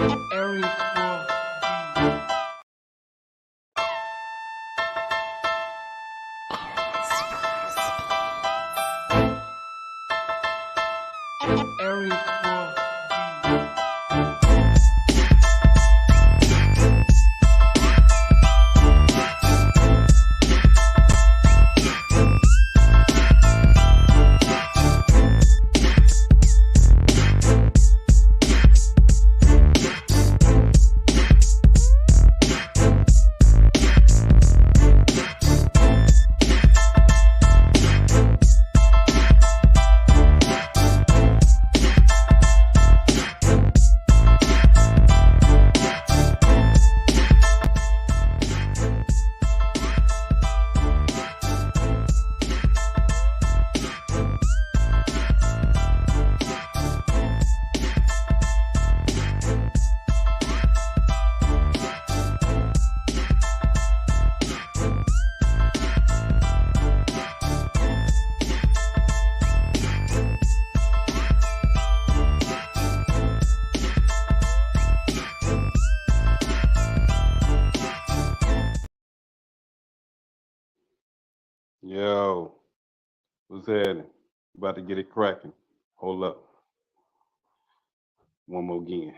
Area 4B. Area 4B. Yo, what's happening? About to get it cracking. Hold up. One more again.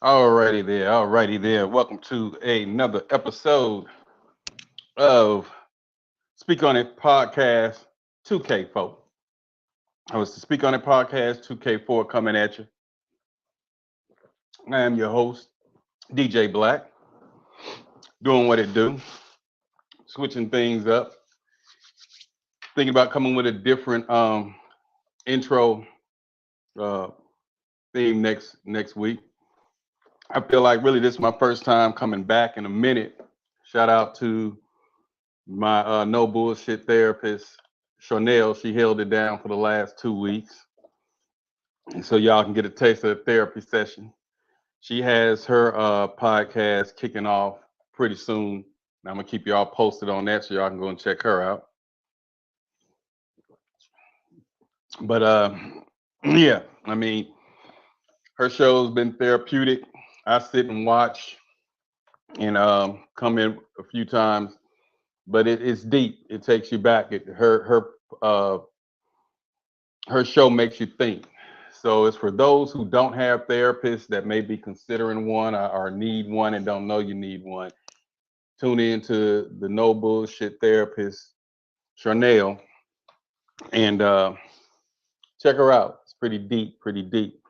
Alrighty there. Welcome to another episode of Speak On It Podcast 2K4. I was the Speak On It Podcast 2K4 coming at you. I am your host, DJ Black, doing what it do, switching things up, thinking about coming with a different intro uh, theme next week. I feel like really this is my first time coming back in a minute. Shout out to my no bullshit therapist, Chanel. She held it down for the last 2 weeks. And so y'all can get a taste of the therapy session. She has her podcast kicking off pretty soon. I'm gonna keep y'all posted on that so y'all can go and check her out. But yeah, I mean, her show's been therapeutic. I sit and watch and come in a few times, but it's deep. It takes you back. Her show makes you think. So it's for those who don't have therapists that may be considering one or need one and don't know you need one. Tune in to the no bullshit therapist, Charnel, and check her out. It's pretty deep, pretty deep.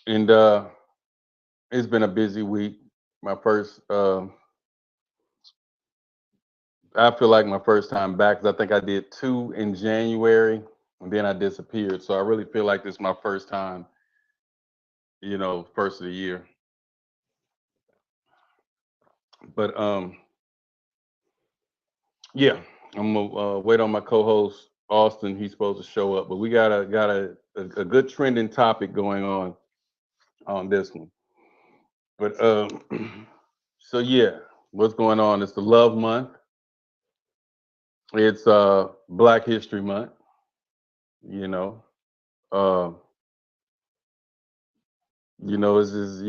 And it's been a busy week. My first, I feel like my first time back, 'cause I think I did 2 in January and then I disappeared. So I really feel like this is my first time, first of the year. But yeah, I'm gonna wait on my co-host Austin. He's supposed to show up, but we got a good trending topic going on this one. But so yeah, what's going on? It's the Love Month. It's Black History Month. You know, uh, this is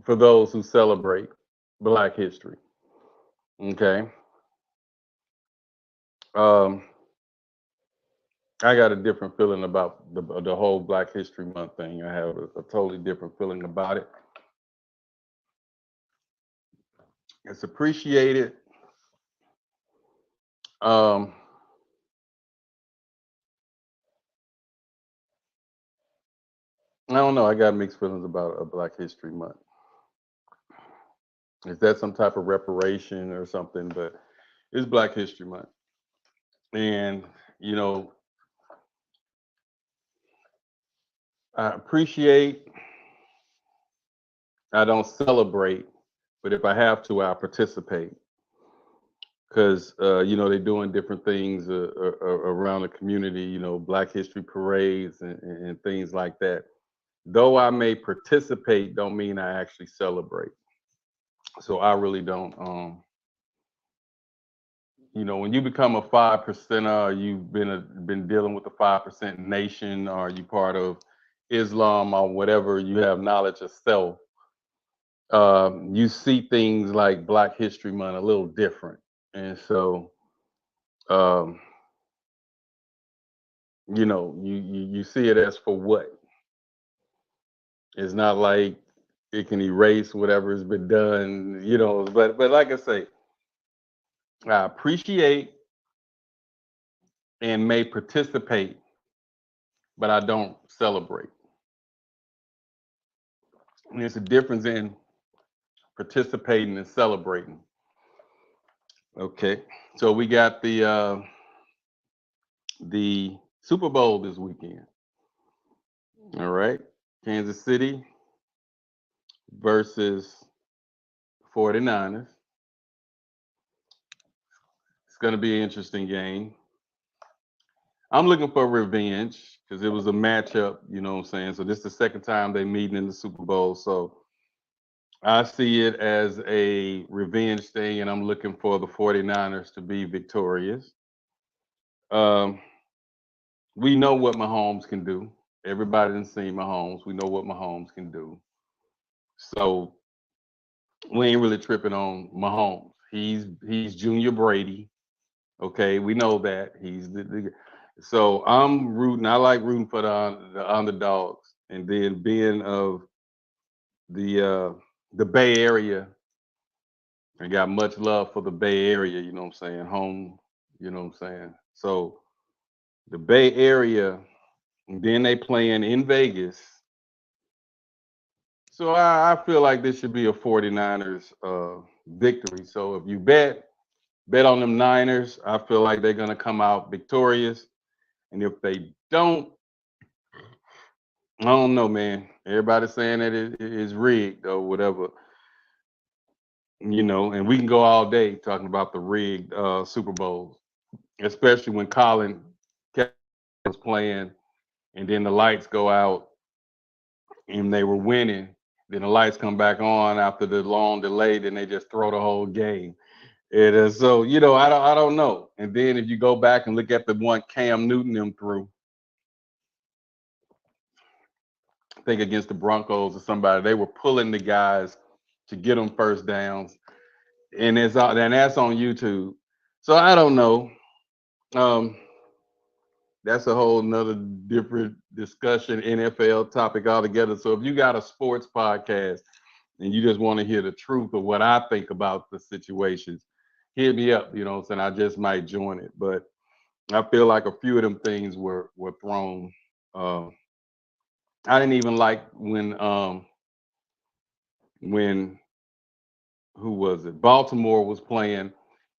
for those who celebrate Black history. Okay. Um, I got a different feeling about the whole Black History Month thing. I have a totally different feeling about it. It's appreciated. Um, I don't know. I got mixed feelings about a Black History Month. Is that some type of reparation or something? But it's Black History Month, and you know, I appreciate. I don't celebrate, but if I have to, I participate because they're doing different things around the community. Black History parades and things like that. Though I may participate, don't mean I actually celebrate. So I really don't. When you become a 5%er, or you've been dealing with the 5% nation, or you part of Islam or whatever, you have knowledge of self. You see things like Black History Month a little different, and so um, you see it as for what. It's not like it can erase whatever has been done, But like I say, I appreciate and may participate, but I don't celebrate. And there's a difference in participating and celebrating. Okay, so we got the Super Bowl this weekend. All right, Kansas City versus 49ers. It's going to be an interesting game. I'm looking for revenge because it was a matchup, you know what I'm saying? So this is the second time they meeting in the Super Bowl. So I see it as a revenge thing, and I'm looking for the 49ers to be victorious. Um, we know what Mahomes can do. Everybody done seen Mahomes. We know what Mahomes can do. So we ain't really tripping on Mahomes. He's Junior Brady. Okay, we know that so I'm rooting. I like rooting for the underdogs, and then being of the uh, the Bay Area. I got much love for the Bay Area. You know what I'm saying? Home. You know what I'm saying? So the Bay Area, and then they playing in Vegas. So I feel like this should be a 49ers victory. So if you bet on them Niners, I feel like they're gonna come out victorious. And if they don't, I don't know, man. Everybody's saying that it is rigged or whatever, and we can go all day talking about the rigged Super Bowls, especially when Colin Kaepernick was playing and then the lights go out and they were winning. Then the lights come back on after the long delay, then they just throw the whole game. It is so, I don't know. And then if you go back and look at the one Cam Newton them threw, I think against the Broncos or somebody, they were pulling the guys to get them first downs, and that's on YouTube. So I don't know. Um, that's a whole nother different discussion, NFL topic altogether. So if you got a sports podcast and you just want to hear the truth of what I think about the situations, hit me up. You know what I'm saying? I just might join it. But I feel like a few of them things were thrown. I didn't even like when who was it? Baltimore was playing,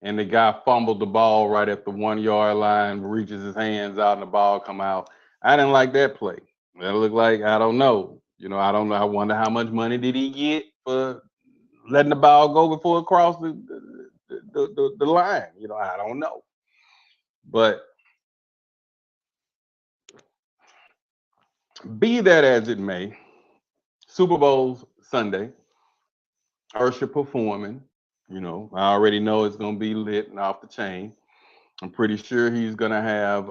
and the guy fumbled the ball right at the 1 yard line, reaches his hands out, and the ball come out. I didn't like that play. That looked like I don't know. I don't know. I wonder how much money did he get for letting the ball go before it crossed the line. I don't know. But be that as it may, Super Bowl's Sunday. Ursher performing. I already know it's gonna be lit and off the chain. I'm pretty sure he's gonna have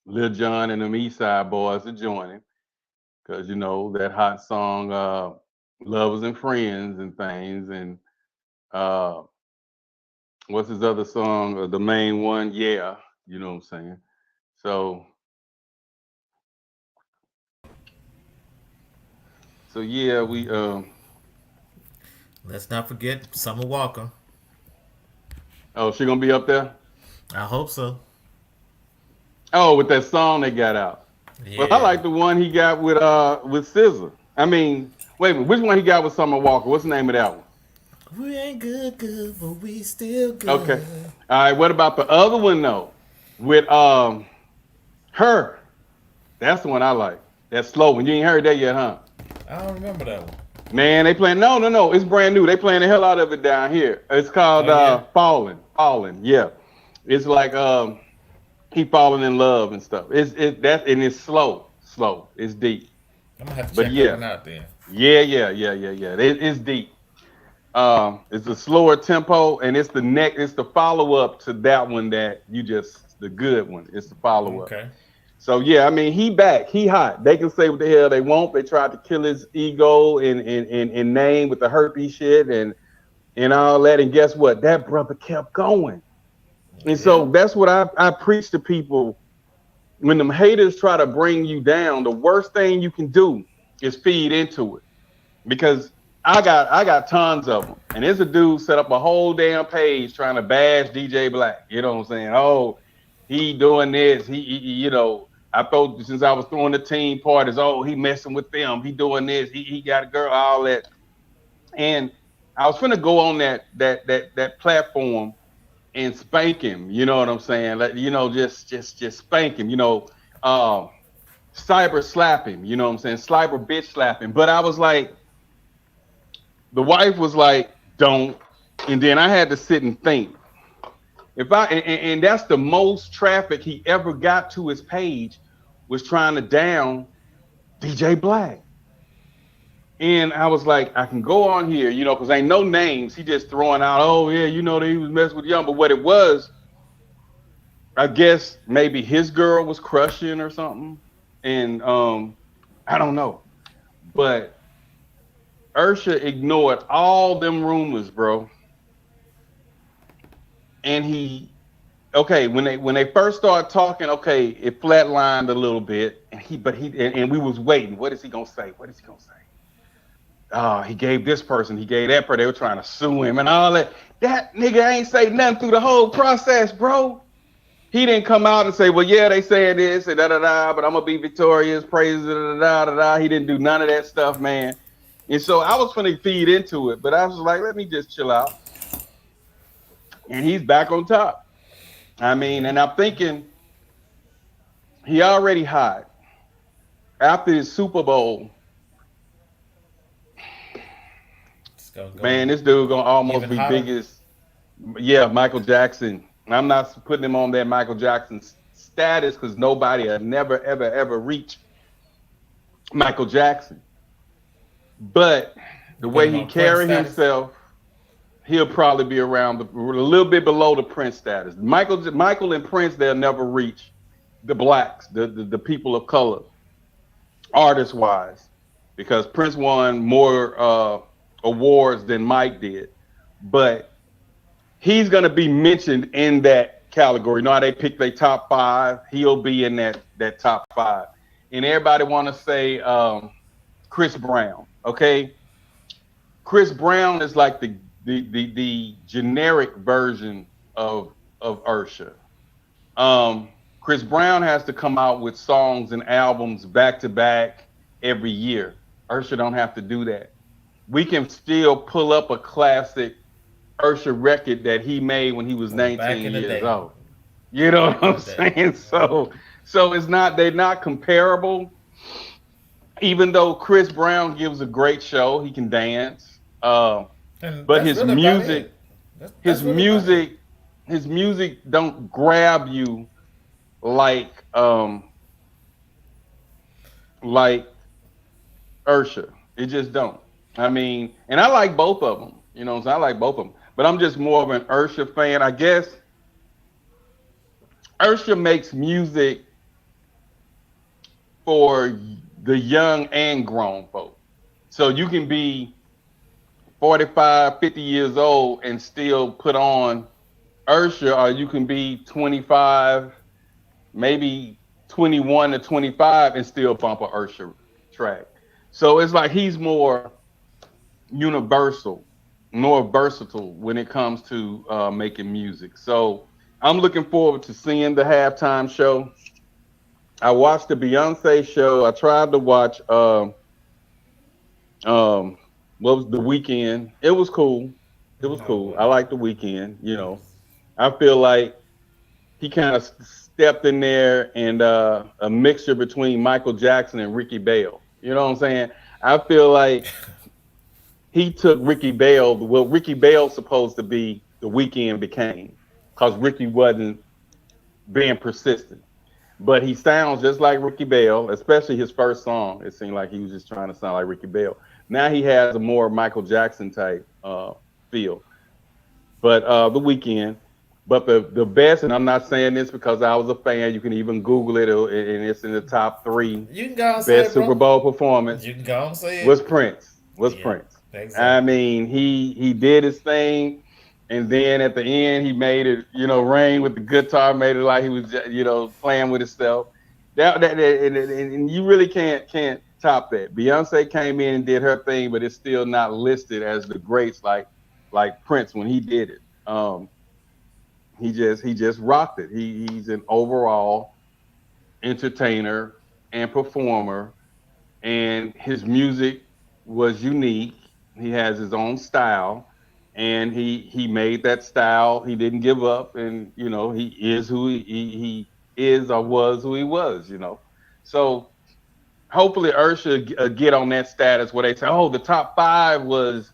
Lil Jon and the East Side Boys to join him because that hot song "Lovers and Friends" and things, and uh, what's his other song? The main one, yeah. You know what I'm saying? So, so yeah, we Let's not forget Summer Walker. oh, she gonna be up there. I hope so. Oh, with that song they got out. Well, I Yeah. like the one he got with SZA. I mean, wait a minute, which one he got with Summer Walker? What's the name of that one? We ain't good, good, but we still Okay. good. All right. What about the other one though? With her. That's the one I like. That slow one. You ain't heard that yet, huh? I don't remember that one. Man, they playing no. It's brand new. They playing the hell out of it down here. It's called Oh yeah. Falling. Falling. Yeah. It's like keep falling in love and stuff. And it's slow. Slow. It's deep. I'm gonna have to But check that yeah. one out then. Yeah. It's deep. It's a slower tempo, and it's the follow up to that one that you just the good one. It's the follow up. Okay. So yeah, I mean he back, he hot. They can say what the hell they want. They tried to kill his ego and name with the herpes shit and all that. And guess what? That brother kept going. And Yeah. so that's what I preach to people. When them haters try to bring you down, the worst thing you can do is feed into it because I got tons of them. And there's a dude set up a whole damn page trying to bash DJ Black. You know what I'm saying? Oh, he doing this. I thought since I was throwing the team parties, oh, he messing with them. He doing this. He got a girl, all that. And I was finna go on that platform and spank him. You know what I'm saying? Like, just spank him. Um, cyber slap him. You know what I'm saying? Cyber bitch slap him. But I was like, the wife was like, "Don't," and then I had to sit and think. If I and that's the most traffic he ever got to his page was trying to down DJ Black. And I was like, I can go on here, because ain't no names. He just throwing out, oh yeah, that he was messing with young. But what it was, I guess maybe his girl was crushing or something. And I don't know. But Ursha ignored all them rumors, bro. And okay, when they first started talking, okay, it flatlined a little bit, and we was waiting. What is he gonna say? What is he gonna say? he gave this person, he gave that person. They were trying to sue him and all that. That nigga ain't say nothing through the whole process, bro. He didn't come out and say, well, yeah, they saying this and da da da, but I'm gonna be victorious, praise da da da da. He didn't do none of that stuff, man. And so I was gonna feed into it, but I was like, let me just chill out. And he's back on top. I mean, and I'm thinking he already hot. After his Super Bowl, It's gonna man, go this dude gonna almost even be hotter. biggest. Yeah, Michael Jackson. I'm not putting him on that Michael Jackson status because nobody had never, ever, ever reached Michael Jackson. But the You put way him he on Prince carry status. himself, he'll probably be around a little bit below the Prince status. Michael and Prince, they'll never reach the blacks, the people of color, artist wise, because Prince won more awards than Mike did. But he's gonna be mentioned in that category. You know how they pick their top five? He'll be in that top five. And everybody want to say Chris Brown. Okay, Chris Brown is like the generic version of Ursha. Um, Chris Brown has to come out with songs and albums back to back every year. Ursha don't have to do that. We can still pull up a classic Ursha record that he made when he was From back 19 in the years day. old. You know Back what in I'm the day. saying? So it's not they're not comparable. Even though Chris Brown gives a great show, he can dance. And But that's really about it. his That's really about it. music, his music don't grab you like like Ursha. It just don't. I mean, and I like both of them. You know, so I like both of them. But I'm just more of an Ursha fan. I guess Ursha makes music for the young and grown folk. So you can be 45, 50 years old and still put on Ursha, or you can be 25, maybe 21 to 25 and still bump a Ursha track. So it's like he's more universal, more versatile when it comes to making music. So I'm looking forward to seeing the halftime show. I watched the Beyonce show. I tried to watch um what was the weekend. It was cool. It was Oh cool. boy. I like the weekend, you know. I feel like he kind of stepped in there and a mixture between Michael Jackson and Ricky Bell. You know what I'm saying? I feel like he took Ricky Bell, well, Ricky Bell's supposed to be the weekend became, because Ricky wasn't being persistent. But he sounds just like Ricky Bell, especially his first song. It seemed like he was just trying to sound like Ricky Bell. Now he has a more Michael Jackson type feel. But the weekend, but the best, and I'm not saying this because I was a fan. You can even Google it, and it's in the top three You can go and say best it, Super bro. Bowl performance. You can go and say Was it. Prince? Was Yeah, Prince? I exactly. mean, he did his thing, and then at the end he made it, rain with the guitar, made it like he was, playing with himself. And you really can't top that. Beyonce came in and did her thing, but it's still not listed as the greats like Prince when he did it. He just rocked it. He's an overall entertainer and performer, and his music was unique. He has his own style, and he made that style. He didn't give up, and he is who he is or was who he was. So hopefully Ursha get on that status where they say, oh, the top five was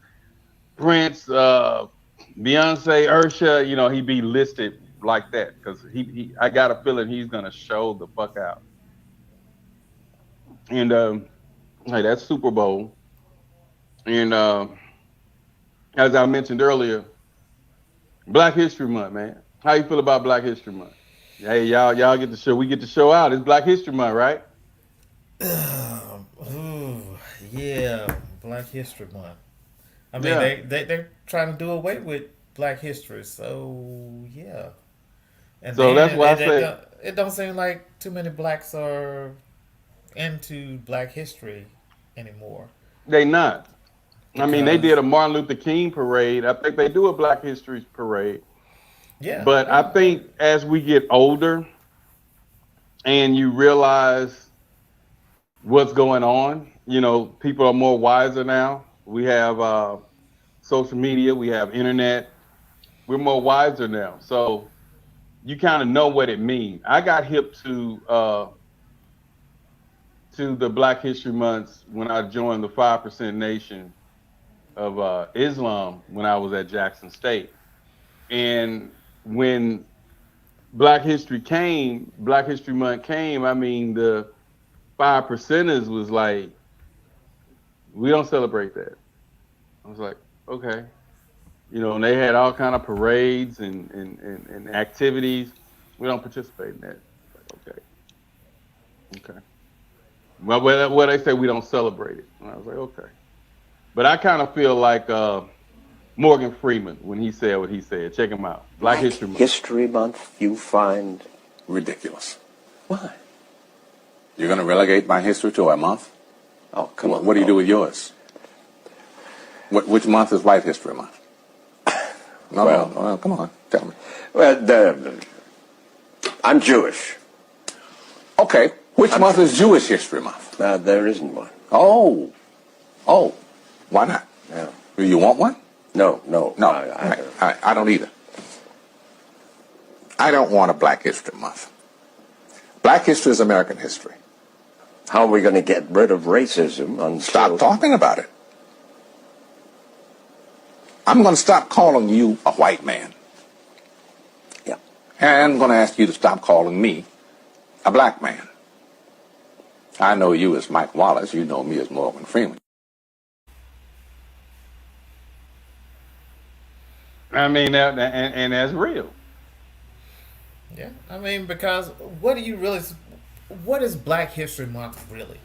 Prince, Beyonce, Ursha. He be listed like that because he I got a feeling he's gonna show the fuck out. And hey, that's Super Bowl. And as I mentioned earlier, Black History Month, man. How you feel about Black History Month? Hey, y'all get the show. We get the show out. It's Black History Month, right? Ooh, yeah, Black History Month. I mean, Yeah. they're trying to do away with Black History, so yeah. And So that's then why I say it don't seem like too many blacks are into Black History anymore. they not. I mean, they did because a Martin Luther King parade. I think they do a Black History parade. yeah, But I think as we get older and you realize what's going on, people are more wiser now. We have social media, we have internet. We're more wiser now. So you kind of know what it means. I got hip to the Black History Months when I joined the 5% Nation of Islam when I was at Jackson State. And when Black History Month came, I mean, the 5%ers was like, we don't celebrate that. I was like, okay. And they had all kind of parades and activities. We don't participate in that. Like, okay, okay. Well, what they say, we don't celebrate it. And I was like, okay. But I kind of feel like Morgan Freeman when he said what he said. Check him out. Black Black History Month. History Month, you find Ridiculous. why? You're going to relegate my history to a month? Oh, come on. What do you do with yours? Which month is White History Month? No, Well- no, come on, tell me. Well, I'm Jewish. Okay, which month is Jewish History Month? There isn't one. Oh, why not? Yeah. Do you want one? No. No, all right, I don't either. I don't want a Black History Month. Black history is American history. How are we going to get rid of racism until... Stop talking about it. I'm going to stop calling you a white man. Yeah. And I'm going to ask you to stop calling me a black man. I know you as Mike Wallace. You know me as Morgan Freeman. I mean, and that's real. yeah. I mean, because what is Black History Month really?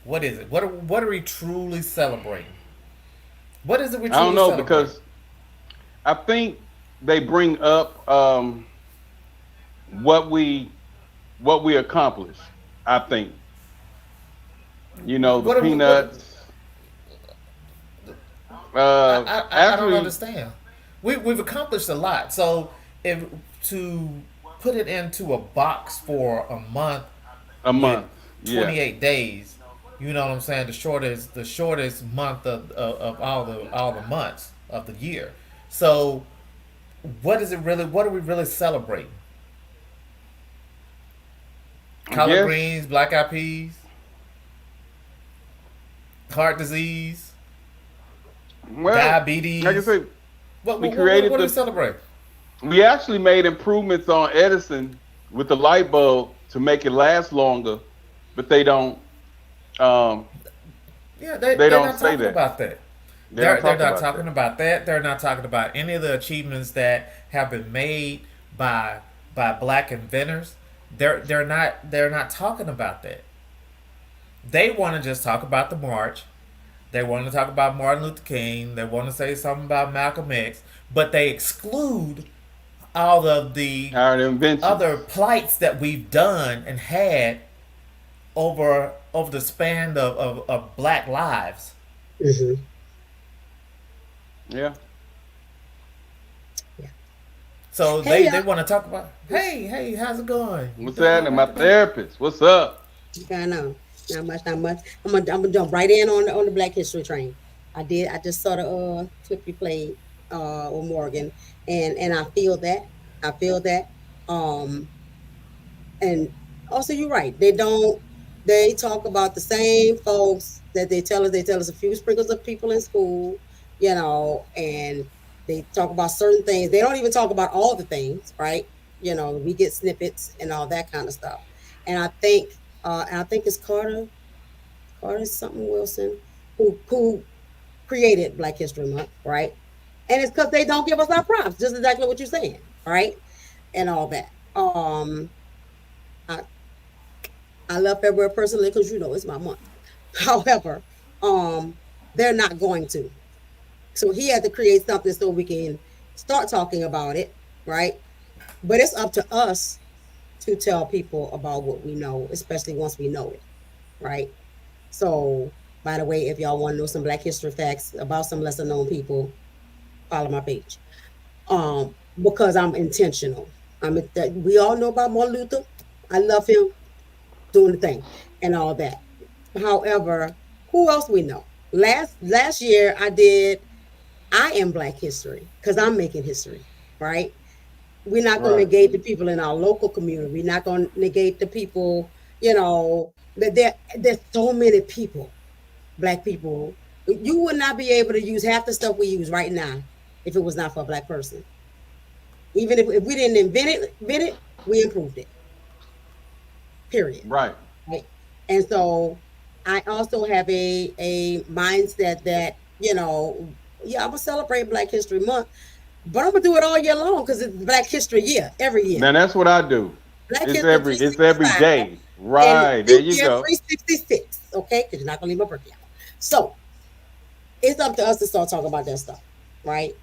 What is it? What are we truly celebrating? What is it we I truly don't know celebrate? because I think they bring up what we accomplished. I think the What are we- peanuts. I don't understand. We've accomplished a lot. So if to put it into a box for a month, A month, yeah. 28 days, you know what I'm saying? The shortest month of all the months of the year. So what is it really? What are we really celebrating? Collard guess- greens, black eyed peas, heart disease, Well, diabetes. like I said, What, we what, created what do the- we celebrate? we actually made improvements on Edison with the light bulb to make it last longer, but they don't. Yeah, They they're don't not say talking that. about that. They They're, don't they're talk not about talking that. about that. They're not talking about any of the achievements that have been made by black inventors. They're not talking about that. They want to just talk about the march. They want to talk about Martin Luther King. They want to say something about Malcolm X, but they exclude all of the Our inventions. other plights that we've done and had over the span of black lives. Yeah. So Hey, they want to talk about, hey, how's it going? What's happening? My therapist. What's up? I know. Not much. I'm gonna jump right in on the Black History train. I just saw the clip you played with Morgan, and I feel that. And also you're right. They talk about the same folks that they tell us a few sprinkles of people in school, and they talk about certain things. They don't even talk about all the things, right? We get snippets and all that kind of stuff. And I think it's Carter something Wilson who created Black History Month, right? And it's because they don't give us our props, just exactly what you're saying, right? And all that. I love February personally because it's my month. However, they're not going to. So he had to create something so we can start talking about it, right? But it's up to us to tell people about what we know, especially once we know it, right? So By the way, if y'all want to know some Black history facts about some lesser known people, follow my page. Because I'm intentional. We all know about Martin Luther. I love him doing the thing and all that. However, who else we know? Last year I am Black history because I'm making history, right? We're not going to negate the people in our local community. We're not going to negate the people, that there's so many people, Black people. You would not be able to use half the stuff we use right now if it was not for a Black person. Even if we didn't invent it, we improved it. Period. Right. And so I also have a mindset that, I'm going to celebrate Black History Month, but I'm going to do it all year long because it's Black History Year, every year. Now that's what I do. Black It's History every day. Right. There you go. 366, okay? Because you're not going to leave my birthday out. So it's up to us to start talking about that stuff, right?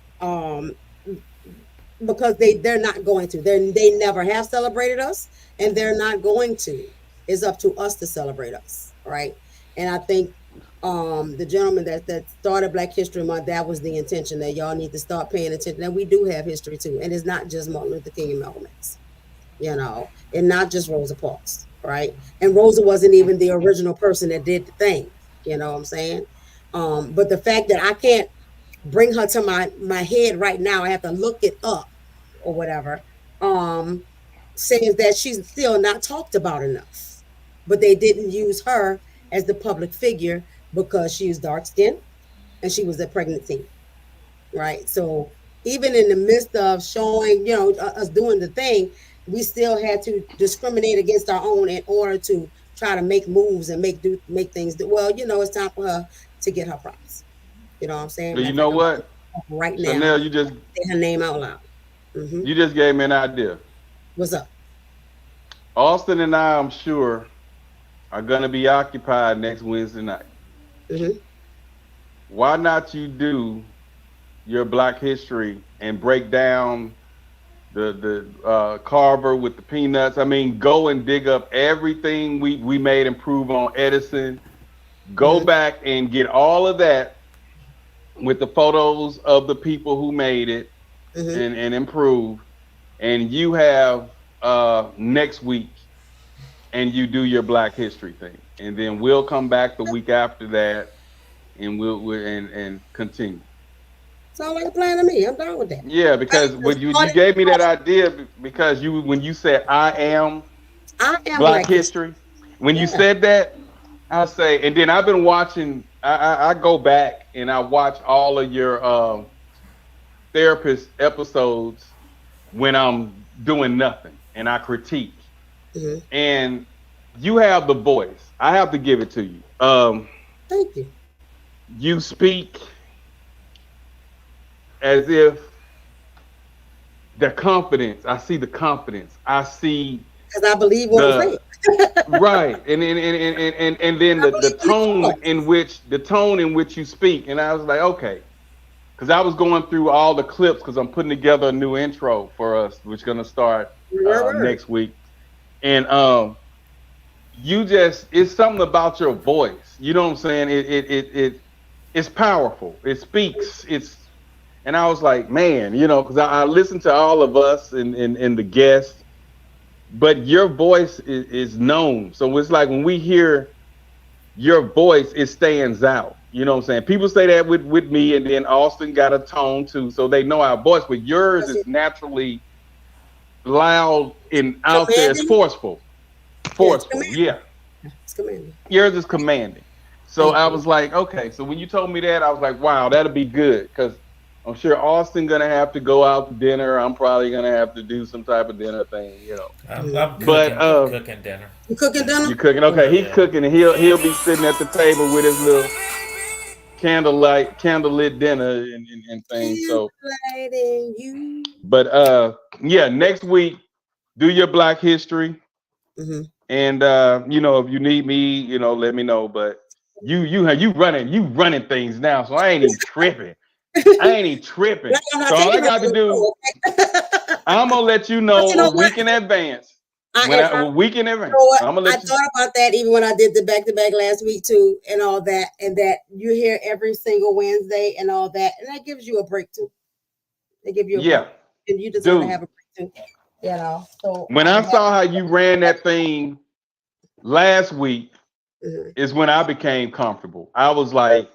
Because they're not going to. They never have celebrated us, and they're not going to. It's up to us to celebrate us, right? And I think the gentleman that started Black History Month, that was the intention, that y'all need to start paying attention. And we do have history too, and it's not just Martin Luther King and Malcolm X, and not just Rosa Parks, right? And Rosa wasn't even the original person that did the thing, you know what I'm saying? But the fact that I can't bring her to my head right now, I have to look it up or whatever, says that she's still not talked about enough. But they didn't use her as the public figure because she was dark skinned and she was a pregnant teen, right? So even in the midst of showing, us doing the thing, we still had to discriminate against our own in order to try to make moves and make things. It's time for her to get her props. You know what I'm saying? But you know what? Right now, Chanel, you just say her name out loud. Mm-hmm. You just gave me an idea. What's up? Austin and I, I'm sure, are gonna be occupied next Wednesday night. Mm-hmm. Why not you do your Black history and break down the Carver with the peanuts? I mean, go and dig up everything we made improve on Edison. Go back and get all of that with the photos of the people who made it and improve. And you have next week and you do your Black history thing. And then we'll come back the week after that and we'll continue. Sound like a plan to me. I'm down with that. Yeah, because when you gave me that idea, because when you said I am Black history, when you said that, I'll say, and then I've been watching, I go back and I watch all of your therapist episodes when I'm doing nothing and I critique. And you have the voice. I have to give it to you. Thank you. You speak as if the confidence. I see the confidence. I see because I believe what I'm saying. Right, and then the tone in which you speak, and I was like, okay, because I was going through all the clips because I'm putting together a new intro for us, which is gonna start next week, and it's something about your voice. You know what I'm saying? It's powerful. It speaks. And I was like, man, because I listened to all of us and the guests. But your voice is known. So it's like when we hear your voice, it stands out. You know what I'm saying? People say that with me, and then Austin got a tone too, so they know our voice. But yours is naturally loud and out there. It's forceful. Yeah. It's commanding. Yours is commanding. So I was like, okay. So when you told me that, I was like, wow, that'll be good. Because I'm sure Austin gonna have to go out to dinner. I'm probably gonna have to do some type of dinner thing, I'm cooking dinner. You cooking dinner? You cooking? Okay, he's cooking, and he'll be sitting at the table with his little candlelit dinner and things. So, but next week do your Black history, and if you need me, let me know. But you running things now, so I ain't even tripping. So all I got to do, I'm gonna let you know a week in advance. weekend everything. You know what? I'm gonna I let you. thought about that even when I did the back-to-back last week too, and all that, and that you hear every single Wednesday and all that, and that gives you a break too. They give you a break, Yeah, and you deserve to dude. have a break too. You know, so When I'm I happy. saw how you ran that thing last week, Mhm. is when I became comfortable. I was like,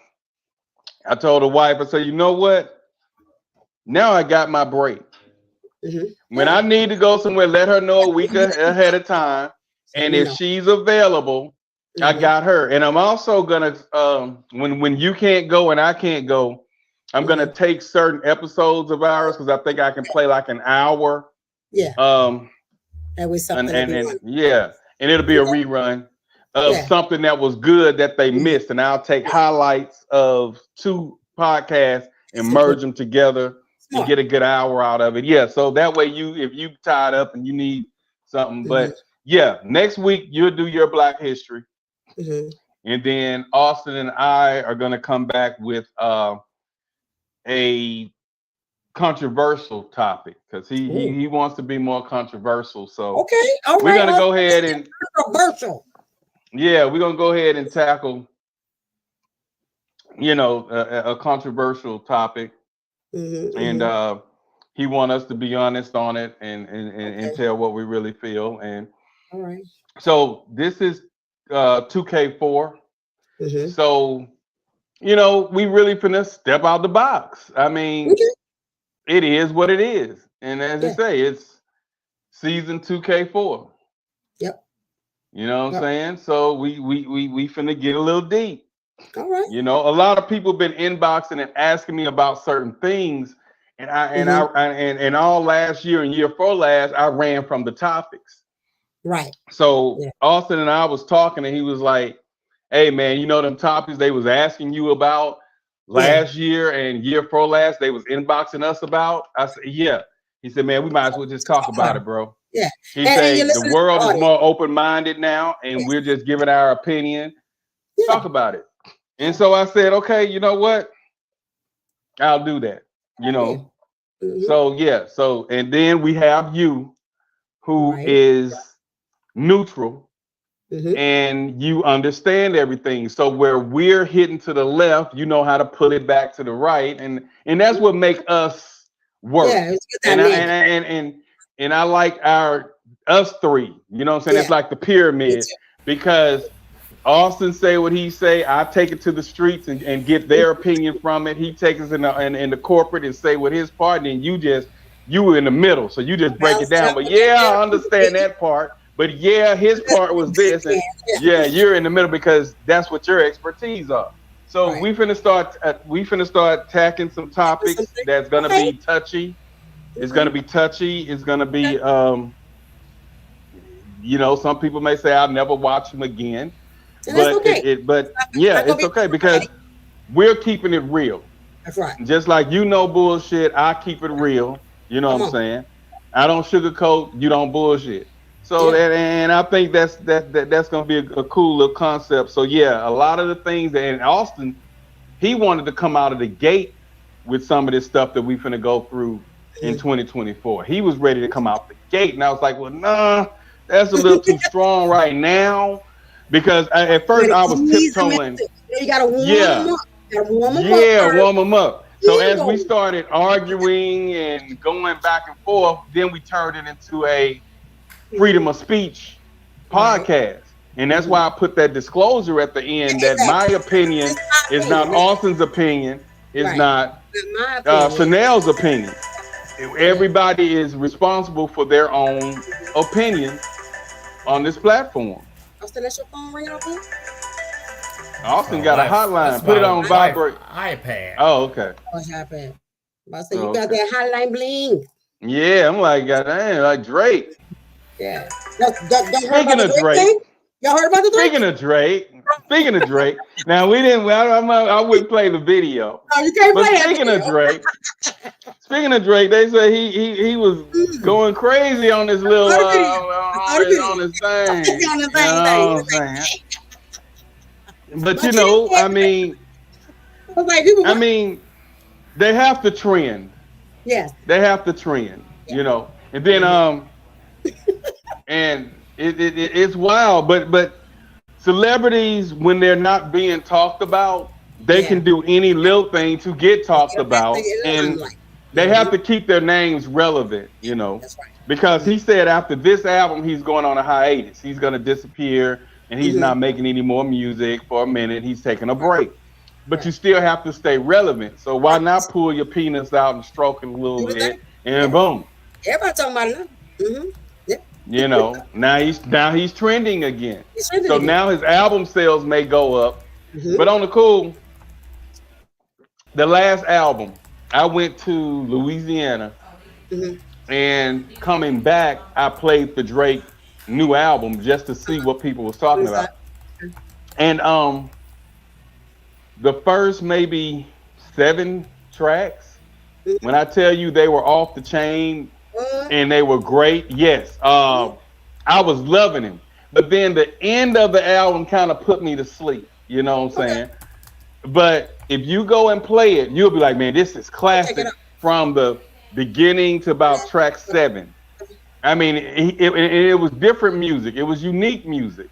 I told the wife, I said, you know what? Now I got my break. Mhm. When Yeah. I need to go somewhere, let her know a week ahead of time. Let And me if know. she's available, I Mhm. got her. And I'm also gonna when you can't go and I can't go, I'm gonna Mhm. take certain episodes of ours because I think I can play like an hour. Yeah, Um that was and, something to and be and on. yeah, and it'll be a Okay. rerun of Yeah. something that was good that they Mhm. missed. And I'll take highlights of two podcasts and That's a good merge them together and smart. get a good hour out of it. Yeah, so that way if you tied up and you need something, Mhm. but yeah, next week you'll do your Black history, Mhm. and then Austin and I are gonna come back with a controversial topic because Ooh. he wants to be more controversial. So Okay. All we're right. gonna Also, go let's ahead get and controversial. we're gonna go ahead and tackle a controversial topic, Mhm. and Mhm. he want us to be honest on it and Okay. tell what we really feel. And All right. so this is 2K4. Mhm. So we really finna step out the box. I mean, Okay. it is what it is, and as I Yeah. say, it's season 2K4. Yep. You know what I'm Yep. saying? So we finna get a little deep. All right. A lot of people been inboxing and asking me about certain things, and Mhm. and all last year and year before last, I ran from the topics. Right. So Yeah. Austin and I was talking, and he was like, "Hey man, them topics they was asking you about Yeah. last year and year before last, they was inboxing us about." I said, "Yeah." He said, "Man, we might as well just Let's talk talk about about it. it, bro." Yeah. He And you're said, "The listening to the world is audience. more open minded now, and Yes. we're just giving our opinion. Yeah. Talk about it." And Yeah. so I said, "Okay, you know what? I'll do that." Yeah. Mhm. So yeah, so and then we have you who Right. is neutral Mhm. and you understand everything. So where we're hitting to the left, you know how to put it back to the right, and that's what make us work. Yeah. It's a good And I dynamic. and I like our us three. You know what I'm saying? It's Yeah. like the Me pyramid too. because Austin say what he say. I take it to the streets and get their opinion from it. He takes us in the corporate and say what his part, and then you were in the middle, so you just break it Balance it down. out But with that yeah, I understand therapeutic. that part. But yeah, his That's part what was you this, and can. yeah, Yeah. you're in the middle because that's what your expertise are. So Right. we finna start tackling some Tackle topics something. that's gonna Okay. be touchy. It's Okay. gonna be touchy. It's gonna Okay. be some people may say I'll never watch him again, And that's but okay. but It's yeah, not gonna it's be okay problematic. because we're keeping it real. That's right. Just like bullshit, I keep it real. You know what Come I'm on. saying? I don't sugarcoat, you don't bullshit. So Yeah. that and I think that's gonna be a cool little concept. So yeah, a lot of the things that in Austin, he wanted to come out of the gate with some of this stuff that we finna go through in Mhm. 2024. He was ready to come out the gate, and I was like, well, nah, that's a little too strong right now. Because at You first gotta I was ease them tiptoeing. into. You gotta warm them Yeah, up. You gotta warm them up yeah, first. warm them up. So Then as we go. started arguing and going back and forth, then we turned it into a freedom Mhm. of speech Right. podcast. And that's Mhm. why I put that disclosure at the end Yeah, that my exactly. This opinion is my is not opinion. This Austin's opinion, is right. not In my opinion. Chanel's opinion. Yeah. Everybody is responsible for their own opinion on this platform. Austin, that's your phone ringing off here? That's Austin my got a wife. hotline. That's Put it my on wife vibrate. iPad. Oh, okay. What's happening? I said you Oh, got okay. that hotline bling. Yeah, I'm like, God damn, like Drake. Yeah. Don't heard about Speaking the of Drake Drake, thing? Y'all heard about the Drake speaking thing? of Drake, speaking of Drake. Now we didn't. I wouldn't play the video, No, you can't but play that video. Speaking of Drake, they say he was Mm. going crazy on this I little saw the video. I saw the on video. his He thing. on the You same thing. know what I'm saying? But But you didn't get I was like, people, I what? mean, they have to trend. Yes. They have to trend. Yeah. And then Mhm. and it's wild. But celebrities, when they're not being talked about, they Yeah. can do any little thing to get talked Get back to about, the and limelight. they have to keep their names relevant, That's right. because he said after this album he's going on a hiatus. He's going to disappear, and he's not making any more music for a minute. He's taking a break. But you still have to stay relevant. So why not pull your penis out and stroke it a little Do the bit, thing. and boom, Everybody talking about it now. Yeah. now he's trending again. It's trending So again. now his album sales may go up. Mhm. But on the cool, the last album, I went to Louisiana, Mhm. and coming back, I played the Drake new album just to see what people was talking What is about. And the first maybe 7 tracks, when I tell you they were off the chain What? and they were great, yes, I was loving him. But then the end of the album kind of put me to sleep. You know what I'm Okay. saying? But if you go and play it, you'll be like, man, this is classic out. from the beginning to about track 7. I mean, it was different music. It was unique music.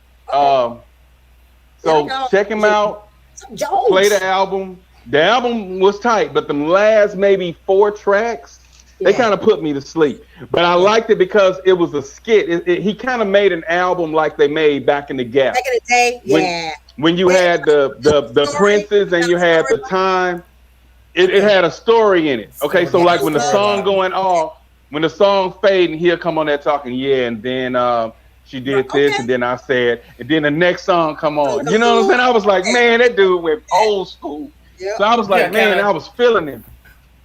So check him out. Some Jones. Play the album. The album was tight, but the last maybe 4 tracks, they Yeah. kind of put me to sleep. But I liked it because it was a skit. He kind of made an album like they made back in the Gap. Back in the day, When- yeah. When you had the princes and you had the time, it had a story in it. Okay, so like when the song going off, when the song fade and he'll come on there talking, yeah, and then she did this, Okay. and then I said, and then the next song come on. You know what I'm saying? I was like, man, that dude went old school. Yep. So I was like, Yeah, man, kinda- I was feeling him.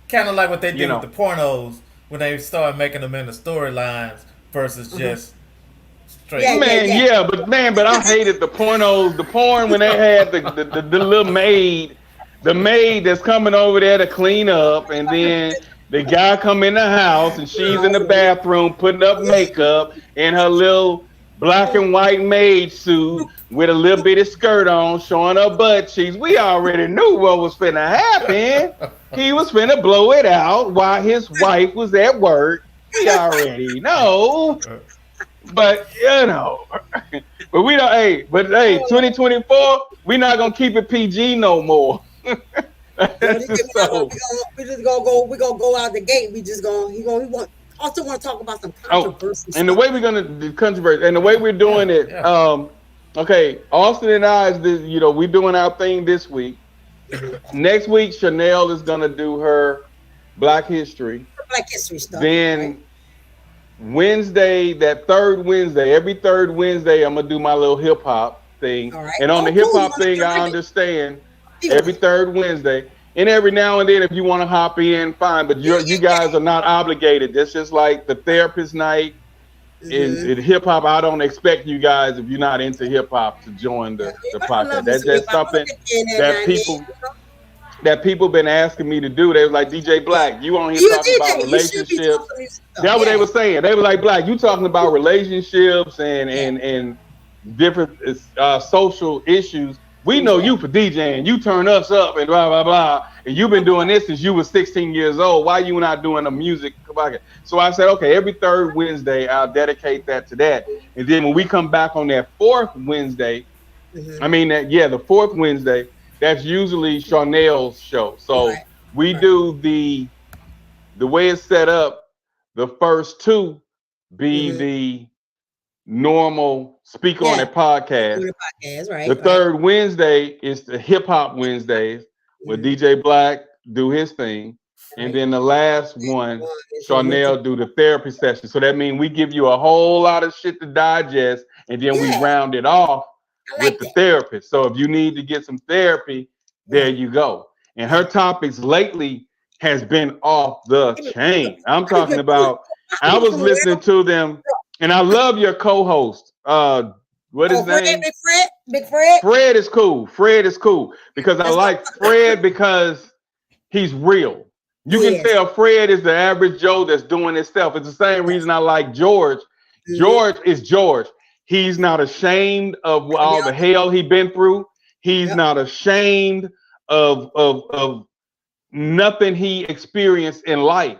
Kind of like what they did You know. with the pornos when they started making them into storylines versus just straight. Yeah, Man, but I hated the pornos, the porn when they had the little maid, the maid that's coming over there to clean up, and then the guy come in the house and she's in the bathroom putting up makeup in her little black and white maid suit with a little bitty skirt on, showing her butt cheeks. We already knew what was finna happen. He was finna blow it out while his wife was at work. We already know. But but we don't. But 2024, we not gonna keep it PG no more. That's just so. We just gonna go out the gate. We also want to talk about some controversy. And the way we're gonna do controversy, and the way we're doing it, okay, Austin and I we're doing our thing this week. Next week, Chanel is gonna do her Black History. Black History stuff. Then right? Wednesday, that third Wednesday, every third Wednesday, I'm gonna do my little hip hop thing. All right. And on the Oh, hip cool. hop You thing, wanna I do it? understand every third Wednesday. And every now and then, if you want to hop in, fine. But you guys are not obligated. That's just like the therapist night in hip hop. I don't expect you guys, if you're not into hip hop, to join the podcast. That's just something that people been asking me to do. They were like, DJ Black, you on here You a talking about DJ. You should be relationships. talking this stuff. That's what they Yeah. were saying. They were like, Black, you talking about relationships and different social issues. We know you for DJing. You turn us up and blah, blah, blah. And you've been doing this since you were 16 years old. Why you not doing a music? So I said, okay, every third Wednesday, I'll dedicate that to that. And then when we come back on that fourth Wednesday, the fourth Wednesday, that's usually Chanel's show. So we do the way it's set up, the first 2 be the normal Speak on It podcast. The third Wednesday is the Hip Hop Wednesdays where DJ Black do his thing. And then the last one, Chanel do the therapy session. So that means we give you a whole lot of shit to digest, and then we round it off with the therapist. So if you need to get some therapy, there you go. And her topics lately has been off the chain. I'm talking about, I was listening to them, and I love your co-host. What is his name? Big Fred. Fred is cool. Fred is cool because I like Fred because he's real. You can tell Fred is the average Joe that's doing his stuff. It's the same reason I like George. George is George. He's not ashamed of all the hell he's been through. He's not ashamed of nothing he experienced in life.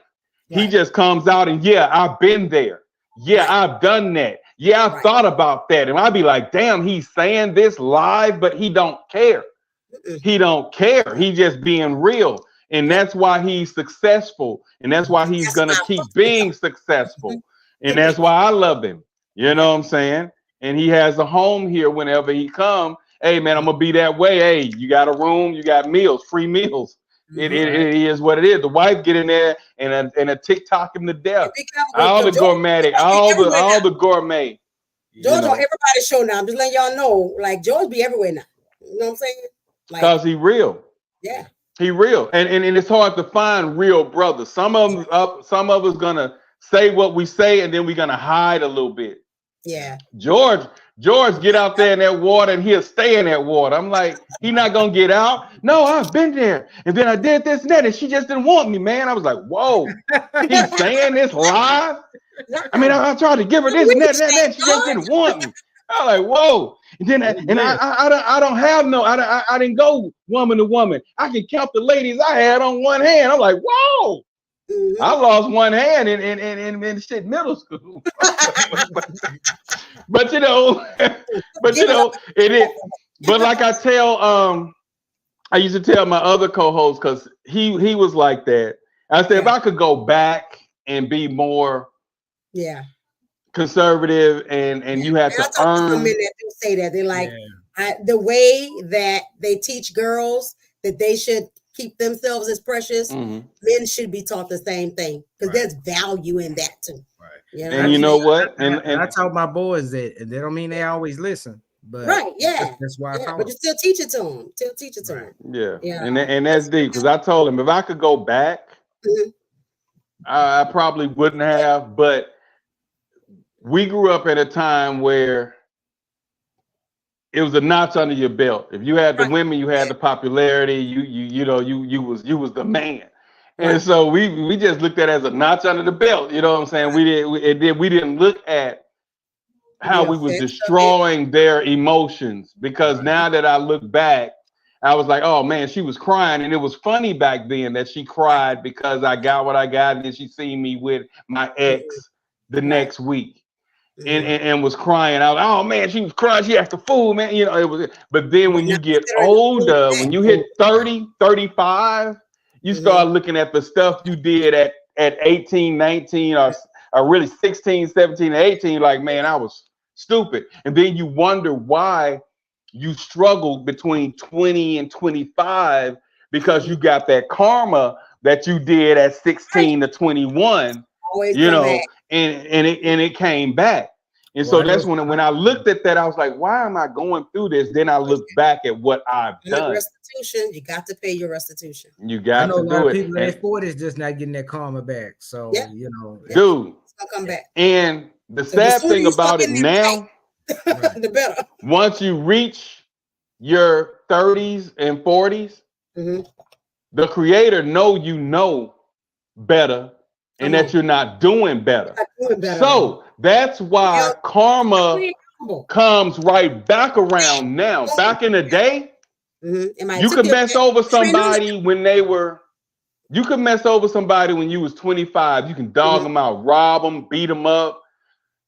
He just comes out and I've been there. Yeah, I've done that. Yeah, I Right. thought about that. And I'd be like, damn, he's saying this live, but he don't care. Mm-mm. He don't care. He just being real. And Yep. that's why he's successful. And that's why he's That's gonna why I'm keep supposed to be being successful. And that's why I love him. You know what I'm saying? And he has a home here whenever he come. Hey man, I'm gonna be that way. Hey, you got a room, you got meals, free meals. It is what it is. The wife get in there and a TikTok him to death. Be careful All the with George. gourmetic, George be everywhere all now. the gourmet. George know. on everybody's show now. I'm just letting y'all know, like George be everywhere now. You know what I'm saying? Like, Because he real. yeah. He real. And it's hard to find real brothers. Some of them some of us gonna say what we say and then we're gonna hide a little bit. Yeah. George get out there in that water and he'll stay in that water. I'm like, he not gonna get out. No, I've been there. And then I did this and that, and she just didn't want me, man. I was like, whoa, he's saying this live. I mean, I tried to give her this and that and that, and she just didn't want me. I was like, whoa. And then I don't have no, I didn't go woman to woman. I can count the ladies I had on one hand. I'm like, whoa. Mhm. I lost one hand in shit middle school. but you know, it is. But like I tell, I used to tell my other co-host because he was like that. I said if I could go back and be more Yeah. conservative and you had And I to talk to some earn. men that do say that. They're like, the way that they teach girls that they should keep themselves as precious, Mhm. men should be taught the same thing because there's value in that too. Right. You And you know what? And I taught my boys that, and they don't mean they always listen, but right, yeah, that's why I yeah, taught but you them. still teach it to them. Still teach it to them. Yeah. Yeah. And that's deep because I told him if I could go back, Mhm. I probably wouldn't have, but we grew up at a time where it was a notch under your belt. If you had the women, you had the popularity. You was the man, and so we just looked at it as a notch under the belt. You know what I'm saying? We didn't look at how we was destroying their emotions because now that I look back, I was like, oh man, she was crying, and it was funny back then that she cried because I got what I got, and then she seen me with my ex the next week. And was crying out. Oh man, she was crying. She acted a fool, man. You know, it was. But then when you get older, when you hit 30, 35, you start looking at the stuff you did at 18, 19, or really 16, 17, 18. Like, man, I was stupid. And then you wonder why you struggled between 20 and 25 because you got that karma that you did at 16 to 21. Always you come know, back. and it came back. And so that's when I looked at that, I was like, why am I going through this? Then I looked back at what I've done. Restitution, you got to pay your restitution. You I got know to a lot do of it. people in their 40s just not getting that karma back. So you know, Dude, it's gonna come back. And the So the sad sooner thing you about start it getting now, the better. once you reach your 30s and 40s, the creator know better and that you're not doing better. So that's why karma comes right back around now. Back in the day, you could mess over somebody when they were, you could mess over somebody when you was 25. You can dog them out, rob them, beat them up,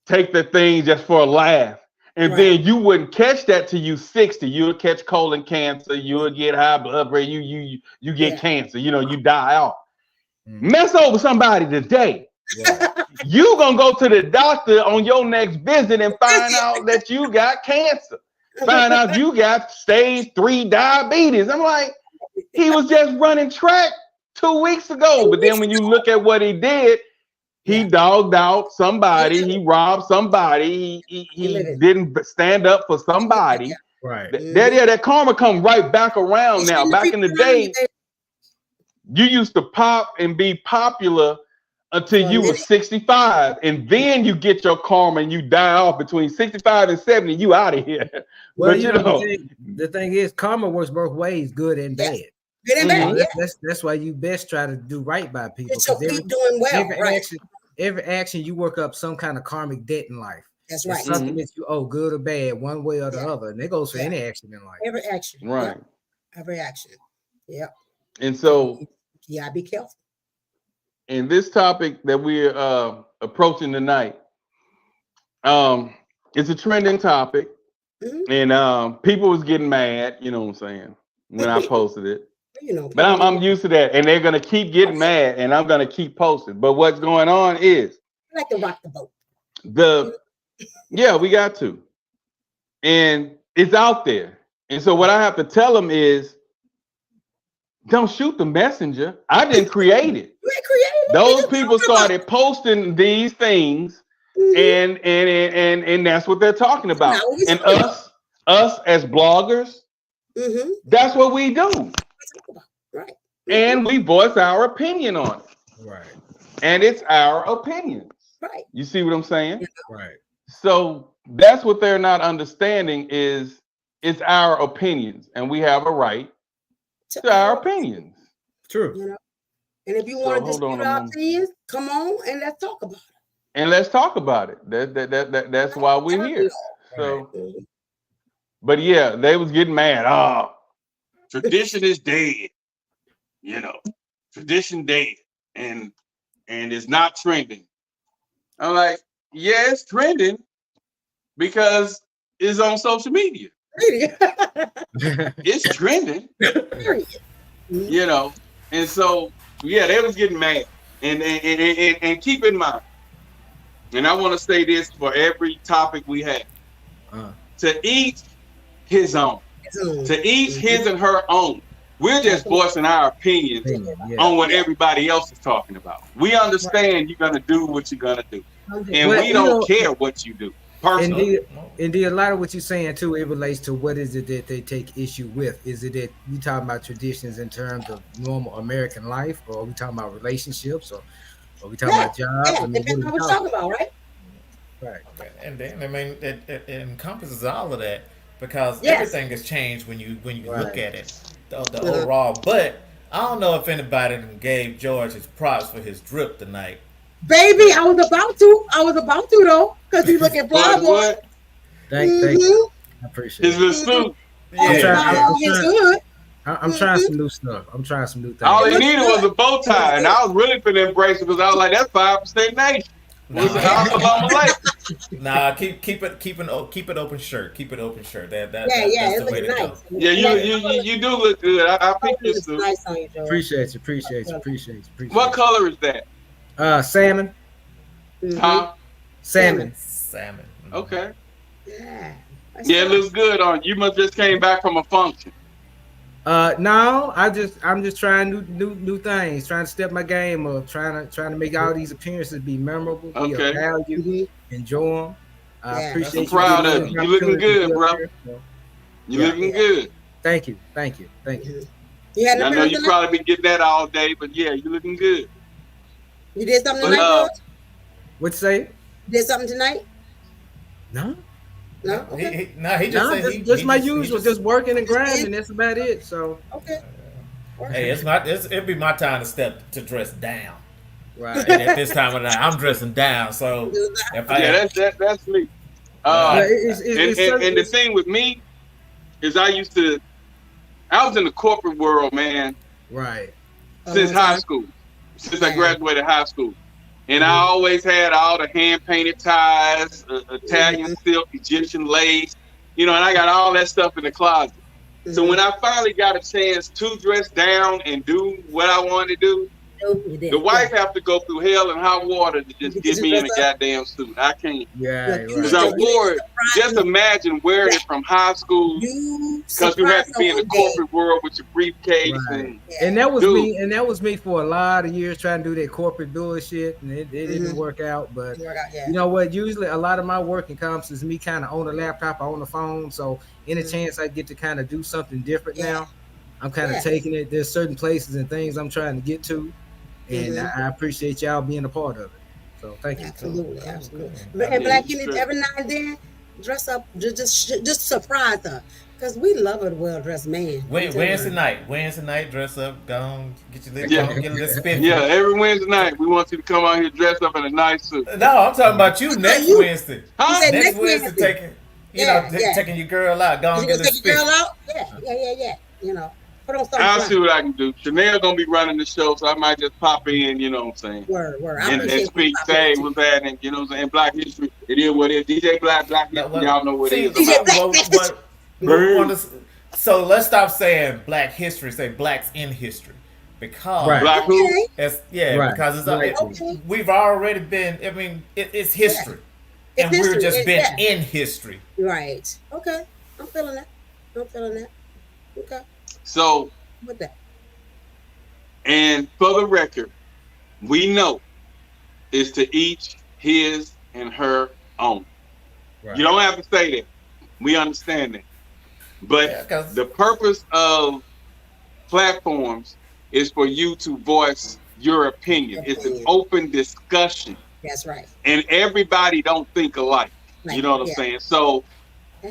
take their things just for a laugh. And then you wouldn't catch that till you 60. You would catch colon cancer, you would get high blood pressure, you get cancer, you know, you die out. Mess over somebody today. You gonna go to the doctor on your next visit and find out that you got cancer. Find out you got stage 3 diabetes. I'm like, he was just running track 2 weeks ago. But then when you look at what he did, he dogged out somebody, he robbed somebody, he didn't stand up for somebody. Right. That karma come right back around now. Back in the day, you used to pop and be popular until you were 65, and then you get your karma and you die off between 65 and 70. You out of here. Well, But you know, the thing is, karma works both ways, good and bad. Good and bad. That's why you best try to do right by people. So keep doing well. Every action you work up some kind of karmic debt in life. That's right. It's something that you owe, good or bad, one way or the other, and it goes for any action in life. Every action. Right. Yep. Every action. Yep. And so, yeah, be careful. In this topic that we're approaching tonight, it's a trending topic, Mhm. and people was getting mad. You know what I'm saying when I posted it. You know, But I'm used to that, and they're gonna keep getting mad, and I'm gonna keep posting. But what's going on is I like to rock the boat. we got to, and it's out there. And so what I have to tell them is, don't shoot the messenger. I didn't create it. You ain't creative. Those people started posting these things, Mhm. and that's what they're talking about. Now, what we And talking about? us as bloggers, Mhm. that's what we do, What we talk about, right? and we voice our opinion on it. Right. And it's our opinions. Right. You see what I'm saying? Right. So that's what they're not understanding is it's our opinions, and we have a right to our opinions. True. You know, and if you So, want to hold on dispute a our moment. opinions, come on and let's talk about it. And let's talk about it. That's why we're here. So, Mhm. but yeah, they was getting mad. Oh, tradition is dead. You know, tradition dead, and it's not trending. I'm like, yeah, it's trending because it's on social media. It's trending, Period. you know. And so, yeah, they was getting mad. And keep in mind, and I want to say this for every topic we have, to each his own. To each his and her own. We're just voicing our opinions on what everybody else is talking about. We understand you're gonna do what you're gonna do, and Well, we you don't know, care what you do. Personally, Indeed, a lot of what you're saying too, it relates to what is it that they take issue with. Is it that you talking about traditions in terms of normal American life, or are we talking about relationships, or are we talking about jobs? Yeah, I mean, depends on what you're talking about, right? Right. And then I mean it encompasses all of that because Yes. everything has changed when you look Right. at it, the overall. But I don't know if anybody gave George his props for his drip tonight. Baby, I was about to though, because he's looking fly boy. what? Thank Mhm. you. I appreciate His it. little suit. I'm trying some new stuff. I'm trying some new things. All he looks needed good. was a bow tie, and I was really finna embrace it because I was like, "That's 5% nation." Was it Assalamu alaikum? Nah, keep it open shirt. Keep it open shirt. Yeah, That's it's the way looking to nice. go. Yeah, you do look good. I picked this It's suit. nice on you, George. Appreciate you. What color is that? Salmon. Mhm. Huh? Salmon. Salmon. Okay. Yeah. That's Yeah, it nice. looks good on you. Must just came back from a function. No, I'm just trying new things, trying to step my game up, trying to make all these appearances be memorable, be Okay. of value, Mhm. enjoy them. I Yeah. appreciate I'm proud giving of me you. the You looking opportunity to good, be bro. up here, so, You Yeah. looking good. Thank you. You had an I know appearance you tonight? probably been getting that all day, but yeah, you looking good. You did something But, tonight, George? What you say? You did something tonight? No, No? Okay. He just said he just my he usual, just- just working and Just grinding. did. That's about it. So Okay. Hey, it'd be my time to dress down. right. And at this time of the night, I'm dressing down. So if I Yeah, that's me. Yeah, it's And certain- the thing with me is I was in the corporate world, man, right. since high school, since I graduated high school. And I always had all the hand-painted ties, Italian silk, Egyptian lace, and I got all that stuff in the closet. So when I finally got a chance to dress down and do what I wanted to do, the wife have to go through hell and hot water to just get me in a goddamn suit. I can't. Yeah, Because I wore it. Just imagine wearing it from high school because you have to be in the corporate world with your briefcase. Right. And And that was Dude. me. And that was me for a lot of years trying to do that corporate bullshit, and it didn't work out. But you know what? Usually, a lot of my work encompasses me kind of on the laptop, or on the phone. So, any chance I get to kind of do something different now, I'm kind of taking it. There's certain places and things I'm trying to get to, and I appreciate y'all being a part of it. So, thank you. Absolutely. And Black, you need every now and then dress up, just surprise her, because we love a well-dressed man. Wednesday night, dress up, go on, get your little, Yeah. get a little spin. yeah, every Wednesday night we want you to come out here dressed up in a nice suit. No, I'm talking about you next you- Wednesday. Huh? said Next next Wednesday, Wednesday. taking your girl out, go You and get gonna a take your spin. girl out? Yeah. Put on something. I'll fly. see what I can do. Chanel gonna be running the show, so I might just pop in, you know what I'm saying? Word. And speak, say what's happening, you know what I'm saying? Black history, it is what it is. DJ Black history, y'all know what it is. So let's stop saying Black history, say Blacks in history. Because Black who? Because we've already been. I mean, it's history, and we're just been in history. Right. Okay. I'm feeling that. Okay. So. With that. And for the record, we know it's to each his and her own. Right. You don't have to say that. We understand that. But the purpose of platforms is for you to voice your opinion. It's an open discussion. That's right. And everybody don't think alike. You know what I'm saying? So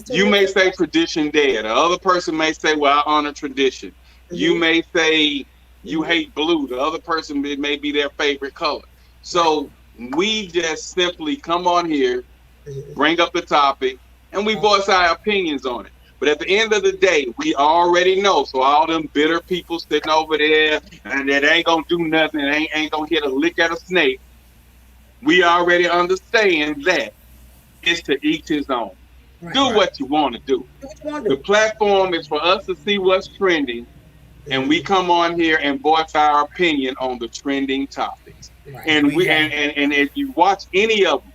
you may say tradition dead. The other person may say, well, I honor tradition. Mm-hmm. You may say you hate blue. The other person may be their favorite color. So we just simply come on here, bring up the topic, and we voice our opinions on it. But at the end of the day, we already know. So all them bitter people sitting over there and that ain't gonna do nothing, ain't gonna hit a lick at a snake. We already understand that it's to each his own. Right, do what you want to do. The platform is for us to see what's trending, and we come on here and voice our opinion on the trending topics. Right. And and if you watch any of them,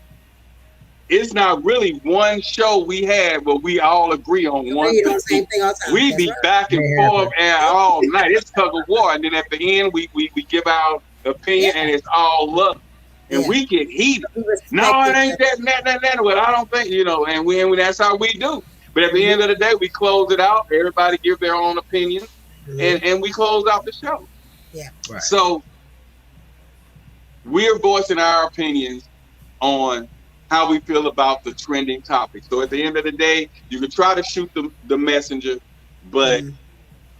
it's not really one show we had where we all agree on one thing. We be back and forth and all night. It's tug of war, and then at the end we give our opinion, and it's all love. And we get heated. No, it ain't that. Well, I don't think, and that's how we do. But at the end of the day, we close it out. Everybody give their own opinion, and we close out the show. Yeah. Right. So we're voicing our opinions on how we feel about the trending topics. So at the end of the day, you can try to shoot the messenger, but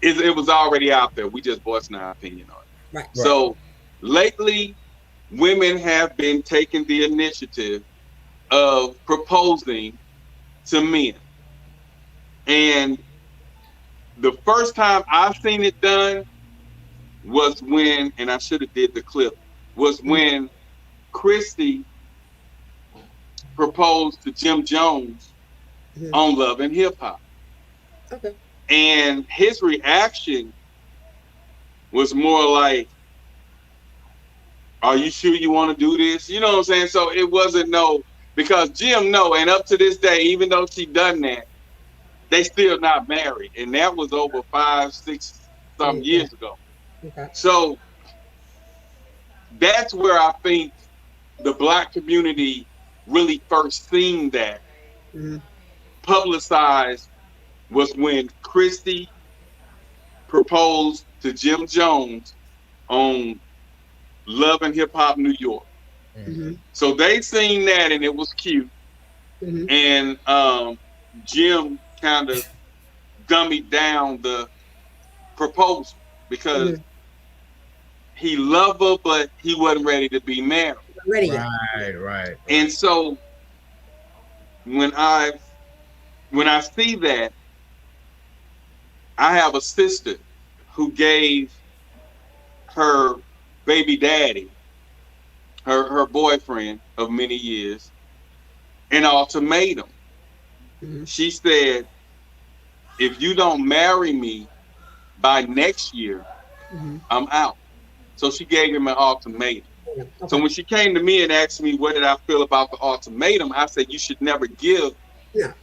it was already out there. We just voicing our opinion on it. Right. So lately, women have been taking the initiative of proposing to men. And the first time I seen it done was when, and I should have did the clip, was when Christy proposed to Jim Jones on Love and Hip Hop. Okay. And his reaction was more like, are you sure you want to do this? You know what I'm saying? So it wasn't because Jim and up to this day, even though she done that, they still not married. And that was over 5-6 some years ago. Okay. So that's where I think the Black community really first seen that publicized was when Christy proposed to Jim Jones on Love and Hip Hop New York. So they seen that and it was cute. And Jim kind of dummied down the proposal because he loved her, but he wasn't ready to be married. Right. And so when I see that, I have a sister who gave her baby daddy, her boyfriend of many years, an ultimatum. She said, if you don't marry me by next year, I'm out. So she gave him an ultimatum. Okay. So when she came to me and asked me what did I feel about the ultimatum, I said you should never give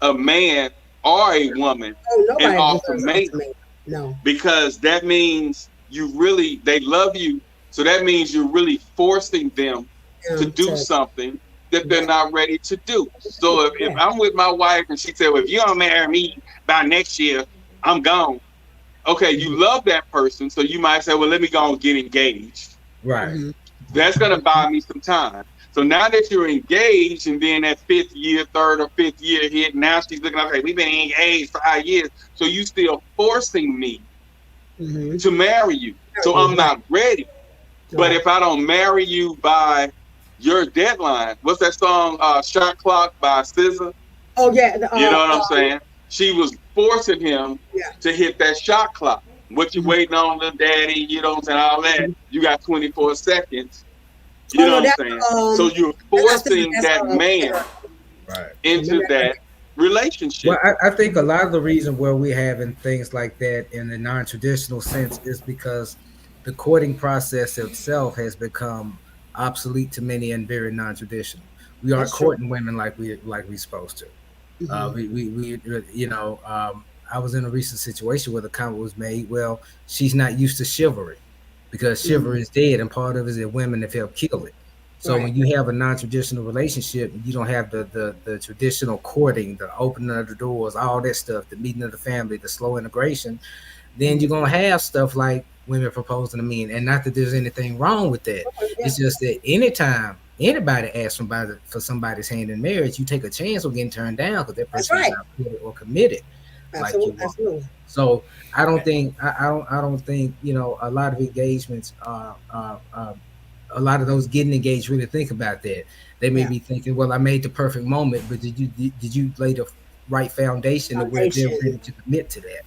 a man or a woman an ultimatum. No. Because that means they love you. So that means you're really forcing them to do something that they're not ready to do. So if I'm with my wife and she said, well, if you don't marry me by next year, I'm gone. Okay, you love that person. So you might say, well, let me go and get engaged. Right. That's going to buy me some time. So now that you're engaged and then that third or fifth year hit, now she's looking like, hey, we've been engaged 5 years. So you still forcing me to marry you. So I'm not ready. But if I don't marry you by your deadline, what's that song, Shot Clock by SZA? Oh, yeah. You know what I'm saying? She was forcing him to hit that shot clock. what you waiting on, little daddy, you know what I'm saying, all that. You got 24 seconds. You know what I'm saying? So you're forcing that man into that relationship. Well, I think a lot of the reason where we're having things like that in the non-traditional sense is because the courting process itself has become obsolete to many and very non-traditional. We aren't courting women like we're supposed to. We you know, I was in a recent situation where the comment was made, well, she's not used to chivalry because chivalry is dead, and part of it is that women have helped kill it. So when you have a non-traditional relationship, you don't have the traditional courting, the opening of the doors, all that stuff, the meeting of the family, the slow integration, then you're going to have stuff like women proposing to men. And not that there's anything wrong with that. It's just that anytime anybody asks for somebody's hand in marriage, you take a chance of getting turned down because that person is not committed or committed. Absolutely. So I don't think, I don't think, you know, a lot of engagements a lot of those getting engaged really think about that. They may be thinking, well, I made the perfect moment, but did you lay the right foundation of where they're ready to commit to that?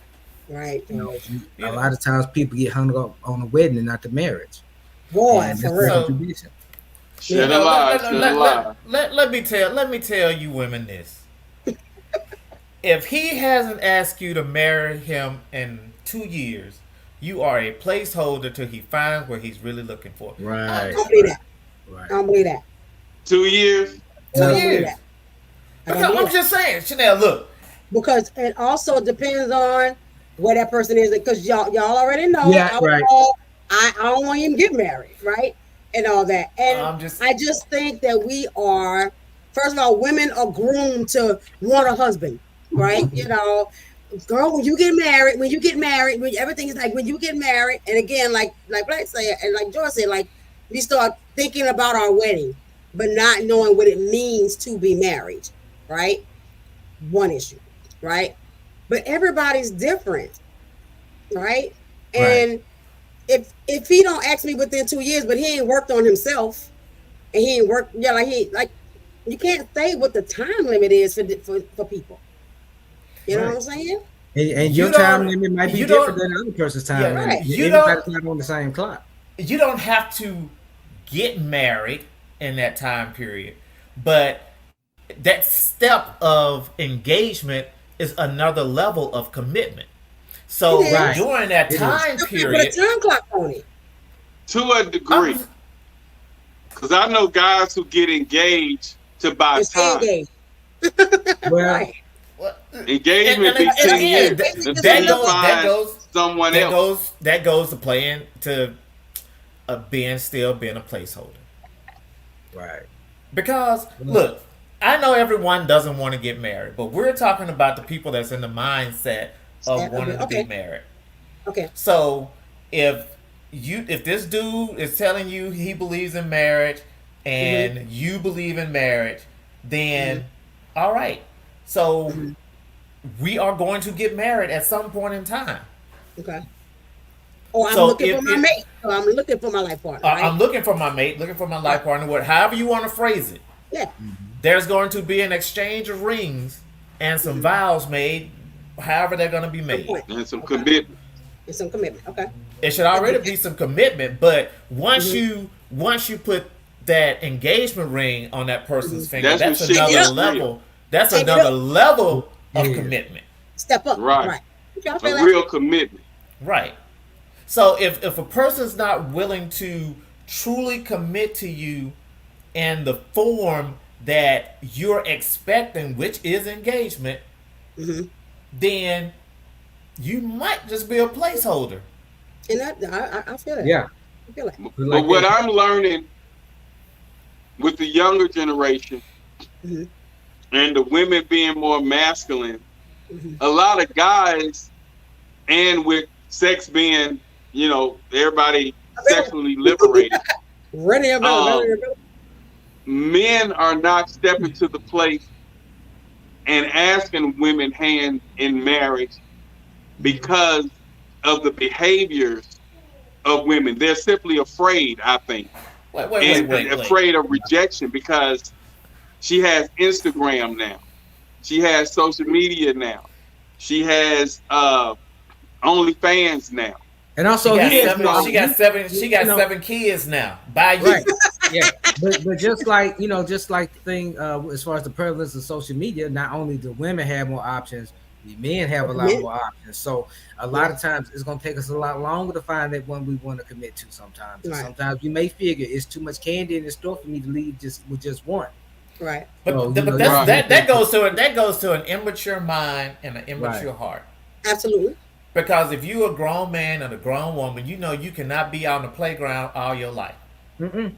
Right. You know, a lot of times people get hung up on the wedding and not the marriage. Boy, for real. Let me tell you women this. If he hasn't asked you to marry him in 2 years, you are a placeholder till he finds what he's really looking for. Right. I don't believe that. I don't believe that. 2 years? 2 years. Because I'm just saying, Chanel, look. Because it also depends on where that person is. Because y'all already know. I don't want him to get married, right? And all that. And I just think that we are, first of all, women are groomed to want a husband, right? You know, girl, when you get married, when everything is like when you get married, and again, like Black said, and like George said, like we start thinking about our wedding, but not knowing what it means to be married, right? One issue, right? But everybody's different, right? And if he don't ask me within 2 years, but he ain't worked on himself, and he ain't worked, you can't say what the time limit is for people. You know what I'm saying? And your time limit might be different than the other person's time limit. Everybody's not on the same clock. You don't have to get married in that time period, but that step of engagement is another level of commitment. So during that time period, put a time clock on it. To a degree, because I know guys who get engaged to buy time. Well. Engagement be 10 years. That goes to playing to still being a placeholder. Right. Because look, I know everyone doesn't want to get married, but we're talking about the people that's in the mindset of wanting to be married. Okay. So if this dude is telling you he believes in marriage and you believe in marriage, then all right. So we are going to get married at some point in time. Okay. Or I'm looking for my mate. Or I'm looking for my life partner. Right? I'm looking for my mate, looking for my life partner, however you want to phrase it. Yeah. There's going to be an exchange of rings and some vows made, however they're going to be made. And some commitment. And some commitment. Okay. It should already be some commitment, but once you put that engagement ring on that person's finger, that's another level. That's another level of commitment. Step up. Right. A real commitment. Right. So if a person's not willing to truly commit to you in the form that you're expecting, which is engagement, then you might just be a placeholder. And I feel it. Yeah. I feel it. But what I'm learning with the younger generation and the women being more masculine, a lot of guys, and with sex being, you know, everybody sexually liberated, men are not stepping to the plate and asking women hand in marriage because of the behaviors of women. They're simply afraid, I think. Wait. Afraid of rejection because she has Instagram now. She has social media now. She has OnlyFans now. And also, she got seven kids now. By you. Right. Yeah. But just like the thing as far as the prevalence of social media, not only do women have more options, the men have a lot more options. So a lot of times it's gonna take us a lot longer to find that one we want to commit to sometimes. Right. Sometimes we may figure it's too much candy in the store for me to leave with just one. Right. But that goes to an immature mind and an immature heart. Absolutely. Because if you're a grown man and a grown woman, you know you cannot be on the playground all your life. And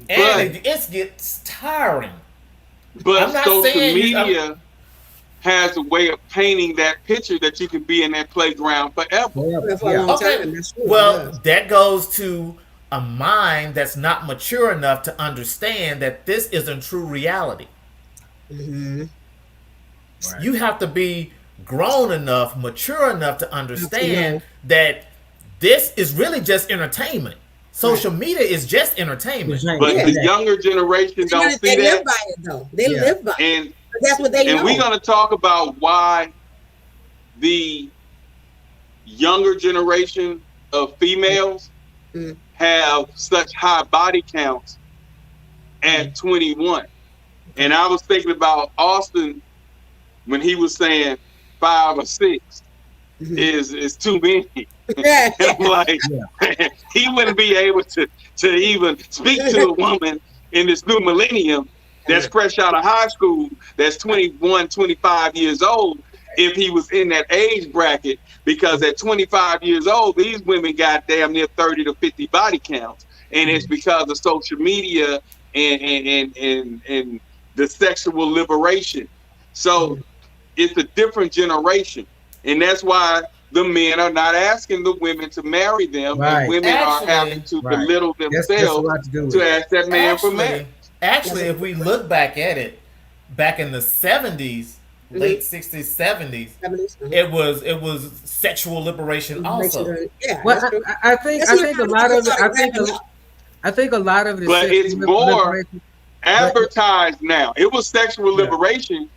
it gets tiring. But social media has a way of painting that picture that you can be in that playground forever. Well, that goes to a mind that's not mature enough to understand that this isn't true reality. Right. You have to be grown enough, mature enough to understand that this is really just entertainment. Social media is just entertainment. But the younger generation don't see that. They live by it, though. They live by it. And that's what they know. And we're going to talk about why the younger generation of females have such high body counts at 21. And I was thinking about Austin when he was saying 5 or 6 is too many. And I'm like, he wouldn't be able to even speak to a woman in this new millennium that's fresh out of high school, that's 21, 25 years old, if he was in that age bracket, because at 25 years old, these women got damn near 30 to 50 body counts. And it's because of social media and the sexual liberation. So it's a different generation. And that's why the men are not asking the women to marry them, and women are having to belittle themselves to ask that man for marriage. Actually, if we look back at it, back in the 70s, late 60s, 70s, it was sexual liberation also. Well, I think a lot of it. I think a lot of it is. But it's more advertised now. It was sexual liberation,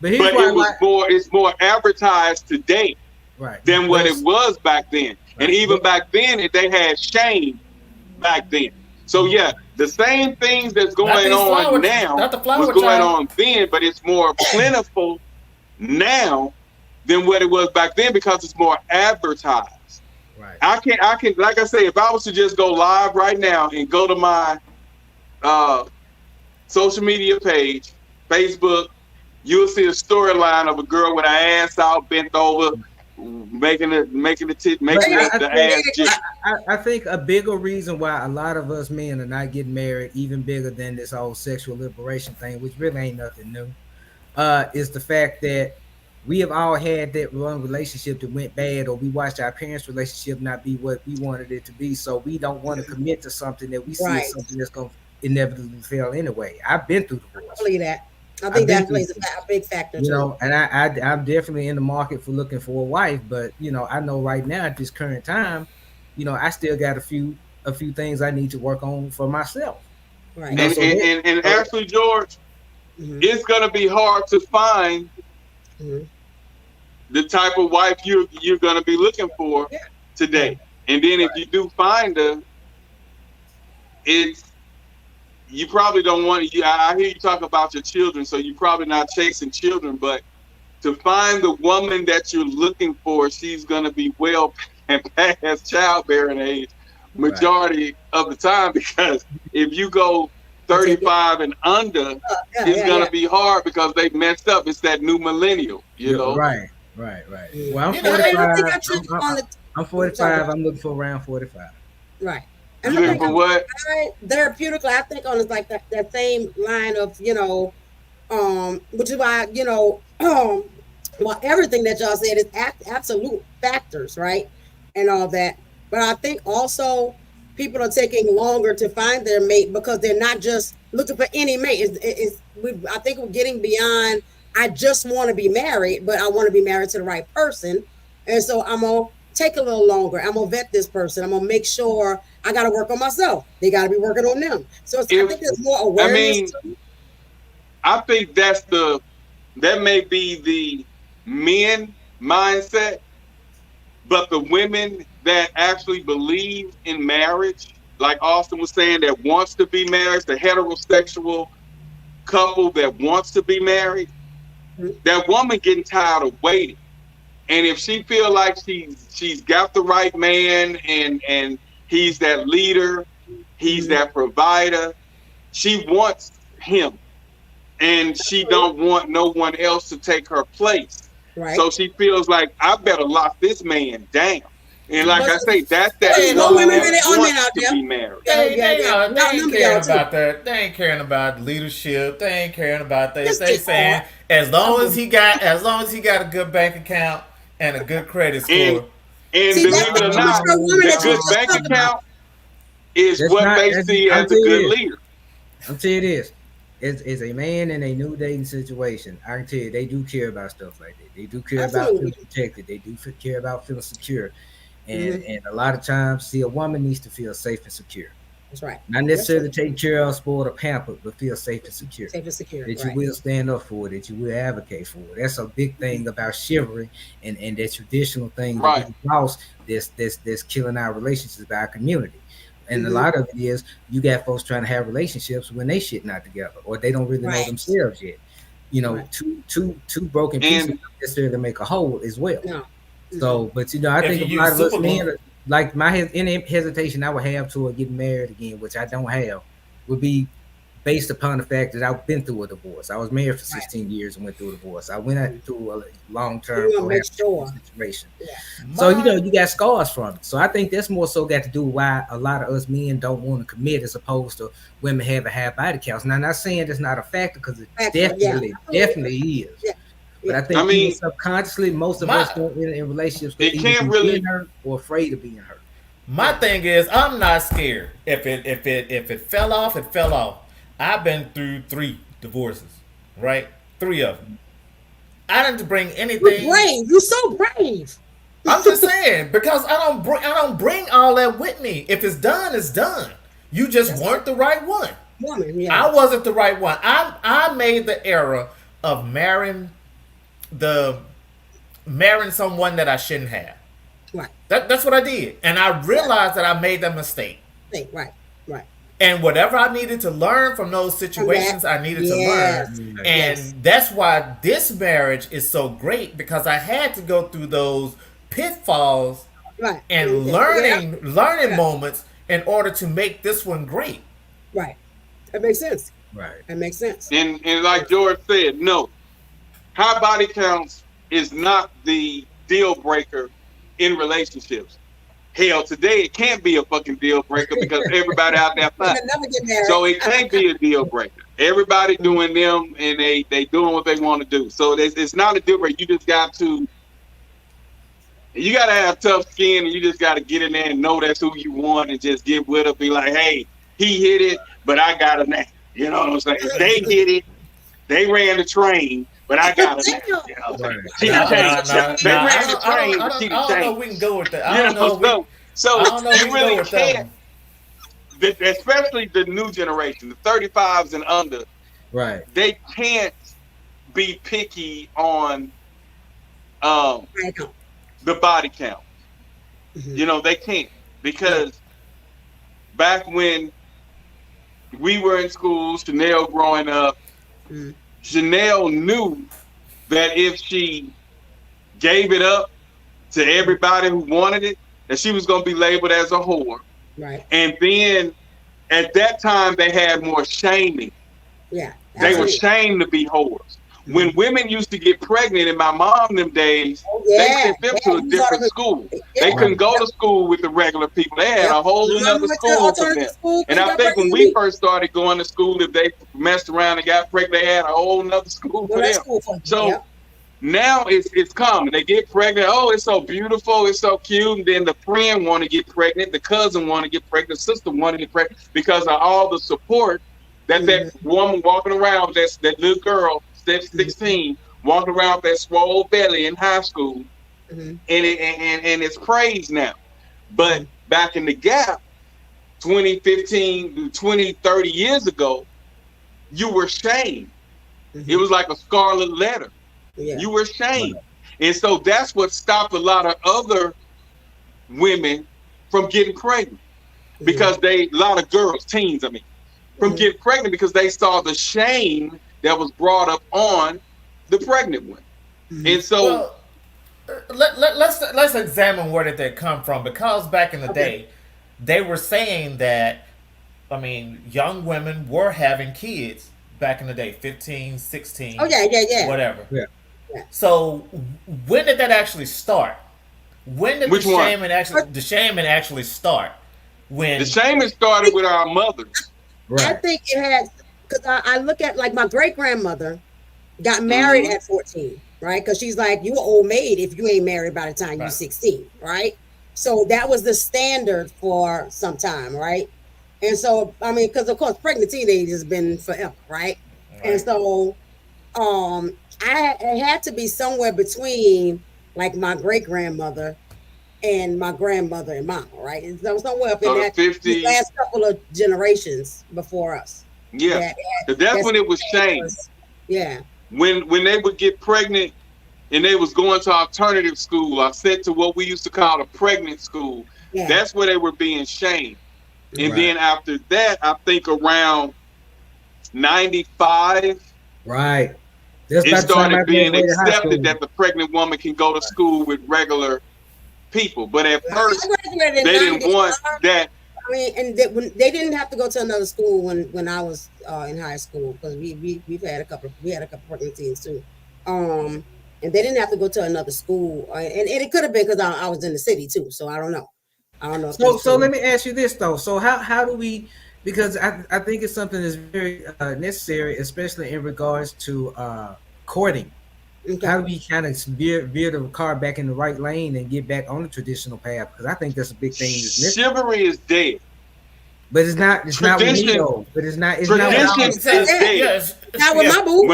but it's more advertised today than what it was back then. And even back then, they had shame back then. So the same things that's going on now was going on then, but it's more plentiful now than what it was back then because it's more advertised. Right. I can, like I say, if I was to just go live right now and go to my social media page, Facebook, you'll see a storyline of a girl with her ass out, bent over, making the ass. I think a bigger reason why a lot of us men are not getting married, even bigger than this whole sexual liberation thing, which really ain't nothing new, is the fact that we have all had that one relationship that went bad, or we watched our parents' relationship not be what we wanted it to be. So we don't want to commit to something that we see as something that's going to inevitably fail anyway. I've been through divorce. I believe that. I think that plays a big factor too. And I'm definitely in the market for looking for a wife, but I know right now at this current time, I still got a few things I need to work on for myself. Right. And actually, George, it's gonna be hard to find the type of wife you're gonna be looking for today. And then if you do find her, you probably don't want to. I hear you talk about your children, so you're probably not chasing children. But to find the woman that you're looking for, she's going to be well past childbearing age majority of the time. Because if you go 35 and under, it's going to be hard because they've messed up. It's that new millennial, you know. Right. Well, I'm 45. I'm 45. I'm looking for around 45. Right. You looking for what? Therapeutically, I think on like that same line of, which is why, well, everything that y'all said is absolute factors, right? And all that. But I think also people are taking longer to find their mate because they're not just looking for any mate. I think we're getting beyond, I just want to be married, but I want to be married to the right person. And so I'm going to take a little longer. I'm going to vet this person. I'm going to make sure I got to work on myself. They got to be working on them. So I think there's more awareness. I think that may be the men mindset, But the women that actually believe in marriage, like Austin was saying, that wants to be married, the heterosexual couple that wants to be married, that woman getting tired of waiting. And if she feel like she's got the right man and he's that leader, he's that provider, she wants him. And she don't want no one else to take her place. Right. So she feels like I better lock this man down. And like I say, that's that no woman women that really are men out wants to there. be married. They ain't caring too. about that. They ain't caring about leadership. They ain't caring about that. Yes, They they saying are. as long as he got a good bank account and a good credit score. And See, believe that's it or the not, woman the that you good just bank talked about. account is That's what not- they that's- see I'll as a tell you good this. leader. I'll tell you this. As a man in a new dating situation, I can tell you they do care about stuff like that. They do care about Absolutely. feeling protected. They do care about feeling secure. And a lot of times, see, a woman needs to feel safe and secure. That's right. Not necessarily taken care of, spoiled, or pampered, but feel safe and secure. Safe and secure. That Right. you will stand up for, that you will advocate for. That's a big thing about chivalry and that traditional thing Right. that we lost that's killing our relationships, our community. And a Mhm. lot of it is you got folks trying to have relationships when they shit not together or they don't really know Right. themselves yet. You know, Right. two broken pieces And- don't necessarily make a whole as well. No. So, but you know, I If think you a lot use of us super glue. men, like any hesitation I would have toward getting married again, which I don't have, would be based upon the fact that I've been through a divorce. I was married for 16 years and went through a divorce. I went through a long-term You wanna make sure. situation. So you know, you got scars from it. So I think that's more so got to do with why a lot of us men don't want to commit, as opposed to women having high body counts. Now, I'm not saying it's not a factor, because it Factor, definitely is. Yeah. But I think I mean, even subconsciously, most of us go in relationships it either can't be really- being hurt or afraid of being hurt. My thing is, I'm not scared. If it fell off, it fell off. I've been through 3 divorces, right? 3 of them. I didn't bring You're anything. brave. You're so brave. I'm just saying, because I don't bring all that with me. If it's done, it's done. You just weren't the right one. Woman, yeah. I wasn't the right one. I made the error of marrying someone that I shouldn't have. Right. That's what I did, and I realized that I made that mistake. Right. Right. And whatever I needed to learn from those situations, I needed to Yes. learn. And Yes. that's why this marriage is so great, because I had to go through those pitfalls Right. and learning moments in order to make this one great. Right. That makes sense. Right. That makes sense. And like George said, no, high body counts is not the deal breaker in relationships. Hell, today it can't be a fucking deal breaker because everybody out there You fine. can never get married. So it can't be a deal breaker. Everybody doing them, and they doing what they want to do. So it's not a deal breaker. You just got to have tough skin, and you just got to get in there and know that's who you want, and just get with it. Be like, hey, he hit it, but I got it now. You know what I'm saying? They hit it, they ran the train, but I got it now. You know what I'm saying? She Nah, changed. nah, They nah, ran the train, but she I don't know changed. if we can go with that. You I don't know. know, so I don't know if you we can go really with that can't, one. especially the new generation, the 35s and under, Right. they can't be picky on Right. the body count. Mhm. You know, they can't, because back when we were in school, Chanel growing up, Mhm. Chanel knew that if she gave it up to everybody who wanted it, that she was going to be labeled as a whore. Right. And then at that time, they had more shaming. Yeah. They were absolutely. shamed to be whores. When women used to get pregnant in my mom them days, Oh, they yeah. sent them to a Yeah. different school. They Yeah. couldn't go to school with the regular people. They had a whole Mama other went to school for alternative them. school, And I got think when pregnant we with me. first started going to school, if they messed around and got pregnant, they had a whole nother school for Well, that's them. cool for you. So Yeah. now it's common. They get pregnant. Oh, it's so beautiful. It's so cute. And then the friend want to get pregnant. The cousin want to get pregnant. The sister want to get pregnant because of all the support that that woman walking around, that little girl, that's 16, walking around with that swole belly in high school. Mhm. And it's praised now. But back in the gap, 2015, 20, 30 years ago, you were shamed. It was like a scarlet letter. Yeah. You were shamed. And so that's what stopped a lot of other women from getting pregnant because a lot of girls, teens, from getting pregnant because they saw the shame that was brought up on the pregnant one. And so let's examine where did they come from, because back in the day they were saying that, I mean, young women were having kids back in the day, 15, 16, whatever. Yeah. So when did that actually start? When did Which the one? shaming actually start? When the shaming started with our mothers. I think it had, because I look at, like, my great grandmother got married at 14, right? Because she's like, you an old maid if you ain't married by the time you're 16, right? So that was the standard for some time, right? And so, I mean, because of course, pregnant teenage has been forever, right? And so, it had to be somewhere between, like, my great grandmother and my grandmother and mom, right? So somewhere up in that 50s. last couple of generations before us. Yeah, that's when it was shamed. Yeah. When they would get pregnant and they was going to alternative school, or sent to what we used to call a pregnant school, that's where they were being shamed. And then after that, I think around 95, it started being accepted that the pregnant woman can go to school with regular people. But at first, they didn't want that. I mean, and they didn't have to go to another school when I was in high school, because we had a couple pregnant teens too, and they didn't have to go to another school, and it could have been because I was in the city too, so I don't know. So let me ask you this though. So how do we? Because I think it's something that's very necessary, especially in regards to courting. Okay. How do we kind of veer the car back in the right lane and get back on the traditional path? Because I think that's a big thing. Chivalry is dead. But it's not. It's tradition, not with me, but it's not. It's tradition not is dead. Not with my boo.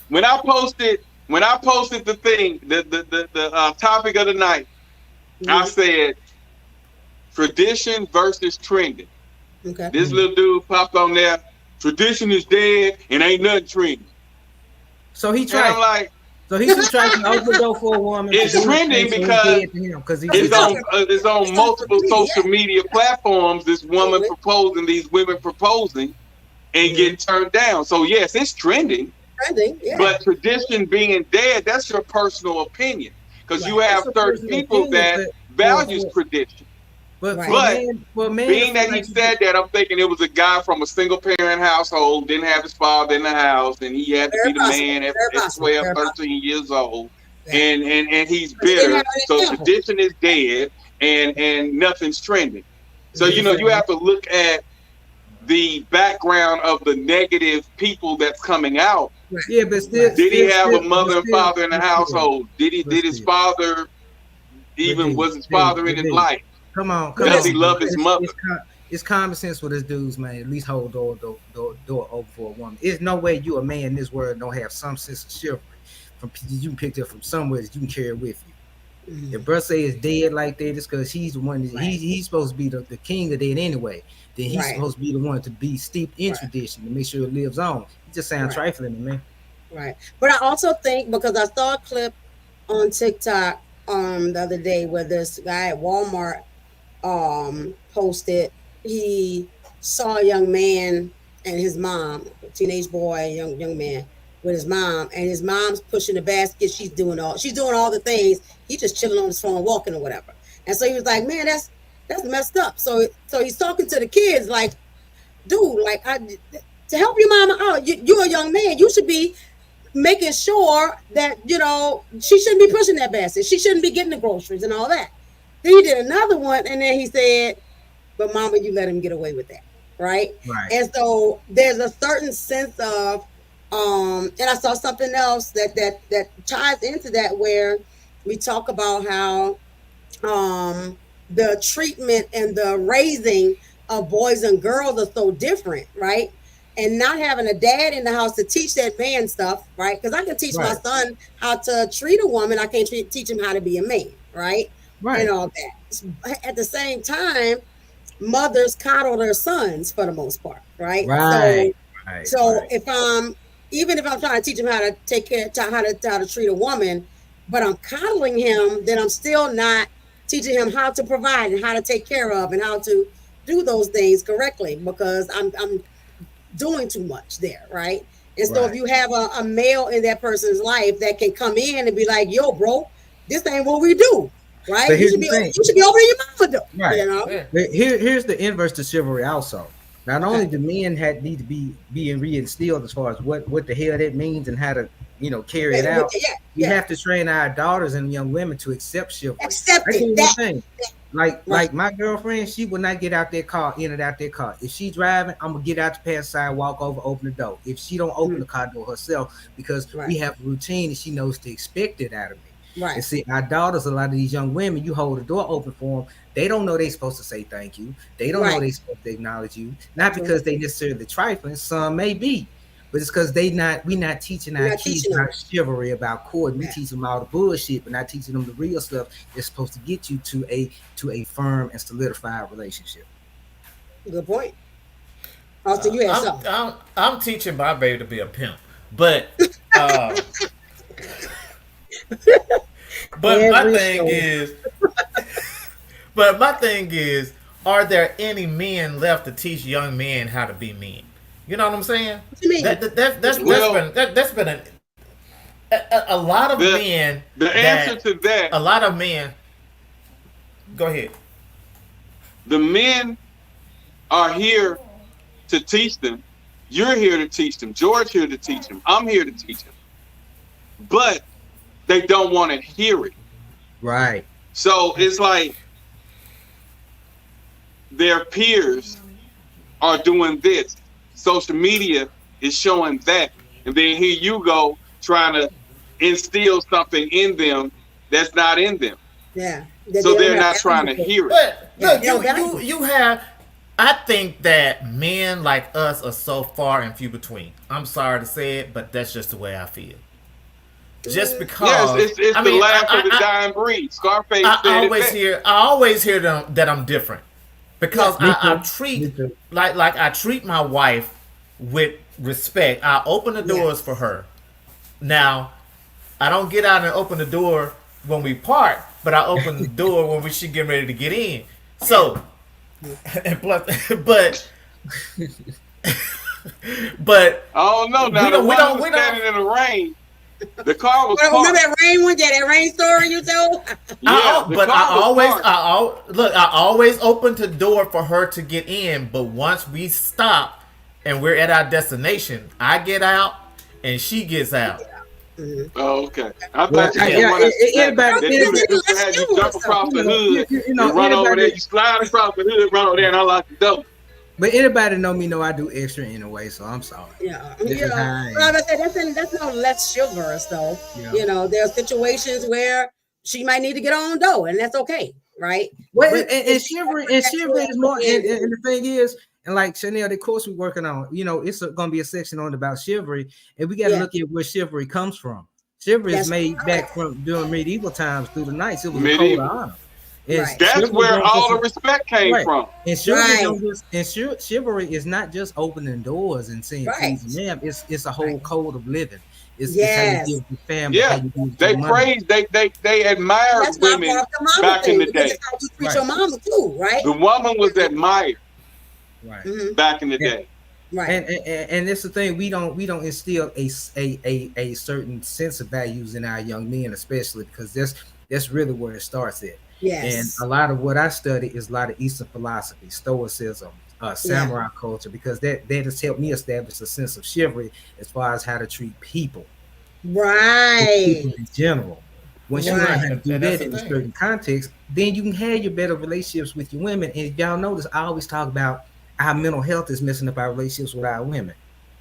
When I posted the thing, the topic of the night, I said tradition versus trending. Okay. This little dude popped on there. Tradition is dead and ain't nothing trending. So he tried. I'm like, so he's just trying to open the door for a woman. It's trending because it's on multiple social media platforms. This woman proposing, these women proposing, and getting turned down. So yes, it's trending. But tradition being dead, that's your personal opinion, because you have certain people that values tradition. But being that he said that, I'm thinking it was a guy from a single parent household, didn't have his father in the house, and he had to be the man at 12, 13 years old, and he's bitter. So tradition is dead, and nothing's trending. So you have to look at the background of the negative people that's coming out. Yeah, but still, did he have a mother and father in the household? Did his father was his father in his life? Come on. Does he love his mother? It's common sense for this dudes, man. At least hold door open for a woman. There's no way you a man in this world don't have some sense of chivalry. You can pick up from somewhere that you can carry with you. Mm-hmm. If bro say it's dead like that, it's because he's the one that he's supposed to be the king of that anyway. Then he's supposed to be the one to be steeped in tradition to make sure it lives on. It just sounds trifling to me. Right. But I also think, because I saw a clip on TikTok the other day where this guy at Walmart posted, he saw a young man and his mom, a teenage boy, young man with his mom, and his mom's pushing the basket. She's doing all the things. He's just chilling on his phone, walking or whatever. And so he was like, man, that's messed up. So he's talking to the kids like, dude, like, to help your mama out, you're a young man. You should be making sure that, she shouldn't be pushing that basket. She shouldn't be getting the groceries and all that. Then he did another one, and then he said, but mama, you let him get away with that, right? And so there's a certain sense of, and I saw something else that ties into that, where we talk about how the treatment and the raising of boys and girls are so different, right? And not having a dad in the house to teach that man stuff, right? Because I can teach my son how to treat a woman. I can't teach him how to be a man, right? And all that. At the same time, mothers coddle their sons for the most part, right? So if even if I'm trying to teach him how to take care, how to treat a woman, but I'm coddling him, then I'm still not teaching him how to provide and how to take care of and how to do those things correctly, because I'm doing too much there, right? And so if you have a male in that person's life that can come in and be like, yo, bro, this ain't what we do, right? You should be opening your mouth door, right? You know? Here's the inverse to chivalry also. Not only do men need to be reinstilled as far as what the hell that means and how to carry it out. We have to train our daughters and young women to accept chivalry. Accept it. Like my girlfriend, she will not get out their car, in and out their car. If she driving, I'm gonna get out the pass side, walk over, open the door. If she don't open the car door herself, because we have a routine and she knows to expect it out of me. Right. And see, our daughters, a lot of these young women, you hold the door open for them. They don't know they're supposed to say thank you. They don't know they're supposed to acknowledge you. Not because they necessarily trifling. Some may be, but it's because we're not teaching our kids about chivalry, about court. We teach them all the bullshit, but not teaching them the real stuff that's supposed to get you to a firm and solidified relationship. Good point. Also, you had something. I'm teaching my baby to be a pimp, but but my thing is, are there any men left to teach young men how to be men? You know what I'm saying? What you mean? That's been a lot of men. The answer to that, a lot of men. Go ahead. The men are here to teach them. You're here to teach them. George here to teach them. I'm here to teach them. But they don't want to hear it. Right. So it's like their peers are doing this. Social media is showing that. And then here you go trying to instill something in them that's not in them. Yeah. So they're not trying to hear it. But look, you have. I think that men like us are so far and few between. I'm sorry to say it, but that's just the way I feel. Just because it's the last of the dying breed. Scarface I always hear them that I'm different because I treat my wife with respect. I open the doors for her. Now, I don't get out and open the door when we part, but I open the door when she getting ready to get in. So, and plus, but oh no! Now we don't standing in the rain. The car was parked. Remember that rain one? That rain story you told? I always open the door for her to get in. But once we stop and we're at our destination, I get out and she gets out. Oh, okay. I thought you had you jump across the hood, you run over there, you slide across the hood, run over there, and unlock the door. But anybody know me know I do extra anyway, so I'm sorry. Yeah. Well, that's no less chivalrous though. Yeah. You know, there are situations where she might need to get on though, and that's okay, right? Well, and chivalry is more. And the thing is, and like Chanel, the course we're working on, it's going to be a section on about chivalry, and we got to look at where chivalry comes from. Chivalry is made back from during medieval times through the knights. It was a code of honor. That's where all the respect came from. And chivalry is not just opening doors and saying please ma'am. It's a whole code of living. It's how you deal with family. Yeah, they praise, they admired women back in the day. That's how you treat your mama too, right? The woman was admired. Right. Back in the day. Right. And that's the thing, we don't instill a certain sense of values in our young men, especially because that's really where it starts at. Yes. And a lot of what I study is a lot of Eastern philosophy, Stoicism, samurai culture, because that has helped me establish a sense of chivalry as far as how to treat people. Right. People in general. Once you learn how to do that in a certain context, then you can have your better relationships with your women. And if y'all notice, I always talk about our mental health is messing up our relationships with our women.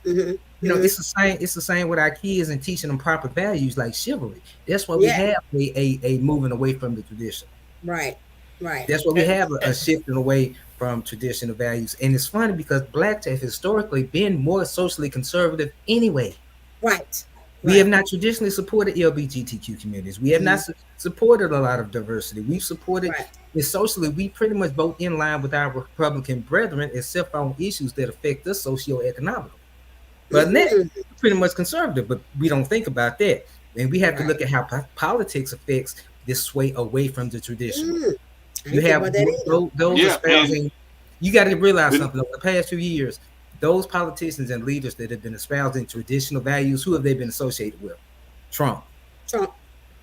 It's the same with our kids and teaching them proper values like chivalry. That's why we have a moving away from the tradition. Right. That's why we have a shifting away from traditional values. And it's funny because Blacks have historically been more socially conservative anyway. Right. We have not traditionally supported LGBTQ communities. We have not supported a lot of diversity. We've supported it socially. We pretty much vote in line with our Republican brethren, except on issues that affect us socioeconomically. But we're pretty much conservative, but we don't think about that. And we have to look at how politics affects this sway away from the traditional. I You ain't have think about that either. those Yeah, espousing. You got to realize something. Over the past few years, those politicians and leaders that have been espousing traditional values, who have they been associated with? Trump.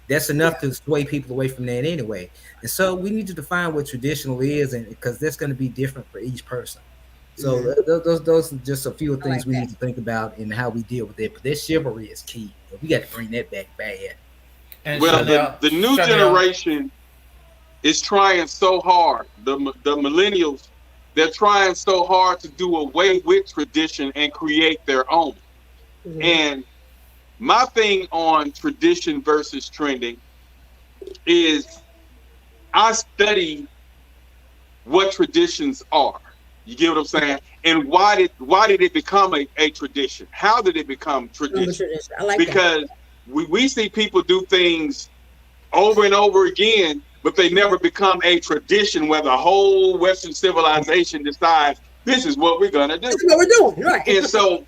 That's enough to sway people away from that anyway. And so we need to define what traditional is, and because that's going to be different for each person. So those are just a few things we need to think about in how we deal with it. But that chivalry is key. We got to bring that back bad. And Well, Chanel, the new Chanel, generation is trying so hard. The millennials, they're trying so hard to do away with tradition and create their own. And my thing on tradition versus trending is I study what traditions are. You get what I'm saying? And why did it become a tradition? How did it become tradition? I like because we see people do things over and over again, but they never become a tradition where the whole Western civilization decides this is what we're gonna do. This is what we're doing, right? And so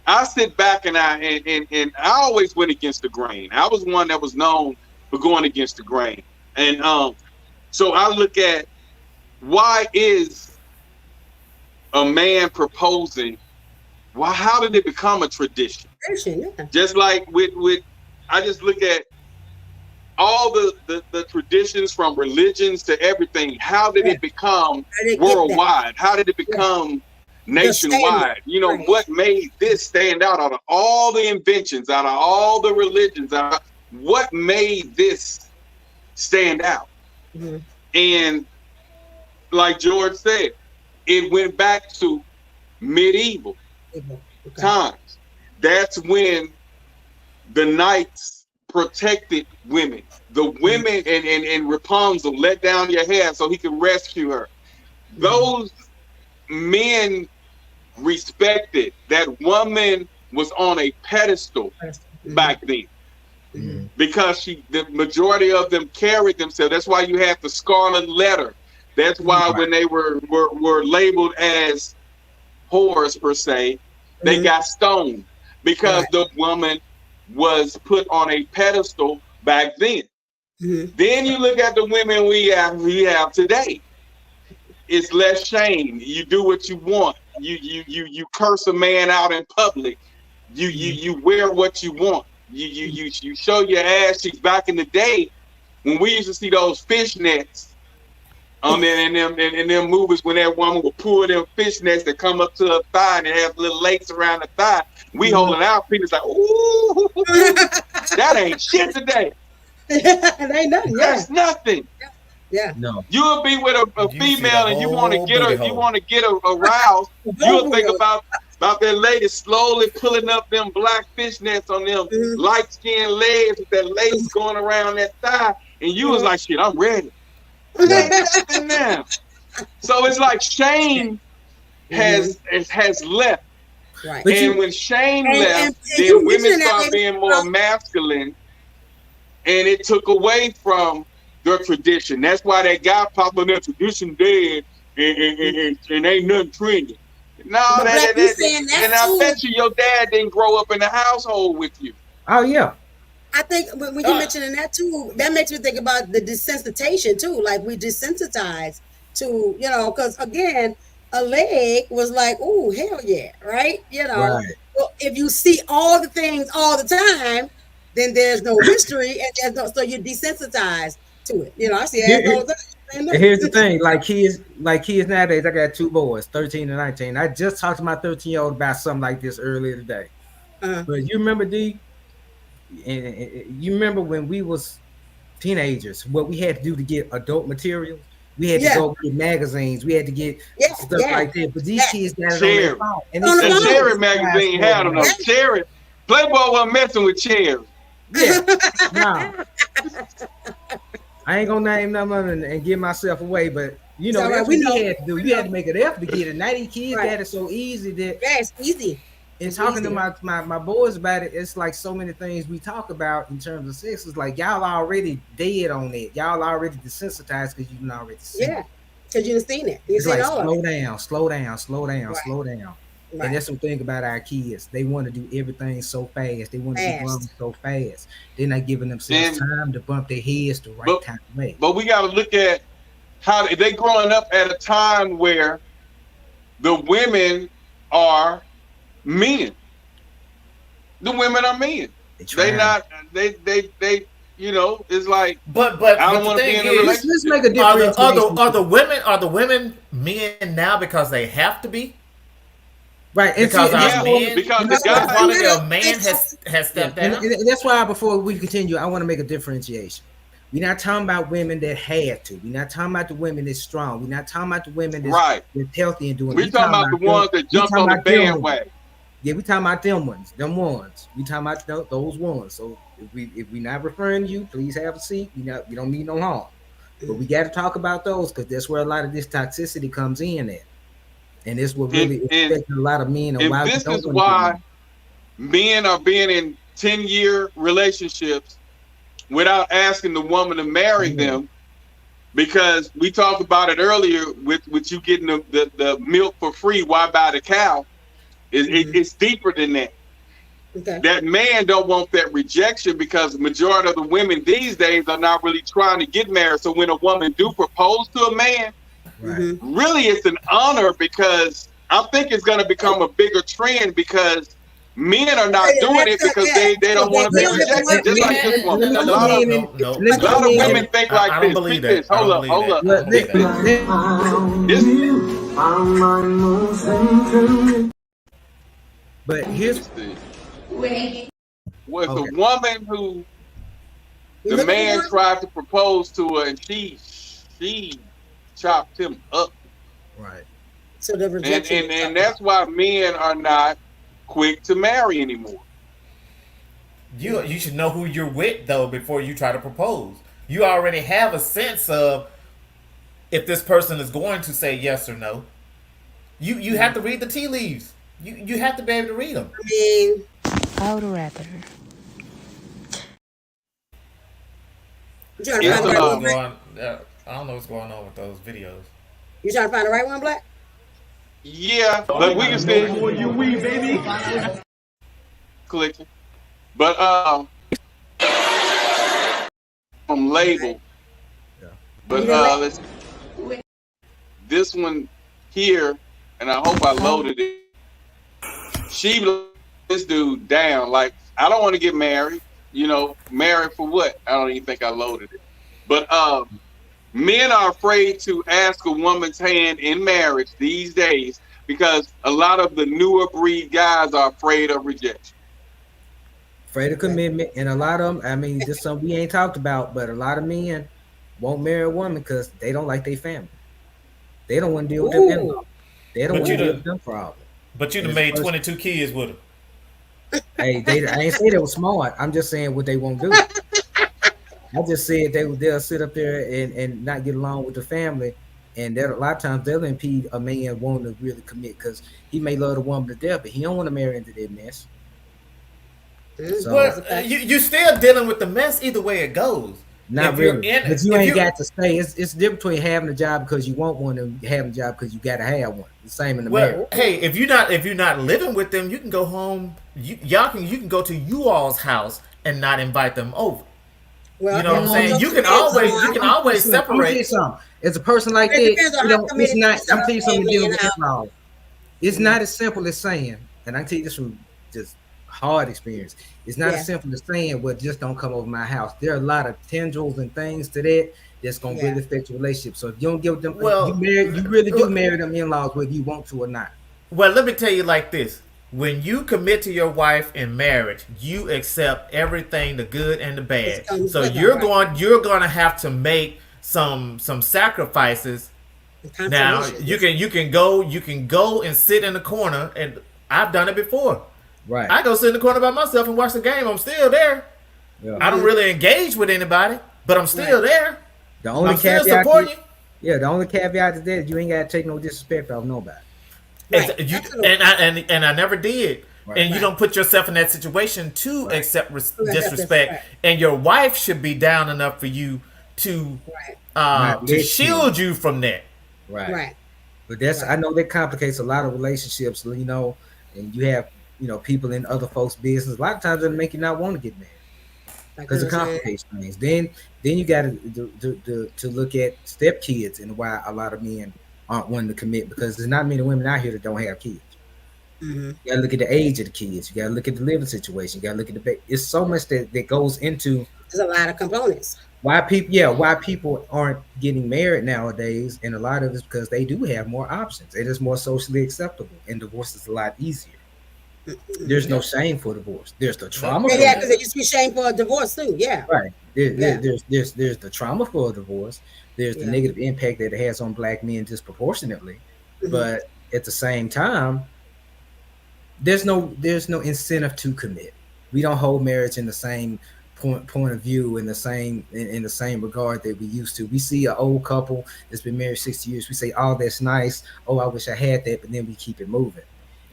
I sit back and I always went against the grain. I was one that was known for going against the grain. And so I look at, why is a man proposing? Well, how did it become a tradition? Just like with I just look at all the traditions, from religions to everything. How did it become worldwide? How did it become nationwide? You know, what made this stand out of all the inventions, out of all the religions? What made this stand out? And like George said, it went back to medieval times. That's when the knights protected women. The women and Rapunzel let down your hair so he could rescue her. Those men respected that woman was on a pedestal back then. Because the majority of them carried themselves. That's why you had the Scarlet Letter. That's why when they were labeled as whores per se, they got stoned, because the woman was put on a pedestal back then. Then you look at the women we have today. It's less shame. You do what you want. You curse a man out in public. You wear what you want. You show your ass cheeks. Back in the day, when we used to see those fishnets in them movies, when that woman would pull them fishnets that come up to her thigh and it has little lace around the thigh, we holding our penis like, ooh, that ain't shit today. It ain't nothing. That's nothing. No. You'll be with a female and you want to get her, you want to get her aroused. You'll think about that lady slowly pulling up them black fishnets on them light-skinned legs with that lace going around that thigh, and you was like, shit, I'm ready. Now. So it's like shame has left. Right. And when shame left, then women start being more masculine, and it took away from their tradition. That's why that guy popped on their tradition dead and ain't nothing trendy. No, and I bet you your dad didn't grow up in the household with you. Oh yeah. I think when you mentioning that too, that makes me think about the desensitization too. Like we desensitized to, because again, a leg was like, oh, hell yeah, right? Well, if you see all the things all the time, then there's no history, and so you're desensitized to it. I see it all the time. Here's the thing, like kids nowadays, I got 2 boys, 13 and 19. I just talked to my 13-year-old about something like this earlier today. But you remember, D, and you remember when we was teenagers, what we had to do to get adult material? We had to go get magazines. We had to get stuff like that. But these kids got it on their phone. And the Cherry magazine had them. Cherry. Playboy wasn't messing with Cherry. Yeah. Nah. I ain't gonna name them and give myself away, but that's what we had to do. You had to make an effort to get it. Now these kids got it so easy that it's easy. And talking to my boys about it, it's like so many things we talk about in terms of sex. It's like y'all already dead on it. Y'all already desensitized because you've already seen it. Because you've seen it. It's like slow down. Right. And that's something about our kids. They want to do everything so fast. They want to be grown so fast. They're not giving themselves time to bump their heads the right time way. But we got to look at how they growing up at a time where the women are men. The women are men. They not. They. You know, it's like. But I don't want to be in a relationship. Let's make a difference. Are the women men now because they have to be? Right, because the quality of man has stepped down. And that's why before we continue, I want to make a differentiation. We're not talking about women that had to. We're not talking about the women that's strong. We're not talking about the women that's healthy and doing. We're talking about the ones that jumped on the bandwagon. Yeah, we talking about them ones. We talking about those ones. So if we not referring to you, please have a seat. We don't mean no harm. But we got to talk about those because that's where a lot of this toxicity comes in at. And this will really affect a lot of men. And why this is why men are being in 10-year relationships without asking the woman to marry them, because we talked about it earlier with you getting the milk for free. Why buy the cow? It's deeper than that. Okay. That man don't want that rejection because the majority of the women these days are not really trying to get married. So when a woman do propose to a man, really it's an honor, because I think it's going to become a bigger trend because men are not doing it because they don't want to be rejected. Just like this woman. A lot of women think like this. Think this. Hold up. But here's was a woman who the man tried to propose to her and she chopped him up. Right. So the rejection, and that's why men are not quick to marry anymore. You should know who you're with though before you try to propose. You already have a sense of if this person is going to say yes or no. You have to read the tea leaves. You have to be able to read them. I mean, I would rather. I don't know what's going on with those videos. You trying to find the right one, Black? Yeah, but we can still clicking. But from Label. But let's this one here, and I hope I loaded it. She this dude down. Like, I don't want to get married. You know, married for what? I don't even think I loaded it. But men are afraid to ask a woman's hand in marriage these days because a lot of the newer breed guys are afraid of rejection. Afraid of commitment. And a lot of them, I mean, this is something we ain't talked about, but a lot of men won't marry a woman because they don't like their family. They don't want to deal with them. They don't want to deal with them problems. But you done made 22 kids with them. Hey, I ain't say they were smart. I'm just saying what they won't do. I just said they'll sit up there and not get along with the family, and that a lot of times they'll impede a man wanting to really commit because he may love the woman to death, but he don't want to marry into that mess. So, well, you still dealing with the mess either way it goes. Not really, but you ain't got to stay. It's different between having a job because you want one and having a job because you got to have one. The same in the marriage. Hey, if you're not living with them, you can go home. You can go to you all's house and not invite them over. Well, you know what I'm saying? You can always separate. As a person like that, it's not. I'm telling you something dealing with this law. It's not as simple as saying, and I can tell you this from just hard experience. It's not as simple as saying, well, just don't come over my house. There are a lot of tendrils and things to that that's gonna really affect your relationship. So if you don't give them, you really do marry them in-laws whether you want to or not. Well, let me tell you like this. When you commit to your wife in marriage, you accept everything, the good and the bad. So you're going to have to make some sacrifices. Now you can go and sit in the corner, and I've done it before. Right. I go sit in the corner by myself and watch the game. I'm still there. Yeah. I don't really engage with anybody, but I'm still there. The only caveat, the only caveat is that you ain't got to take no disrespect off nobody. Right. And I never did. Right. And you don't put yourself in that situation to accept disrespect. And your wife should be down enough for you to shield you from that. Right. But that's I know that complicates a lot of relationships, you know, and you have, you know, people in other folks' business. A lot of times it'll make you not want to get married because it complicates things. Then you got to look at stepkids and why a lot of men aren't wanting to commit, because there's not many women out here that don't have kids. You got to look at the age of the kids. You got to look at the living situation. You got to look at the it's so much that goes into. There's a lot of components. Why people aren't getting married nowadays, and a lot of it's because they do have more options. It is more socially acceptable, and divorce is a lot easier. There's no shame for divorce. There's the trauma. Yeah, because there used to be shame for a divorce too. Yeah. Right. There's the trauma for a divorce. There's the negative impact that it has on Black men disproportionately. But at the same time, there's no incentive to commit. We don't hold marriage in the same point of view, in the same regard that we used to. We see an old couple that's been married 60 years. We say, "Oh, that's nice. Oh, I wish I had that," but then we keep it moving.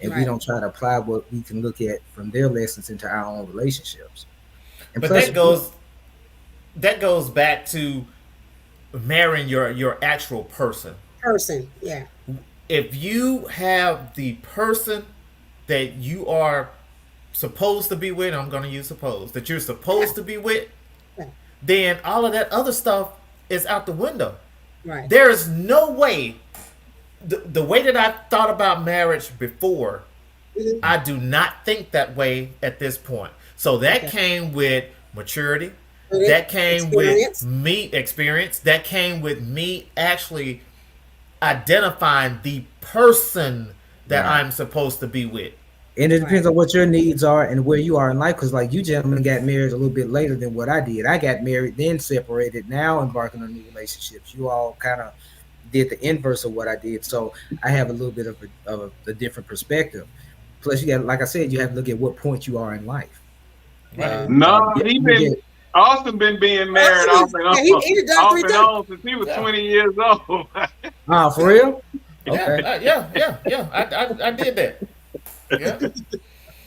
And we don't try to apply what we can look at from their lessons into our own relationships. And but plus, that goes back to marrying your actual person. Yeah. If you have the person that you are supposed to be with, I'm going to use suppose, that you're supposed to be with, then all of that other stuff is out the window. Right. There is no way. The way that I thought about marriage before, I do not think that way at this point. So that came with maturity. That came with me experience. That came with me actually identifying the person that I'm supposed to be with. And it depends on what your needs are and where you are in life. Because like you gentlemen got married a little bit later than what I did. I got married, then separated, now embarking on new relationships. You all kind of did the inverse of what I did. So I have a little bit of a different perspective. Plus, you got, like I said, you have to look at what point you are in life. Austin been being married off and on since he was 20 years old. Oh, for real? Okay. Yeah. I did that. Yeah.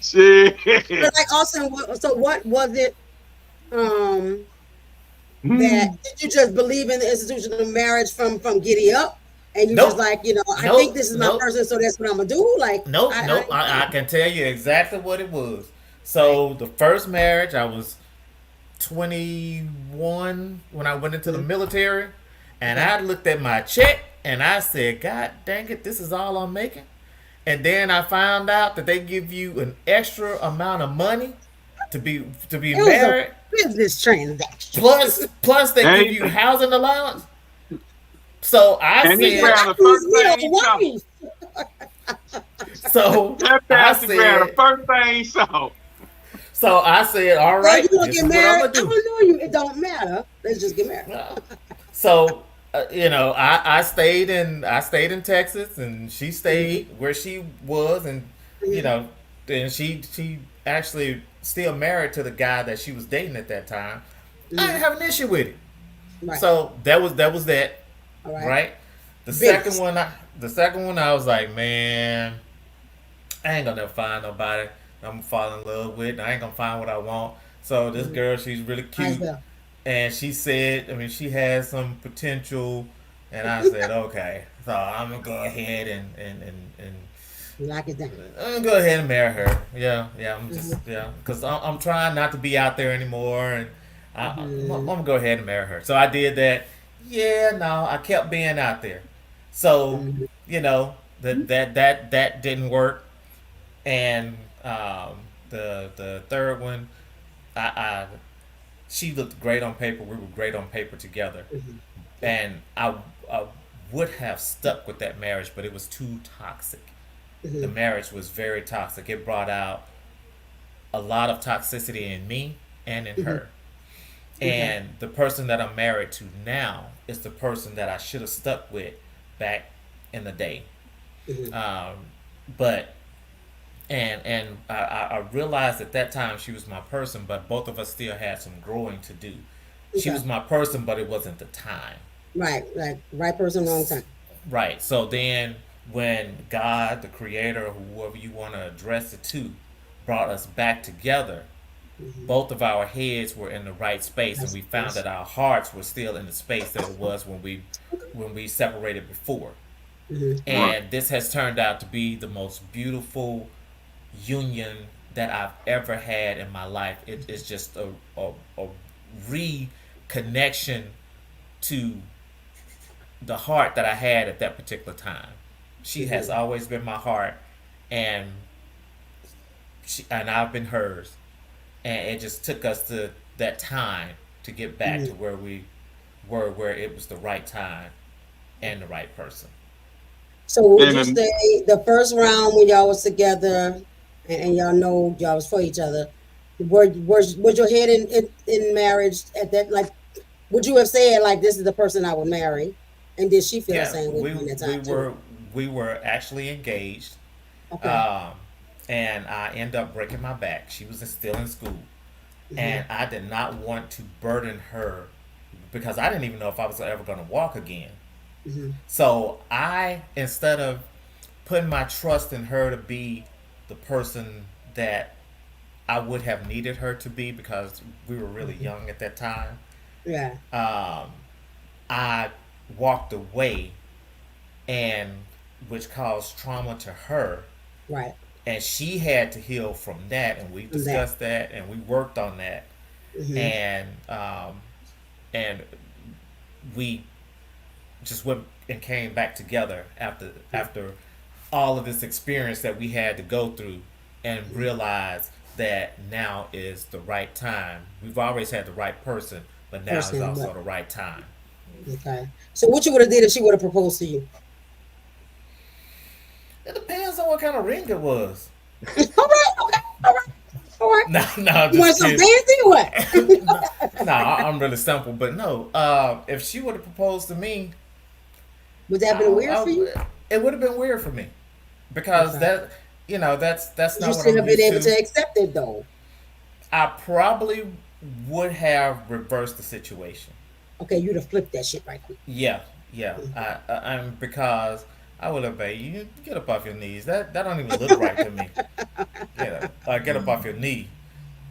Shit. But like Austin, so what was it? That did you just believe in the institution of marriage from giddy up, and you just like, you know, I think this is my person, so that's what I'm gonna do. Like, I can tell you exactly what it was. So the first marriage, I was 21 when I went into the military, and I looked at my check and I said, "God dang it, this is all I'm making." And then I found out that they give you an extra amount of money to be married. Business transaction. Plus they give you housing allowance. So I said, the first thing he saw. So I said, all right, you get married. I don't know you. It don't matter. Let's just get married. So you know, I stayed in Texas, and she stayed where she was, and you know, and she actually still married to the guy that she was dating at that time. I didn't have an issue with it. Right. So that was that. All right. The second one I was like, man, I ain't gonna never find nobody I'm gonna fall in love with. I ain't gonna find what I want. So this girl, she's really cute. And she said, I mean, she has some potential, and I said, okay. So I'm gonna go ahead and lock it down. I'm gonna go ahead and marry her. Yeah. I'm just because I'm trying not to be out there anymore, and I'm gonna go ahead and marry her. So I did that. Yeah, no, I kept being out there. So you know that didn't work, and the third one, she looked great on paper. We were great on paper together, and I would have stuck with that marriage, but it was too toxic. The marriage was very toxic. It brought out a lot of toxicity in me and in her. And the person that I'm married to now is the person that I should have stuck with back in the day. But I realized at that time she was my person, but both of us still had some growing to do. She was my person, but it wasn't the time. Right, like right person, wrong time. Right. So then when God, the creator, whoever you want to address it to, brought us back together, both of our heads were in the right space, and we found that our hearts were still in the space that it was when we separated before. And this has turned out to be the most beautiful union that I've ever had in my life. It is just a reconnection to the heart that I had at that particular time. She has always been my heart, and I've been hers. And it just took us to that time to get back to where we were, where it was the right time and the right person. So would you say the first round when y'all was together and y'all know y'all was for each other, was your head in marriage at that, like, would you have said like, this is the person I would marry? And did she feel the same way at that time? We were actually engaged. Okay. And I ended up breaking my back. She was still in school. And I did not want to burden her because I didn't even know if I was ever going to walk again. So I, instead of putting my trust in her to be the person that I would have needed her to be, because we were really young at that time, I walked away, and which caused trauma to her. Right. And she had to heal from that, and we discussed that, and we worked on that, and we just went and came back together after all of this experience that we had to go through, and realized that now is the right time. We've always had the right person, but now is also the right time. Okay. So what you would have did if she would have proposed to you? It depends on what kind of ring it was. All right. No, you want some fancy or what? No, I'm really simple, but no. If she would have proposed to me, would that have been weird for you? It would have been weird for me, because that's not what I'm You should have been able used to accept it though. I probably would have reversed the situation. Okay, you'd have flipped that shit right quick. Yeah. I'm because I would have been, you get up off your knees. That don't even look right to me. Get up off your knee.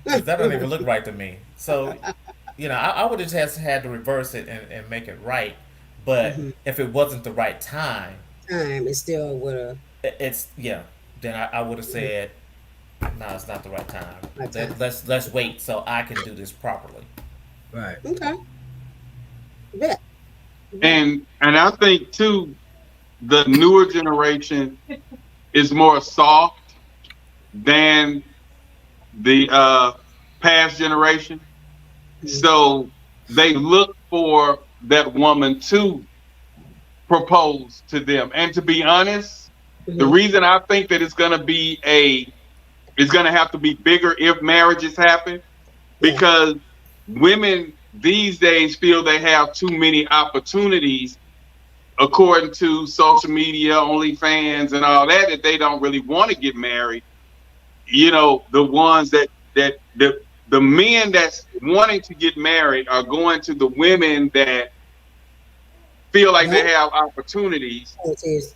'Cause that don't even look right to me. So, I would have just had to reverse it and make it right. But if it wasn't the right time, it still would have. Then I would have said, no, it's not the right time. Let's wait so I can do this properly. Right. Okay. Yeah. And I think too, the newer generation is more soft than the past generation. So they look for that woman to propose to them. And to be honest, the reason I think that it's going to have to be bigger if marriages happen, because women these days feel they have too many opportunities, according to social media, OnlyFans, and all that they don't really want to get married. The ones that the men that's wanting to get married are going to the women that feel like they have opportunities,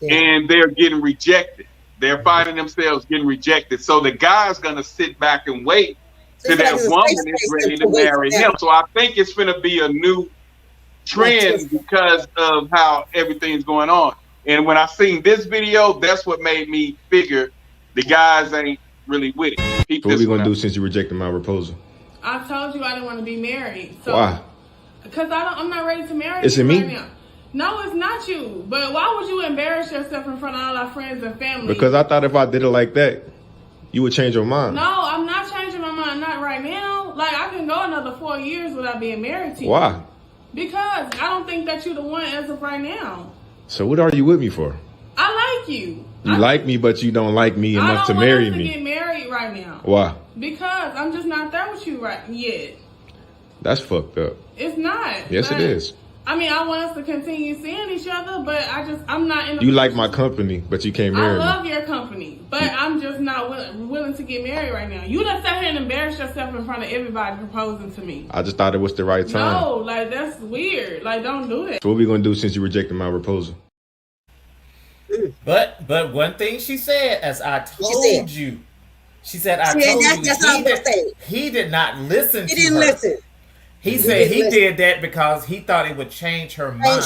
and they're getting rejected. They're finding themselves getting rejected. So the guy's gonna sit back and wait till that woman is ready to marry him. So I think it's gonna be a new trend because of how everything's going on. And when I seen this video, that's what made me figure the guys ain't really with it. What are we gonna do since you rejected my proposal? I told you I didn't want to be married. So, why? Because I'm not ready to marry you right me? now. No, it's not you. But why would you embarrass yourself in front of all our friends and family? Because I thought if I did it like that, you would change your mind. No, I'm not changing my mind. Not right now. Like, I can go another 4 years without being married to you. Why? Because I don't think that you're the one as of right now. So what are you with me for? I like you. You like me, but you don't like me enough to marry me. I don't want us to get married right now. Why? Because I'm just not there with you right yet. That's fucked up. It's not. Yes, it is. I mean, I want us to continue seeing each other, but I'm not in. You like my company, but you can't marry me. I love your company, but I'm just not willing to get married right now. You done sat here and embarrassed yourself in front of everybody proposing to me. I just thought it was the right time. No, like, that's weird. Like, don't do that. So what we gonna do since you rejected my proposal? But one thing she said, as I told you, she said, I told you. That's what I'm gonna say. He did not listen to her. He didn't listen. He said he did that because he thought it would change her mind.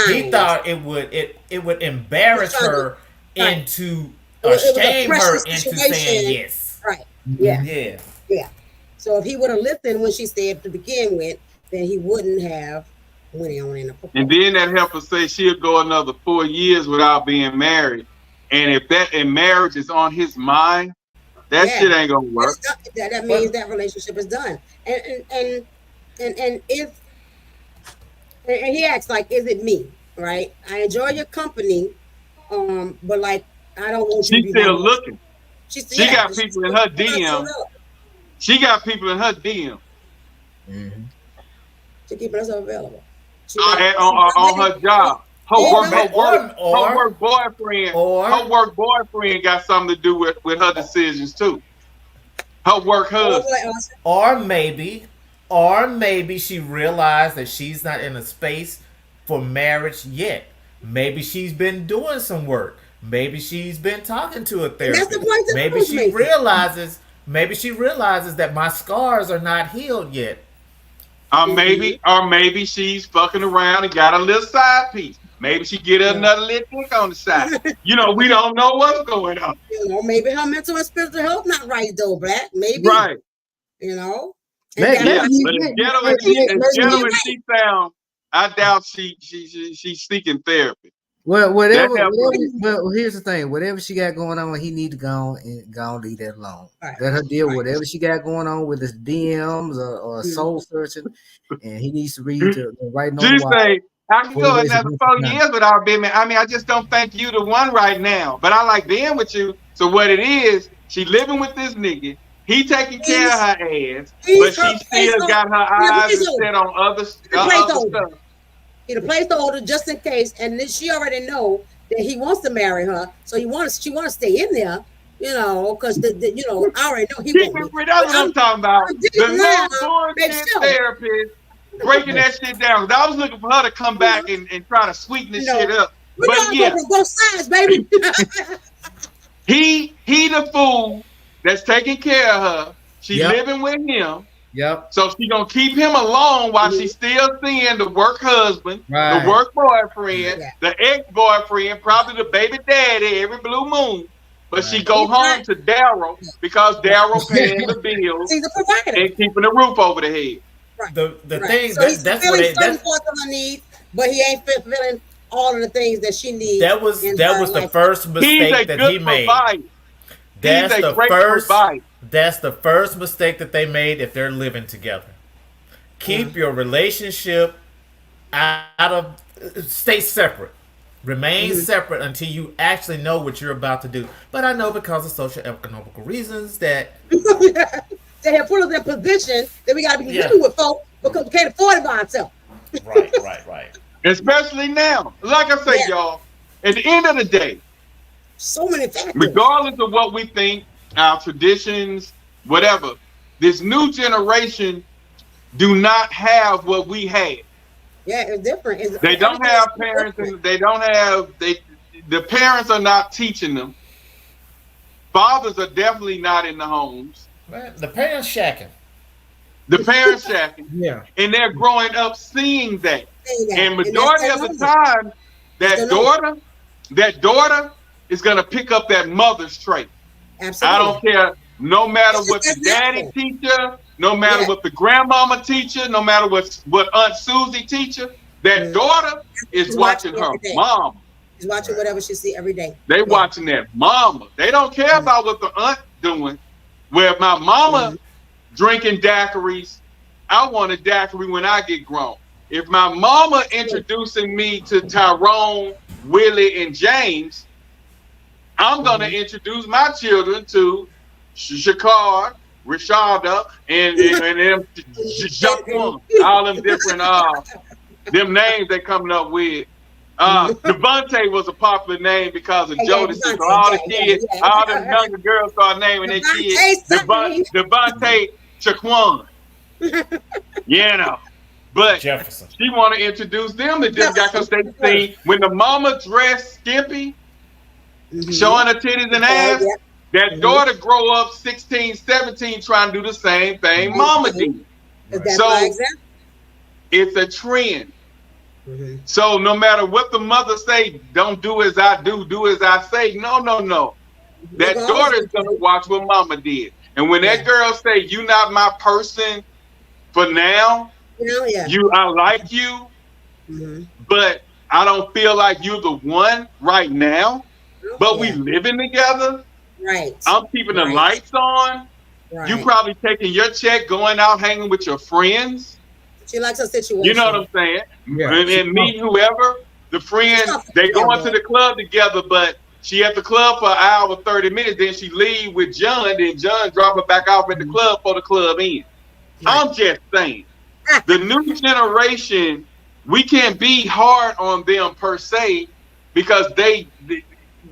He thought it would embarrass her into or shame her into saying yes. Right. Yeah. Yeah. Yeah. So if he would have listened when she said to begin with, then he wouldn't have went on in a proposal. And then that helper say she'll go another 4 years without being married. And if that marriage is on his mind, that shit ain't gonna work. That means that relationship is done. And if he acts like, is it me? Right? I enjoy your company, but like I don't want you to be still looking. She got people in her DM. She got people in her DM. Mm-hmm. She keeping herself available. On her job. Her work boyfriend got something to do with her decisions too. Her work husband. Or maybe she realized that she's not in a space for marriage yet. Maybe she's been doing some work. Maybe she's been talking to a therapist. Maybe she realizes that my scars are not healed yet. Or maybe she's fucking around and got a little side piece. Maybe she get another little dick on the side. We don't know what's going on. Maybe her mental and spiritual health not right though, Black. Maybe. Right. But as ghetto as she sound, I doubt she's seeking therapy. Well, here's the thing. Whatever she got going on, he need to go and leave that alone. Right. Let her deal with whatever she got going on with his DMs or soul searching, and he needs to read the right note. Say, I can go another 4 years without being married. I mean, I just don't think you the one right now. But I like being with you. So what it is, she living with this nigga. He taking care of her ass, but she still got her eyes set on other stuff. He the placeholder just in case, and then she already know that he wants to marry her, so she want to stay in there, because I already know he won't. That's what I'm talking about. The bullshit therapist breaking that shit down. I was looking for her to come back and try to sweeten this shit up. But yeah, from both sides, baby. he the fool that's taking care of her. She living with him. Yep. So she gonna keep him alone while she's still seeing the work husband, the work boyfriend, the ex-boyfriend, probably the baby daddy every blue moon. But she go home to Daryl because Daryl paying the bills and keeping the roof over the head. Right. The thing so that's what that's what her needs, but he ain't fulfilling all of the things that she needs. That was the first mistake that he made. That's the first mistake that they made if they're living together. Keep your relationship stay separate. Remain separate until you actually know what you're about to do. But I know because of social economical reasons that they have put us in a position that we got to be living with folks because we can't afford it by ourselves. Right. Especially now. Like I say, y'all, at the end of the day, so many factors. Regardless of what we think, our traditions, whatever, this new generation do not have what we had. Yeah, it's different. They don't have parents, and the parents are not teaching them. Fathers are definitely not in the homes. The parents shacking. Yeah. And they're growing up seeing that. And majority of the time, that daughter is gonna pick up that mother's trait. Absolutely. I don't care, no matter what the daddy teacher, no matter what the grandmama teacher, no matter what Aunt Susie teacher, that daughter is watching her mom. She's watching whatever she see every day. They watching that mama. They don't care about what the aunt doing. Where my mama drinking daiquiris, I want a daiquiri when I get grown. If my mama introducing me to Tyrone, Willie, and James, I'm gonna introduce my children to Shakar, Rashada, and them Jaquan, all them different them names they coming up with. Devontae was a popular name because of Jodeci. So all the kids, all the younger girls start naming their kids Devontae Shaquan. But Jefferson. She want to introduce them to this guy because they see when the mama dressed skimpy, showing her titties and ass, that daughter grow up 16, 17 trying to do the same thing mama did. It's a trend. Mm-hmm. So no matter what the mother say, don't do as I do, do as I say. No. That daughter's gonna watch what mama did. And when that girl say, you not my person for now, I like you, but I don't feel like you're the one right now. But we living together. Right. I'm keeping the lights on. Right. You probably taking your check, going out hanging with your friends. She likes her situation. You know what I'm saying? Yeah. And meet whoever, the friends, they go into the club together, but she at the club for an hour, 30 minutes, then she leave with John, then John drop her back off at the club for the club ends. I'm just saying, the new generation, we can't be hard on them per se, because they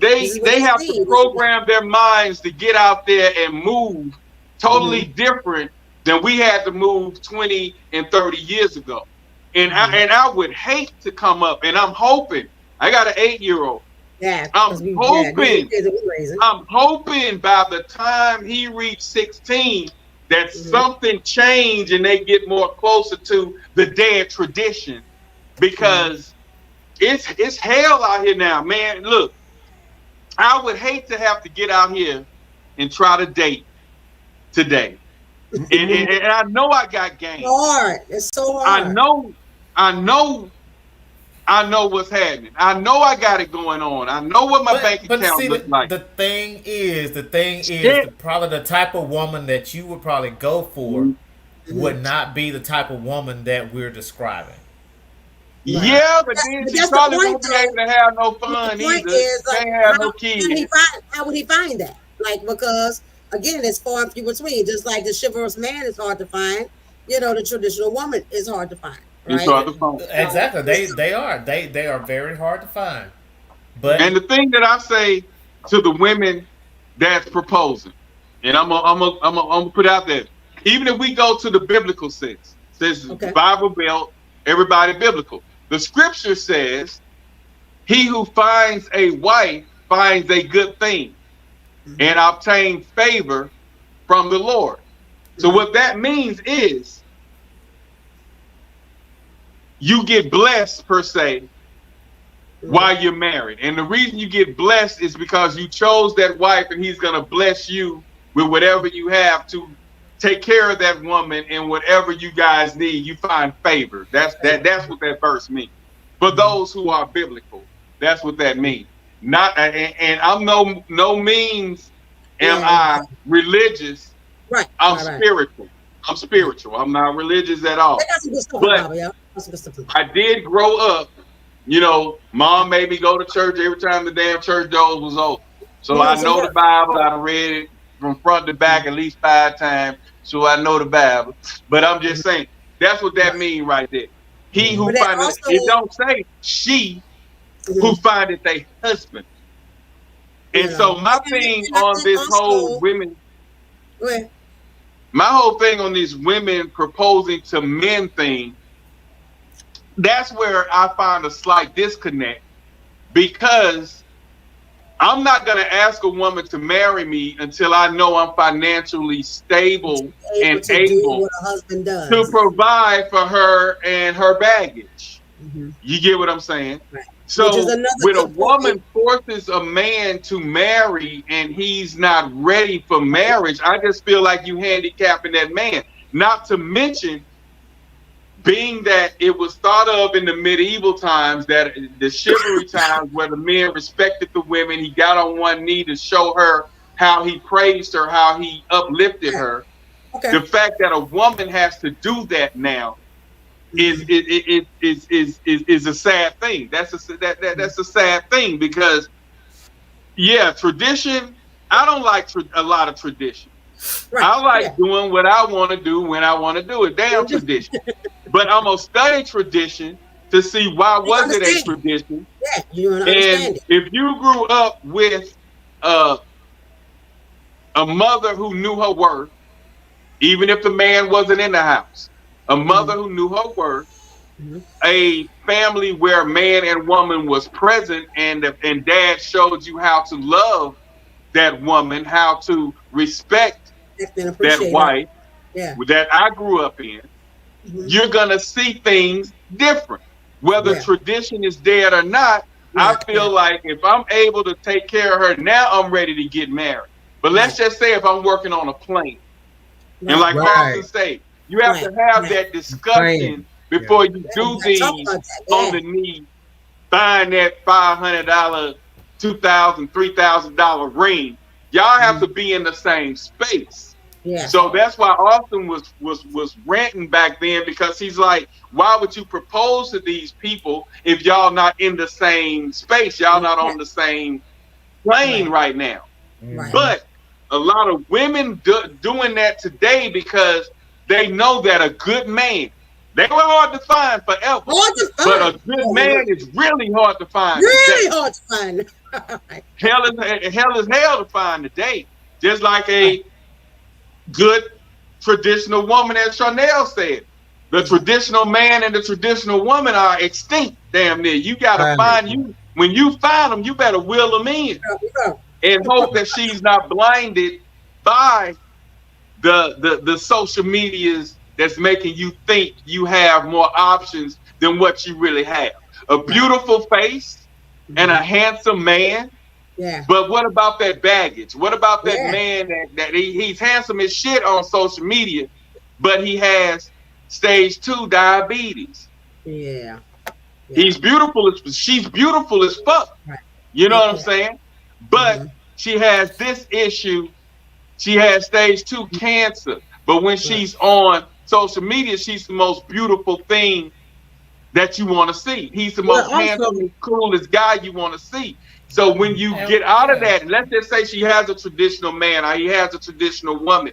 have to program their minds to get out there and move totally different than we had to move 20 and 30 years ago. And I would hate to come up, and I'm hoping, I got an 8-year-old. Yeah, I'm hoping by the time he reached 16 that something changed and they get more closer to the dad tradition, because it's hell out here now, man. Look, I would hate to have to get out here and try to date today. And I know I got game. It's so hard. I know what's happening. I know I got it going on. I know what my bank account looks like. The thing is, probably the type of woman that you would probably go for would not be the type of woman that we're describing. Yeah, but then she probably won't be able to have no fun either. Can't have no kids. How would he find that? Like, because again, it's far and few between. Just like the chivalrous man is hard to find, the traditional woman is hard to find. Right? It's hard to find. Exactly. They are very hard to find. And the thing that I say to the women that's proposing, and I'm gonna put out there, even if we go to the biblical sense, says Bible Belt, everybody biblical. The scripture says, he who finds a wife finds a good thing and obtains favor from the Lord. So what that means is you get blessed per se while you're married. And the reason you get blessed is because you chose that wife, and he's going to bless you with whatever you have to take care of that woman, and whatever you guys need, you find favor. That's what that verse means. For those who are biblical, that's what that means. Not, and I'm no means am I religious. Right. I'm spiritual. I'm spiritual. I'm not religious at all. But I did grow up, mom made me go to church every time the damn church doors was open. So I know the Bible. I read it from front to back at least 5 times. So I know the Bible. But I'm just saying, that's what that means right there. He who findeth, it don't say she who findeth a husband. And so my thing on this whole women, my whole thing on these women proposing to men thing, that's where I find a slight disconnect, because I'm not going to ask a woman to marry me until I know I'm financially stable and able to provide for her and her baggage. You get what I'm saying? Right. So when a woman forces a man to marry and he's not ready for marriage, I just feel like you handicapping that man. Not to mention, being that it was thought of in the medieval times, that the chivalry times where the men respected the women, he got on one knee to show her how he praised her, how he uplifted her. The fact that a woman has to do that now is a sad thing. That's a sad thing, because tradition. I don't like a lot of tradition. Right. I like doing what I want to do when I want to do it. Damn tradition. But I'm gonna study tradition to see why was it a tradition. Yeah, you and understand it. If you grew up with a mother who knew her worth, even if the man wasn't in the house, a mother who knew her worth, a family where man and woman was present, and dad showed you how to love that woman, how to respect that wife that I grew up in, you're gonna see things different. Whether tradition is dead or not, I feel like if I'm able to take care of her now, I'm ready to get married. But let's just say if I'm working on a plane, and like Carlton said, you have to have that discussion before you do these on the knee, buying that $500, $2,000, $3,000 ring. Y'all have to be in the same space. Yeah. So that's why Austin was ranting back then, because he's like, why would you propose to these people if y'all not in the same space? Y'all not on the same plane right now. Right. But a lot of women doing that today because they know that a good man, they were hard to find forever. But a good man is really hard to find. Really hard to find. hell is hell to find today. Just like a good traditional woman, as Chanel said. The traditional man and the traditional woman are extinct, damn near. You gotta find you. When you find them, you better will them in. And hope that she's not blinded by the social medias that's making you think you have more options than what you really have. A beautiful face and a handsome man. Yeah. But what about that baggage? What about that man that he's handsome as shit on social media, but he has stage 2 diabetes? Yeah. He's beautiful she's beautiful as fuck. Right. You know what I'm saying? But she has this issue. She has stage 2 cancer. But when she's on social media, she's the most beautiful thing that you want to see. He's the most handsome, coolest guy you want to see. So when you get out of that, and let's just say she has a traditional man or he has a traditional woman,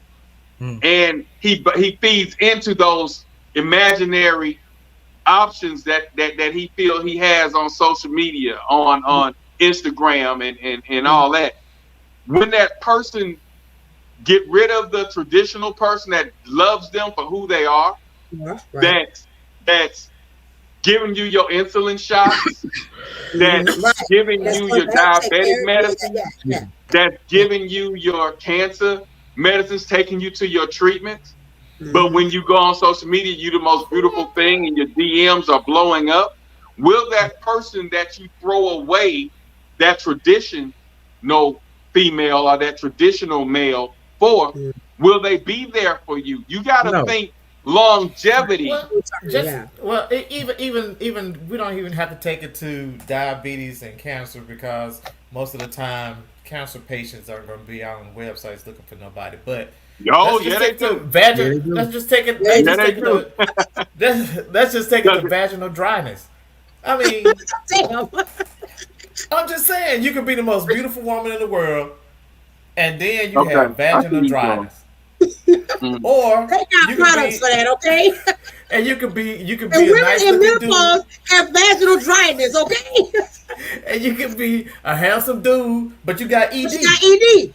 and he feeds into those imaginary options that he feels he has on social media, on Instagram and all that. When that person get rid of the traditional person that loves them for who they are, that's giving you your insulin shots, that's giving you your diabetic medicine, that's giving you your cancer medicines, taking you to your treatments. But when you go on social media, you're the most beautiful thing and your DMs are blowing up. Will that person that you throw away that traditional female or that traditional male for, will they be there for you? You got to think longevity. Even we don't even have to take it to diabetes and cancer, because most of the time cancer patients are going to be on websites looking for nobody. But they do. Let's just take it. Let's just take it to vaginal dryness. I mean, I'm just saying, you can be the most beautiful woman in the world, and then you have vaginal dryness. Or they got products for that, okay? And you could be and women a nice in menopause have vaginal dryness, okay? And you could be a handsome dude, but you got ED.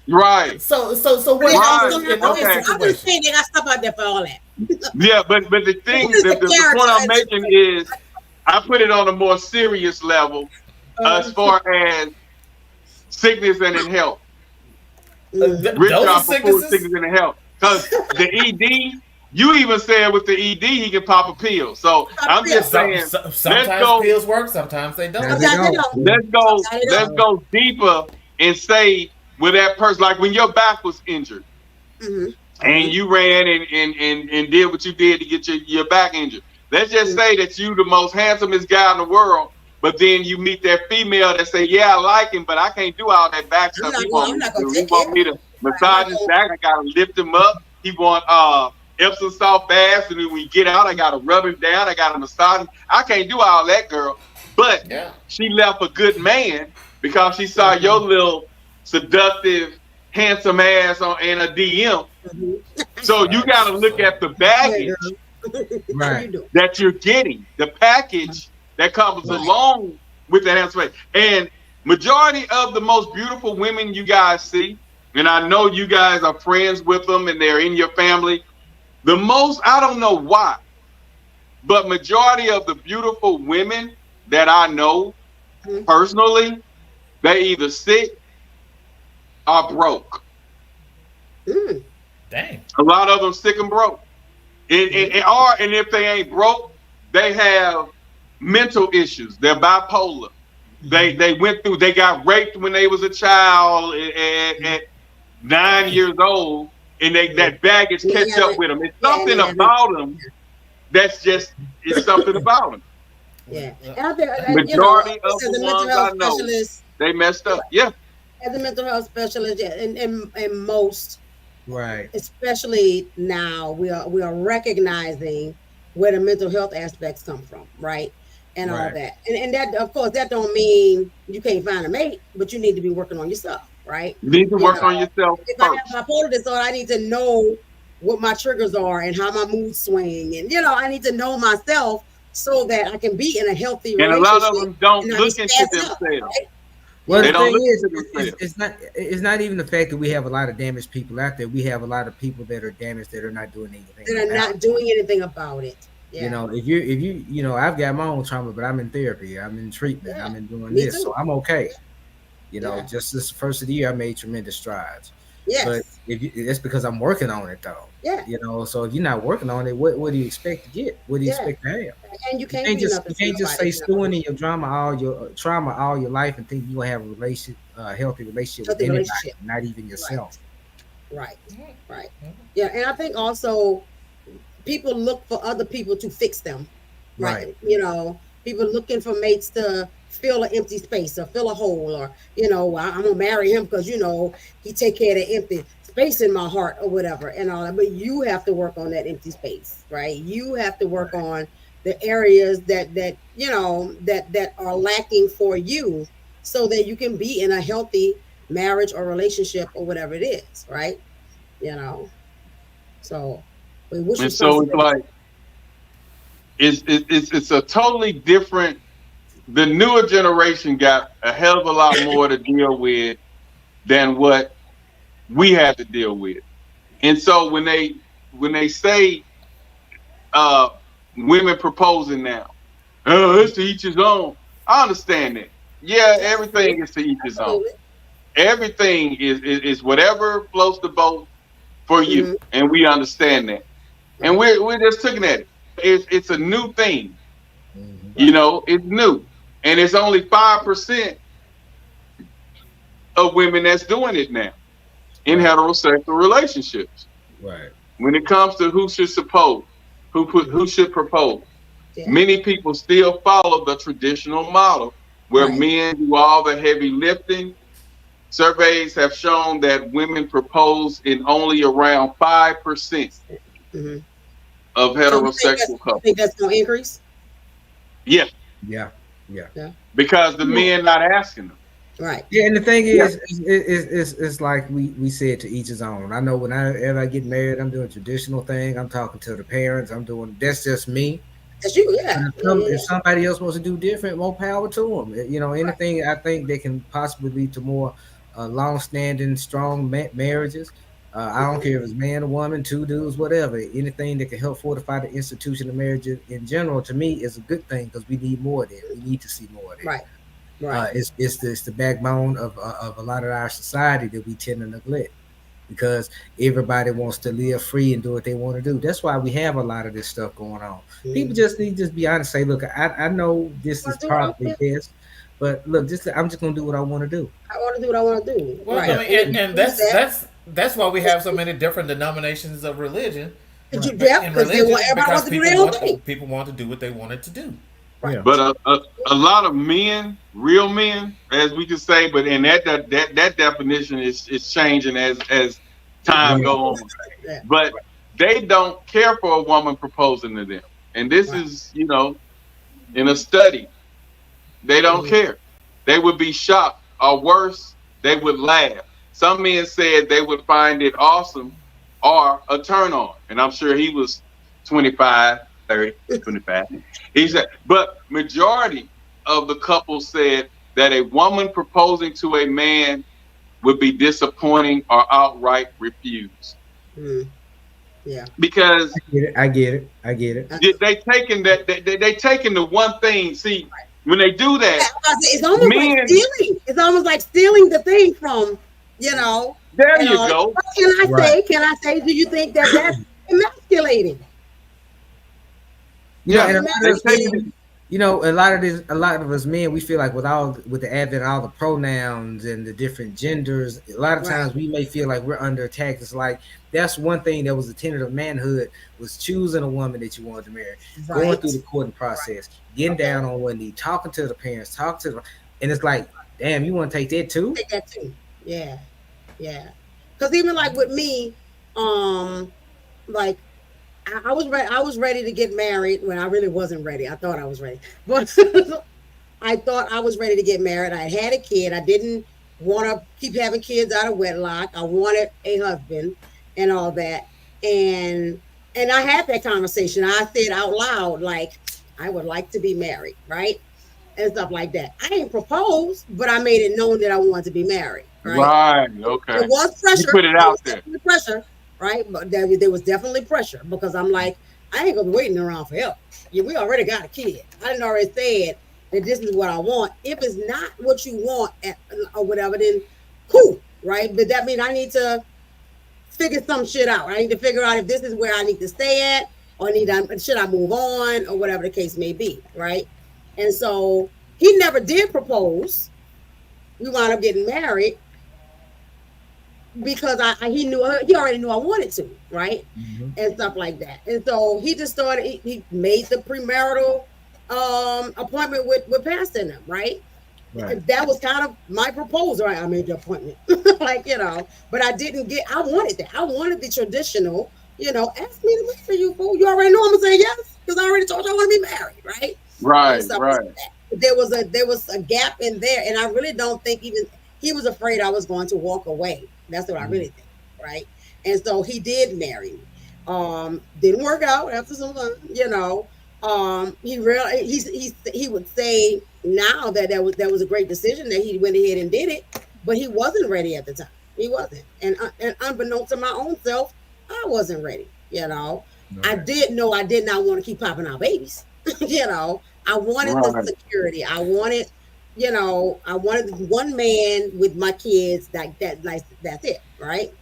Right. So what? I'm just saying they got stuff out there for all that. Yeah, but the thing, the point I'm making is, I put it on a more serious level as far as sickness and in health. Richard sickness and in health. Because the ED, you even said with the ED, he can pop a pill. So I'm just saying, sometimes pills work, sometimes they don't. Let's go deeper and say, with that person, like when your back was injured, and you ran and did what you did to get your back injured. Let's just say that you the most handsomest guy in the world, but then you meet that female that say, yeah, I like him, but I can't do all that back stuff. He want me to massage his back. I gotta lift him up. He want Epsom salt baths, and when we get out, I gotta rub him down. I gotta massage him. I can't do all that, girl. But she left a good man because she saw your little seductive, handsome ass in a DM. So you got to look at the baggage that you're getting, the package that comes along with that handsome ass. And majority of the most beautiful women you guys see, and I know you guys are friends with them and they're in your family, the most, I don't know why, but majority of the beautiful women that I know personally, they either sick or broke. Dang. A lot of them sick and broke. And if they ain't broke, they have mental issues. They're bipolar. They went through. They got raped when they was a child at 9 years old, and that baggage catch up with them. It's something about them that's just it's something about them. Yeah. Majority of the ones I know, they messed up. Yeah. As a mental health specialist, yeah, and most, right, especially now, we are recognizing where the mental health aspects come from, right, and all that, and that, of course, that don't mean you can't find a mate, but you need to be working on yourself, right? You need to work on yourself. If I have bipolar disorder, I need to know what my triggers are and how my moods swing, and I need to know myself so that I can be in a healthy relationship. And a lot of them don't look into themselves. Right? Well, the thing is, it's not even the fact that we have a lot of damaged people out there. We have a lot of people that are damaged that are not doing anything. That are not doing anything about it. Yeah. If you, I've got my own trauma, but I'm in therapy. I'm in treatment. I'm in doing this, so I'm okay. Just this first of the year, I made tremendous strides. Yes. But it's because I'm working on it, though. Yeah. So if you're not working on it, what do you expect to get? What do you expect to have? And you can't just stay stewing in your trauma all your life and think you're gonna have a healthy relationship with anybody, not even yourself. Right. Yeah, and I think also people look for other people to fix them. Right. People looking for mates to fill an empty space or fill a hole, or I'm gonna marry him because he take care of the empty space in my heart or whatever and all that. But you have to work on that empty space, right? You have to work on the areas that are lacking for you, so that you can be in a healthy marriage or relationship or whatever it is, right? So it's like it's a totally different. The newer generation got a hell of a lot more to deal with than what we had to deal with. And so when they say women proposing now, it's to each his own. I understand that. Yeah, everything is to each his own. Everything is whatever floats the boat for you, and we understand that. And we're just looking at it. It's a new thing. It's new. And it's only 5% of women that's doing it now in heterosexual relationships. Right. When it comes to who should propose, many people still follow the traditional model where men do all the heavy lifting. Surveys have shown that women propose in only around 5% of heterosexual couples. Think that's going to increase? Yeah. Because the men not asking them. Right. Yeah, and the thing is, it's like we said, to each his own. I know whenever I get married, I'm doing a traditional thing. I'm talking to the parents. That's just me. That's you, yeah. If somebody else wants to do different, more power to them. Anything I think they can possibly lead to more long-standing, strong marriages. I don't care if it's man or woman, two dudes, whatever. Anything that can help fortify the institution of marriage in general, to me, is a good thing, because we need more of that. We need to see more of that. Right. It's the backbone of a lot of our society that we tend to neglect, because everybody wants to live free and do what they want to do. That's why we have a lot of this stuff going on. People just need to be honest, say, look, I know this is probably best, but look, I'm just gonna do what I want to do. I want to do what I want to do. Well, right. I mean, and that's why we have so many different denominations of religion. Because people want to do what they wanted to do. Right. But a lot of men, real men, as we could say, but in that definition is changing as time goes on. But they don't care for a woman proposing to them. And this is, in a study, they don't care. They would be shocked, or worse, they would laugh. Some men said they would find it awesome or a turn on. And I'm sure he was 25, 30, 25. He said, but majority of the couples said that a woman proposing to a man would be disappointing or outright refused. Yeah. Because I get it. They taking the one thing. See, when they do that, it's almost like stealing. It's almost like stealing the thing from, There you go. Can I say? Do you think that's emasculating? You know, Yeah, and a lot they of us taking men, you know, a lot of us men, we feel like with the advent of all the pronouns and the different genders, a lot of Right. times we may feel like we're under attack. It's like that's one thing that was a tenet of manhood was choosing a woman that you wanted to marry, going Right. through the courting process, getting down on one knee, talking to the parents, and it's like, damn, you want to take that too? Take that too. Yeah. Yeah. Because even like with me, like I was ready. I was ready to get married when I really wasn't ready. I thought I was ready, but I thought I was ready to get married. I had a kid. I didn't want to keep having kids out of wedlock. I wanted a husband and all that. And I had that conversation. I said out loud, like, I would like to be married, right? And stuff like that. I didn't propose, but I made it known that I wanted to be married, right? Right. Okay. It was pressure. You put it out there. Definitely pressure, right? But there was definitely pressure because I'm like, I ain't gonna be waiting around for help. Yeah, we already got a kid. I didn't already said that this is what I want. If it's not what you want or whatever, then cool, right? But that means I need to figure some shit out. I need to figure out if this is where I need to stay at, or should I move on, or whatever the case may be, right? And so he never did propose. We wound up getting married because he already knew I wanted to, right? Mm-hmm. And stuff like that. And so he just started. He made the premarital appointment with Pastor and them, right? Right. That was kind of my proposal. I made the appointment, like, you know, but I didn't get. I wanted that. I wanted the traditional. You know, ask me to marry you, fool. You already know I'm gonna say yes because I already told you I want to be married, right? Right. Right. Like there was a gap in there, and I really don't think even he was afraid I was going to walk away. That's what I really think, right? And so he did marry me. Didn't work out after some time, you know. He would say now that was a great decision that he went ahead and did it, but he wasn't ready at the time. He wasn't, and unbeknownst to my own self, I wasn't ready. You know, right. I did know I did not want to keep popping out babies. You know, I wanted the security. I wanted, you know, I wanted one man with my kids like that's it, right,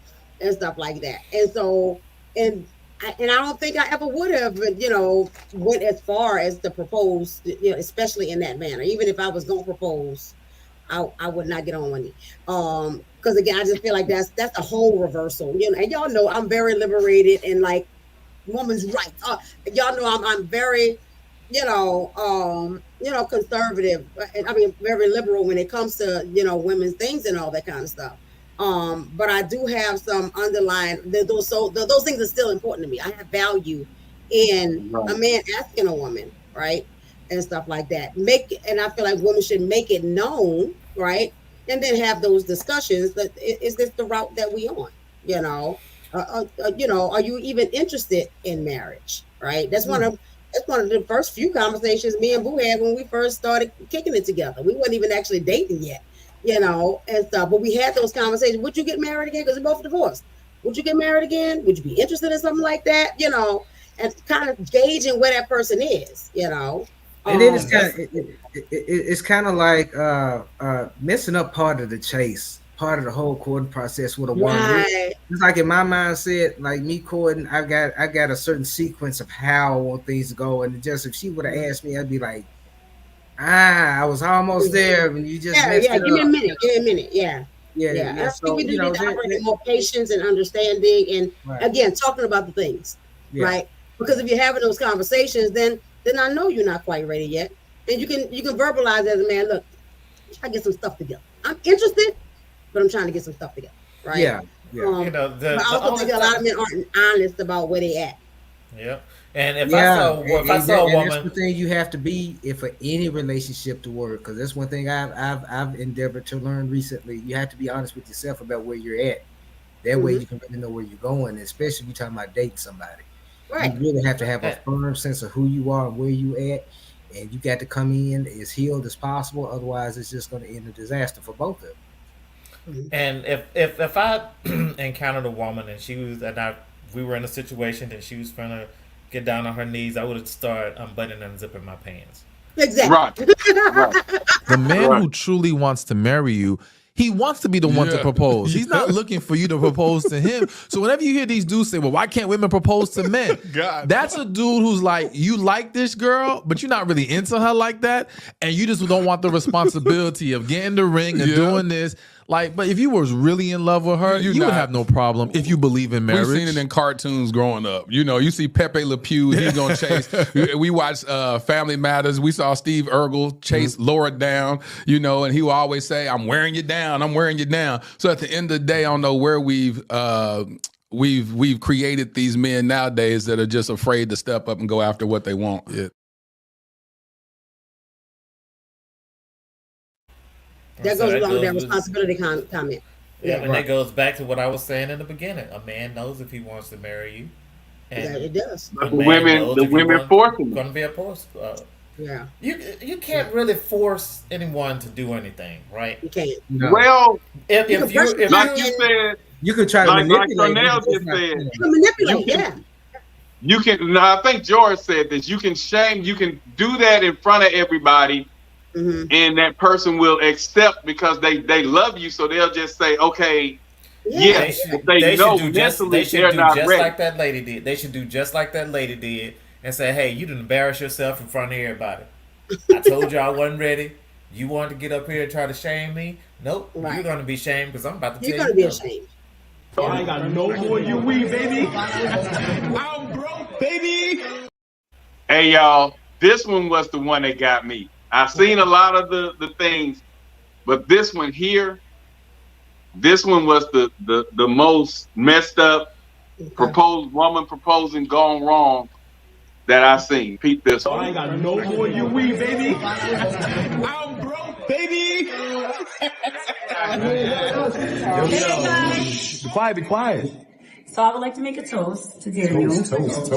and stuff like that. And so, and I don't think I ever would have, you know, went as far as to propose, you know, especially in that manner. Even if I was going to propose, I would not get on one knee. Because again, I just feel like that's a whole reversal, you know. And y'all know I'm very liberated and like woman's rights. Y'all know I'm very, you know, conservative. I mean, very liberal when it comes to, you know, women's things and all that kind of stuff. But I do have some underlying those things are still important to me. I have value in a man asking a woman, right, and stuff like that. And I feel like women should make it known, right, and then have those discussions. That is this the route that we on? You know, you know, are you even interested in marriage? Right. That's one of the first few conversations me and Boo had when we first started kicking it together. We weren't even actually dating yet. You know, and stuff. But we had those conversations. Would you get married again? Because we're both divorced. Would you get married again? Would you be interested in something like that? You know, and kind of gauging where that person is, you know. And then it's kind of like messing up part of the chase, part of the whole courting process with a woman. Right. It's like in my mindset, like me courting, I got a certain sequence of how I want things to go. And just if she would have asked me, I'd be like, I was almost there when you just give me a minute. Yeah. I think we do need to operate with more patience and understanding, and again, talking about the things, right? Because if you're having those conversations, then I know you're not quite ready yet, and you can verbalize as a man. Look, I'm trying to get some stuff together. I'm interested, but I'm trying to get some stuff together, right? You know, but I also think a lot of men aren't honest about where they at. Yeah. And if I saw a woman, that's the thing you have to be for any relationship to work. Because that's one thing I've endeavored to learn recently. You have to be honest with yourself about where you're at. That way you can really know where you're going, especially if you're talking about dating somebody. Right. You really have to have a firm sense of who you are and where you at, and you got to come in as healed as possible. Otherwise, it's just going to end a disaster for both of them. And if I encountered a woman and we were in a situation that she was trying to get down on her knees, I would have started unbuttoning and zipping my pants. Exactly. The man who truly wants to marry you, He wants to be the one to propose. He's not looking for you to propose to him. So whenever you hear these dudes say, well, why can't women propose to men? That's a dude who's like, you like this girl, but you're not really into her like that. And you just don't want the responsibility of getting the ring and doing this. Like, but if you was really in love with her, you would have no problem if you believe in marriage. We've seen it in cartoons growing up. You know, you see Pepe Le Pew, he's gonna chase. We watched Family Matters. We saw Steve Urkel chase Laura down, you know, and he will always say, I'm wearing you down, I'm wearing you down. So at the end of the day, I don't know where we've created these men nowadays that are just afraid to step up and go after what they want. Yeah. That goes along with that responsibility comment. Yeah, and that goes back to what I was saying in the beginning. A man knows if he wants to marry you. And it does. But the women force him. Going to be a force. Yeah. You can't really force anyone to do anything, right? You can't. No. Well, if you said, you could try to manipulate. Like Cornell just said, you can manipulate. You can. No, I think George said this. You can do that in front of everybody. Mm-hmm. And that person will accept because they love you, so they'll just say, "Okay, they should do just like that lady did. They should do just like that lady did and say, "Hey, you didn't embarrass yourself in front of everybody. I told you I wasn't ready. You wanted to get up here and try to shame me? Nope, you're going to be shamed because I'm about to tell you. You're going to be ashamed. So I ain't got no more you weed, baby. I'm broke, baby. Hey, y'all, this one was the one that got me. I've seen a lot of the things, but this one here, this one was the most messed up woman proposing gone wrong that I've seen. Peep this one. So I ain't got no more you weed, baby. I'm broke, baby. Be quiet, be quiet. So I would like to make a toast to Daniel. Toast.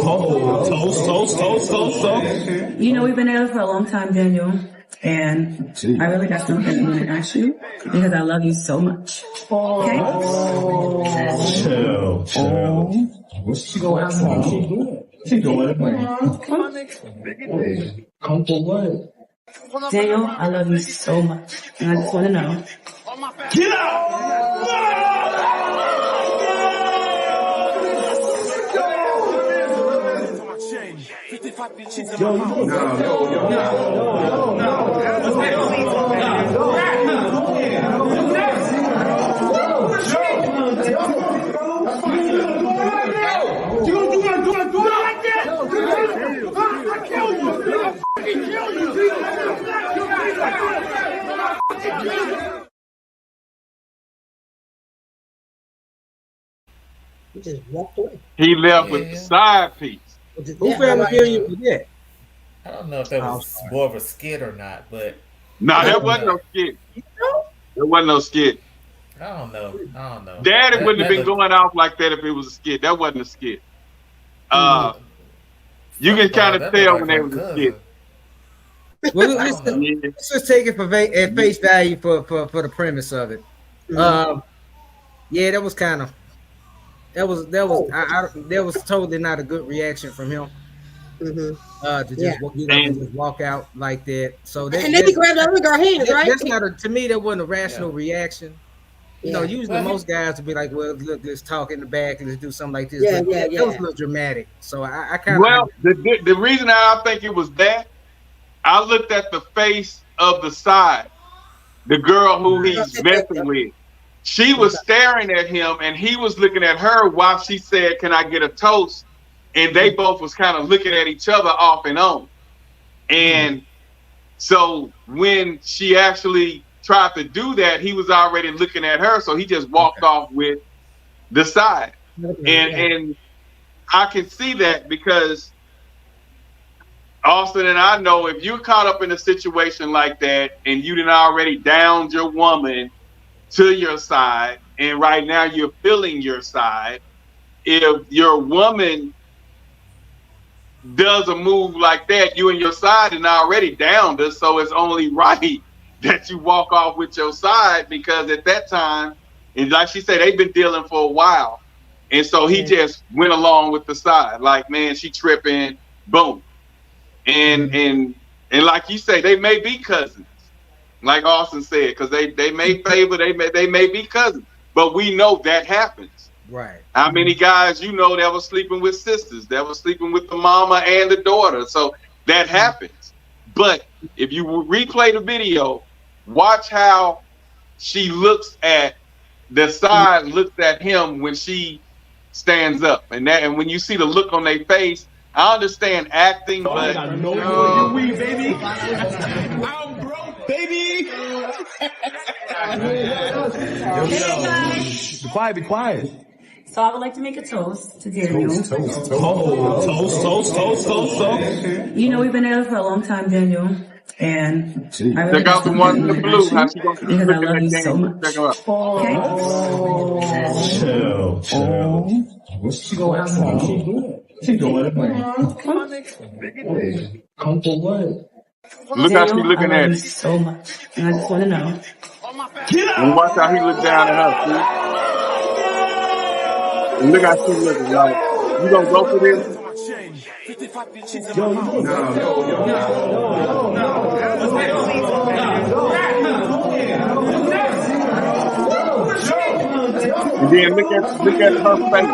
You know, we've been together for a long time, Daniel. And I really got something I want to ask you because I love you so much. Okay? Chill. Go out. She doing it. Come for what? Daniel, I love you so much. And I just want to know. Get out! He just walked away. He left with the side piece. Who family reunion was that? I don't know if that was more of a skit or not, but that wasn't no skit. There wasn't no skit. I don't know. Daddy wouldn't have been going off like that if it was a skit. That wasn't a skit. You can kind of tell when they was a skit. Well, let's just take it at face value for the premise of it. Yeah, that was kind of. That was totally not a good reaction from him. To just walk out like that. So that, and then he grabbed the other girl's hands, right? That's not to me. That wasn't a rational reaction. You know, usually most guys would be like, "Well, look, let's talk in the back and let's do something like this." That was a little dramatic. So I kind of. Well, the reason I think it was that, I looked at the face of the side, the girl who he's messing with. She was staring at him, and he was looking at her while she said, "Can I get a toast?" And they both was kind of looking at each other off and on. And so when she actually tried to do that, he was already looking at her, so he just walked off with the side. And I can see that because Austin and I know if you're caught up in a situation like that and you done already downed your woman to your side, and right now you're feeling your side, if your woman does a move like that, you and your side and already downed us, so it's only right that you walk off with your side, because at that time, and like she said, they've been dealing for a while, and so he just went along with the side, like, man, she tripping, boom, and like you say, they may be cousins, like Austin said, because they may favor, they may be cousins, but we know that happens. Right. How many guys you know that was sleeping with sisters, that was sleeping with the mama and the daughter? So that happens. But if you replay the video, watch how she looks at the side, looks at him when she stands up, and when you see the look on their face, I understand acting, but I got no more you we, baby. I'm broke, baby. Be quiet, be quiet. So I would like to make a toast to Daniel. Toast. You know, we've been together for a long time, Daniel. And I really check out the one in the blue. How she gonna because I love you so much. Check her out. Okay? Chill. What's she going out for? She doing it, man. Come for what? Look how she looking I love at you it. so much. And I just want to know. And watch how he look down at her. See? And look how she looking. Like, you gonna go for this? And then look at her face.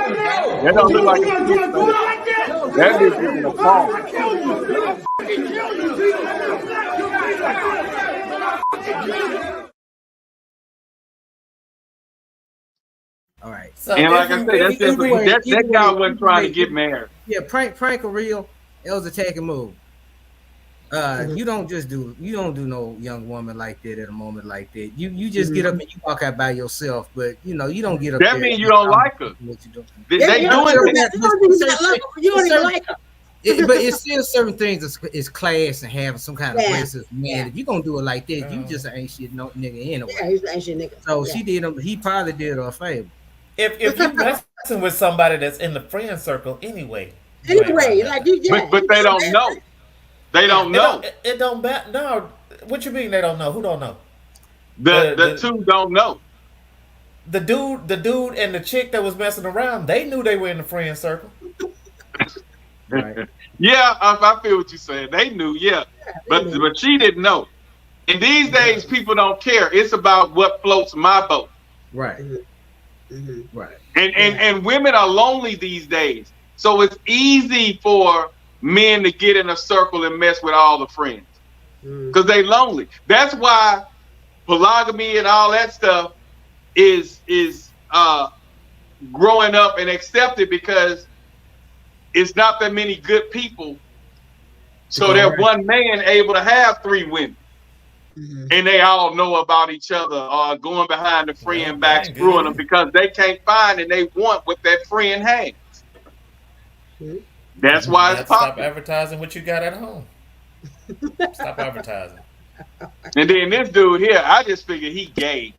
That don't look like a kid's face. That is looking a fall. All right. So And like I said, that's just that guy wasn't trying to get married. Yeah, prank or real, it was a taking move. You don't do no young woman like that at a moment like that. You just get up and you walk out by yourself, but you don't get up. That there means you don't like her. What you doing? They doing it. You don't even like her. But it's still certain things is class and having some kind of Yeah. places. Man, if you gonna do it like that, you just ain't shit no nigga anyway. Yeah, he's an ancient nigga. So Yeah. she did him. He probably did her a favor. If you're messing with somebody that's in the friend circle anyway. Anyway, like you, yeah. But they don't know. They don't know. It don't matter. No, what you mean they don't know? Who don't know? The two don't know. The dude and the chick that was messing around, they knew they were in the friend circle. Right. Yeah, I feel what you're saying. They knew, yeah, but she didn't know. And these days, people don't care. It's about what floats my boat. Right. Right. And women are lonely these days, so it's easy for men to get in a circle and mess with all the friends because they lonely. That's why polygamy and all that stuff is growing up and accepted, because it's not that many good people. So that one man able to have 3 women, and they all know about each other, or going behind the friend back, screwing them because they can't find and they want what that friend has. That's why it's Stop popular. advertising what you got at home. Stop advertising. And then this dude here, I just figured he gay.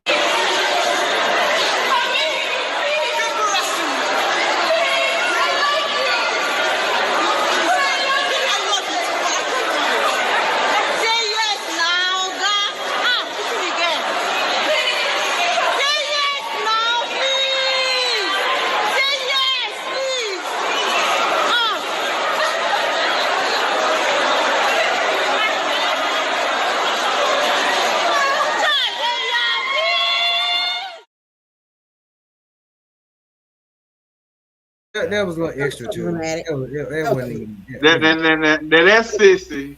That was a little extra too. That wasn't even. That sissy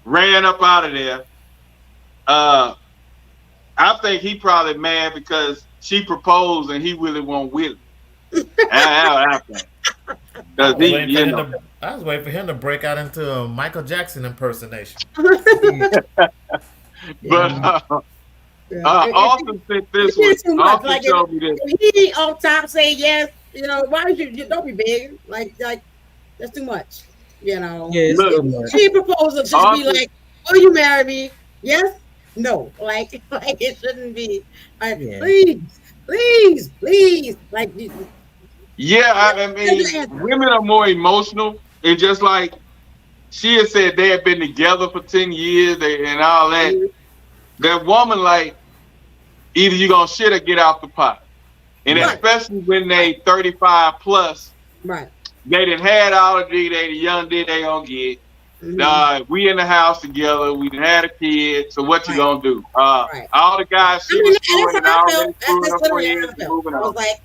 ran up out of there. I think he probably mad because she proposed and he really won't Willie. I think. I was waiting for him to break out into a Michael Jackson impersonation. But Austin sent this one. Austin like showed me this. if he on top say yes, why would you don't be big? Like that's too much. Yeah, it's too much. She proposal should be like, "Will you marry me?" Yes, no. Like it shouldn't be. Like, please. Like, yeah, I mean, women are more emotional, and just like she had said, they had been together for 10 years and all that. That woman, like, either you gonna shit or get out the pot. And especially when they 35 plus, right? They done had all the D, they the young D they gonna get. We in the house together. We done had a kid. So what you gonna do? All the guys she was doing and already screwing her friends and moving I was on. like,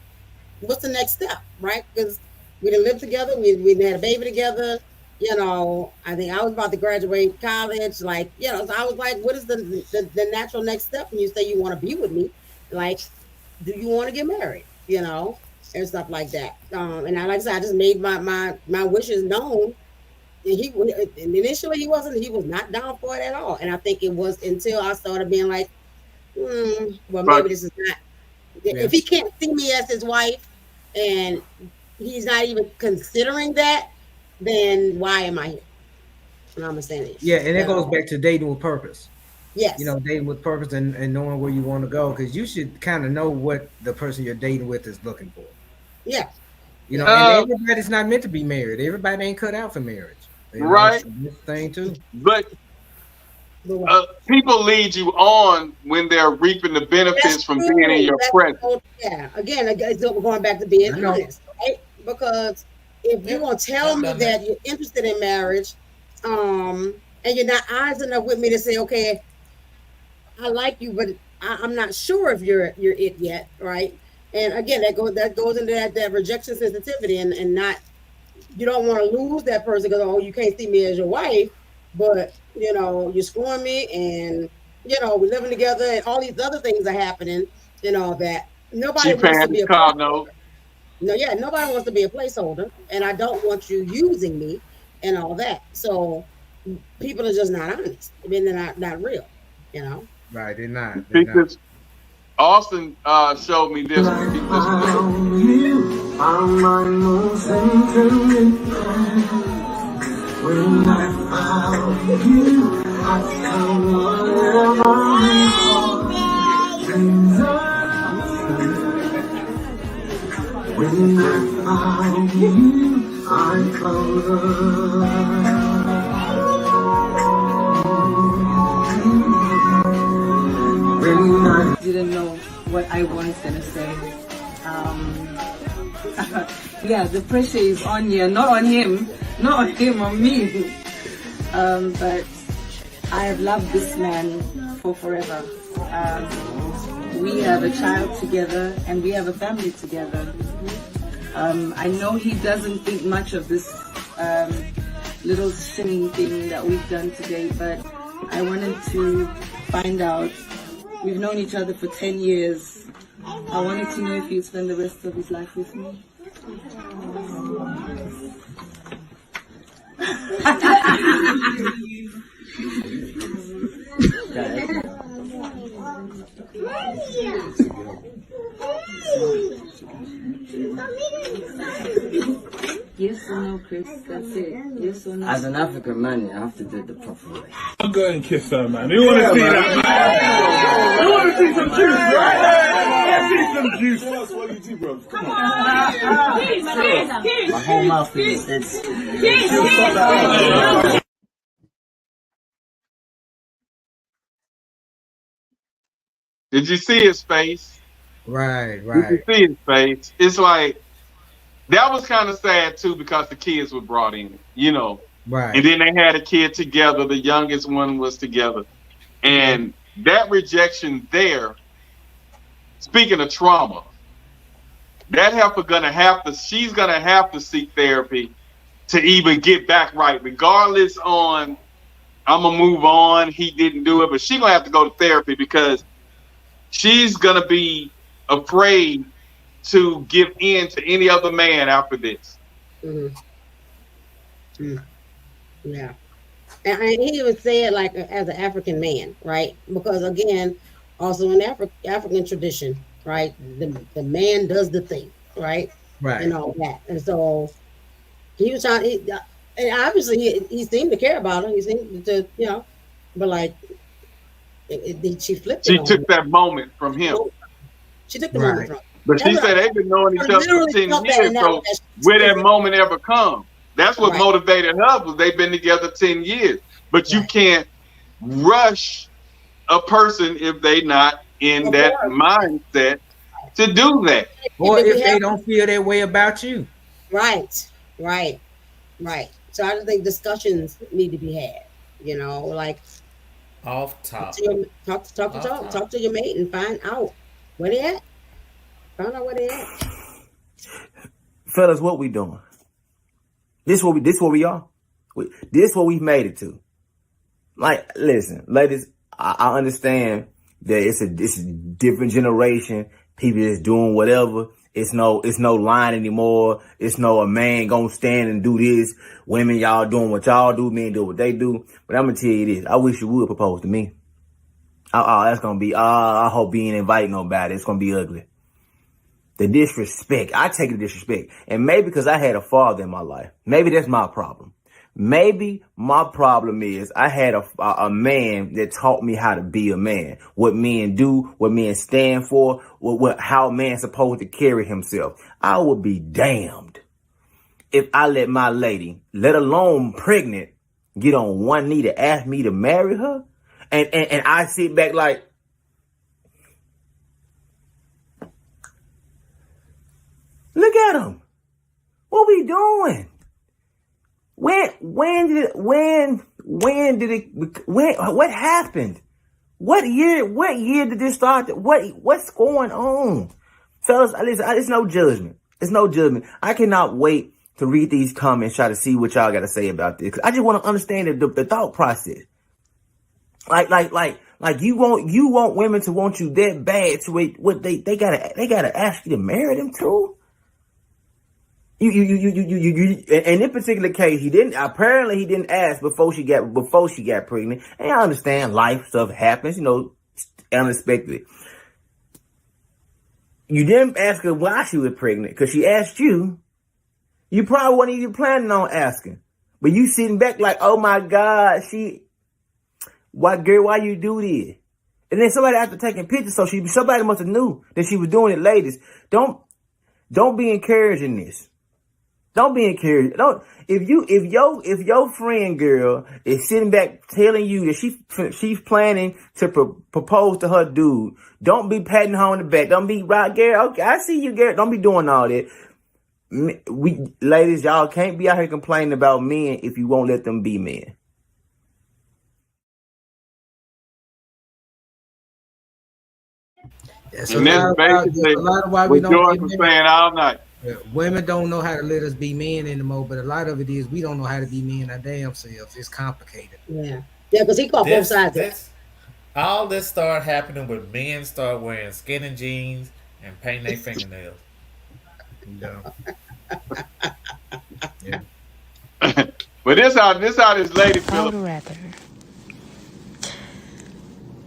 what's the next step, right? Because we didn't live together. We had a baby together. You know, I think I was about to graduate college. Like, you know, so I was like, what is the natural next step when you say you want to be with me? Like, do you want to get married? You know, and stuff like that. And like I said, I just made my wishes known. And initially he was not down for it at all. And I think it was until I started being like, well, maybe this is not. If he can't see me as his wife, and he's not even considering that, then why am I here? And I'm saying it. Yeah, and it goes back to dating with purpose. Yes. You know, dating with purpose and knowing where you want to go, because you should kind of know what the person you're dating with is looking for. Yeah. You know, and everybody's not meant to be married. Everybody ain't cut out for marriage. You know, right. This thing too. But people lead you on when they're reaping the benefits from being in your presence. Yeah. Again, it's going back to being honest, right? Because if you're gonna tell me that you're interested in marriage, and you're not honest enough with me to say, okay, I like you, but I'm not sure if you're it yet, right? And again, that goes into that rejection sensitivity, and not, you don't want to lose that person because, oh, you can't see me as your wife, but you know, you're screwing me, and you know, we're living together, and all these other things are happening, you know, that nobody wants to be a placeholder. Nobody wants to be a placeholder, and I don't want you using me and all that. So people are just not honest. I mean, they're not real, you know. Right, they're not. Because Austin showed me this. When I found you, I found when I found you, I didn't know what I was gonna say. Yeah, the pressure is on you, not on him, on me. But I have loved this man for forever. We have a child together and we have a family together. I know he doesn't think much of this little singing thing that we've done today, but I wanted to find out. We've known each other for 10 years. I wanted to know if he'd spend the rest of his life with me. Yes or no, Chris? That's it. Yes or no? As an African man, you have to do it the proper way. I'll go and kiss her, man. You want to see that, man? You want to see some juice, right? See some juice. That's what you do, bro. Come on. My whole mouth is Did you see his face? Right. Did you see his face? It's like, that was kind of sad too, because the kids were brought in, you know. Right. And then they had a kid together. The youngest one was together. And that rejection there, speaking of trauma, that heifer she's gonna have to seek therapy to even get back right, regardless on, I'm gonna move on, he didn't do it, but she's gonna have to go to therapy because she's gonna be afraid to give in to any other man after this. Yeah. And he even said, like, as an African man, right? Because again, also in African tradition, right, the man does the thing, right? Right. And all that. And so he was trying, and obviously he seemed to care about her. He seemed to, you know, but like, she flipped it. She took that moment from him. She took the moment from him. But she said they've been knowing each other for 10 years, so where that moment ever come? That's what motivated her, was they've been together 10 years. But you can't rush a person if they not in that mindset to do that. Or if they don't feel that way about you. Right. So I just think discussions need to be had. You know, like off top. Talk to your mate and find out where they at. Find out where they at. Fellas, what we doing? This what we are. This what we've made it to. Like, listen, ladies, I understand that it's a different generation. People is doing whatever. It's no line anymore. It's no a man gonna stand and do this. Women, y'all doing what y'all do. Men do what they do. But I'm gonna tell you this. I wish you would propose to me. That's gonna be. I hope you ain't inviting nobody. It's gonna be ugly. The disrespect. I take the disrespect, and maybe because I had a father in my life. Maybe that's my problem. Maybe my problem is I had a man that taught me how to be a man, what men do, what men stand for, how a man's supposed to carry himself. I would be damned if I let my lady, let alone pregnant, get on one knee to ask me to marry her, and I sit back like, look at him. What we doing? When did it, what happened? What year did this start? What's going on? Fellas, listen, it's no judgment. It's no judgment. I cannot wait to read these comments, try to see what y'all got to say about this. 'Cause I just want to understand the thought process. Like you want women to want you that bad to what they gotta ask you to marry them too? You in this particular case, he didn't ask before she got pregnant. And I understand life stuff happens, unexpectedly. You didn't ask her why she was pregnant, because she asked you. You probably wasn't even planning on asking. But you sitting back like, oh my God, why you do this? And then somebody after taking pictures, somebody must have knew that she was doing it, ladies. Don't be encouraging this. Don't be encouraged. If your friend girl is sitting back telling you that she's planning to propose to her dude, don't be patting her on the back. Don't be right, Gary. Okay, I see you, Gary. Don't be doing all that. Ladies, y'all can't be out here complaining about men if you won't let them be men. And that's basically what George was saying all night. Women don't know how to let us be men anymore, but a lot of it is we don't know how to be men our damn selves. It's complicated. Yeah, because he caught both sides. All this started happening when men start wearing skinny jeans and painting their fingernails. Yeah. But this how this lady I would feels. rather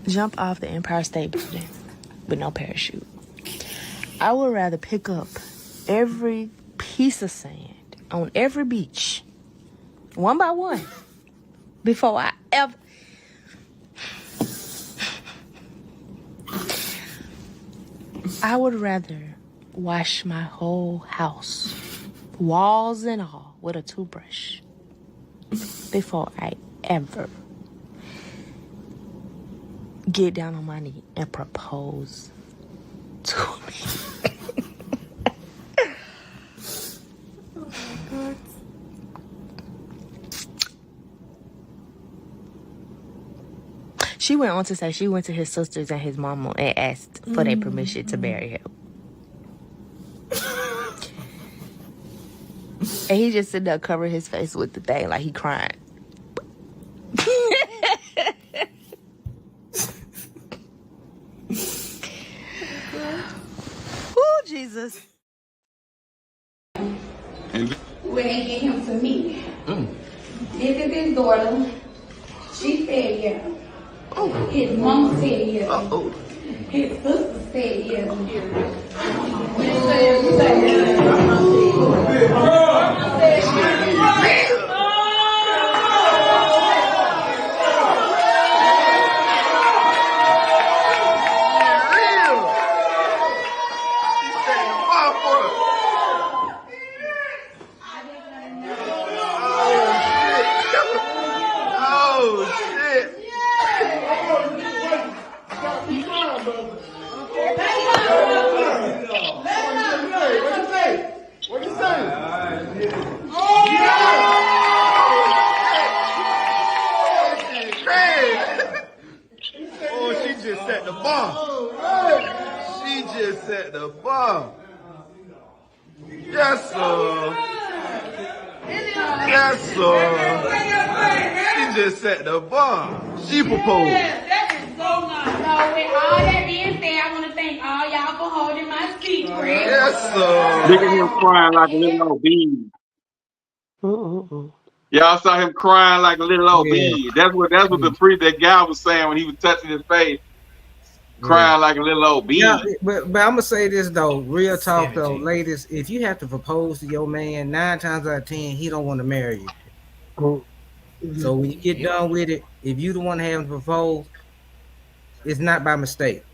jump off the Empire State Building with no parachute. I would rather pick up every piece of sand on every beach, one by one, before I ever... I would rather wash my whole house, walls and all, with a toothbrush before I ever get down on my knee and propose to me. She went on to say she went to his sisters and his mama and asked for their permission to marry him. And he just sitting there covering his face with the thing like he crying. Oh, Jesus. When they get him to me, this is his daughter. She said yeah. His mama said yeah. His sister said yeah. What you say? just set the bar. Yes, sir. Yes, sir. She just set the bar. She proposed. That is so nice. So with all that being said, I want to thank all y'all for holding my secret. Yes, sir. Look at him crying like a little old baby. Y'all saw him crying like a little old baby. That's what that guy was saying when he was touching his face. Crying like a little old baby. Yeah, but I'm gonna say this though, real talk though, ladies. If you have to propose to your man, 9 times out of 10, he don't want to marry you. So when you get done with it, if you the one having to propose, it's not by mistake.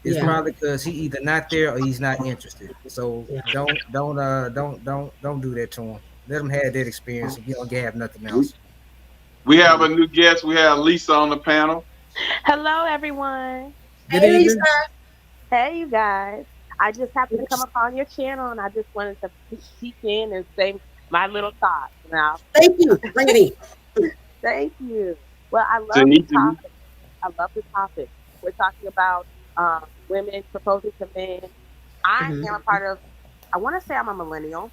It's probably because he either not there or he's not interested. So don't do that to him. Let him have that experience. If you don't have nothing else. We have a new guest. We have Lisa on the panel. Hello, everyone. Hey, Lisa. Hey, you guys. I just happened to come upon your channel, and I just wanted to peek in and say my little thoughts. Now, thank you. Bring it in. Thank you. Well, I love the topic. I love the topic. We're talking about women proposing to men. I am a part of. I want to say I'm a millennial,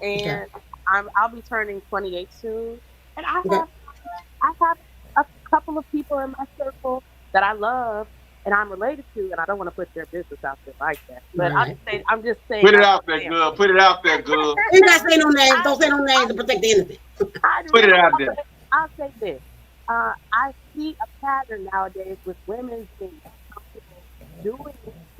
and I'll be turning 28 soon. And I have a couple of people in my circle that I love and I'm related to, and I don't want to put their business out there like that. But I'm just saying. Put it out there, girl. Put it out there, girl. You guys say no names. Don't say no names to protect the innocent. Put it out there. I'll say this. I see a pattern nowadays with women being comfortable doing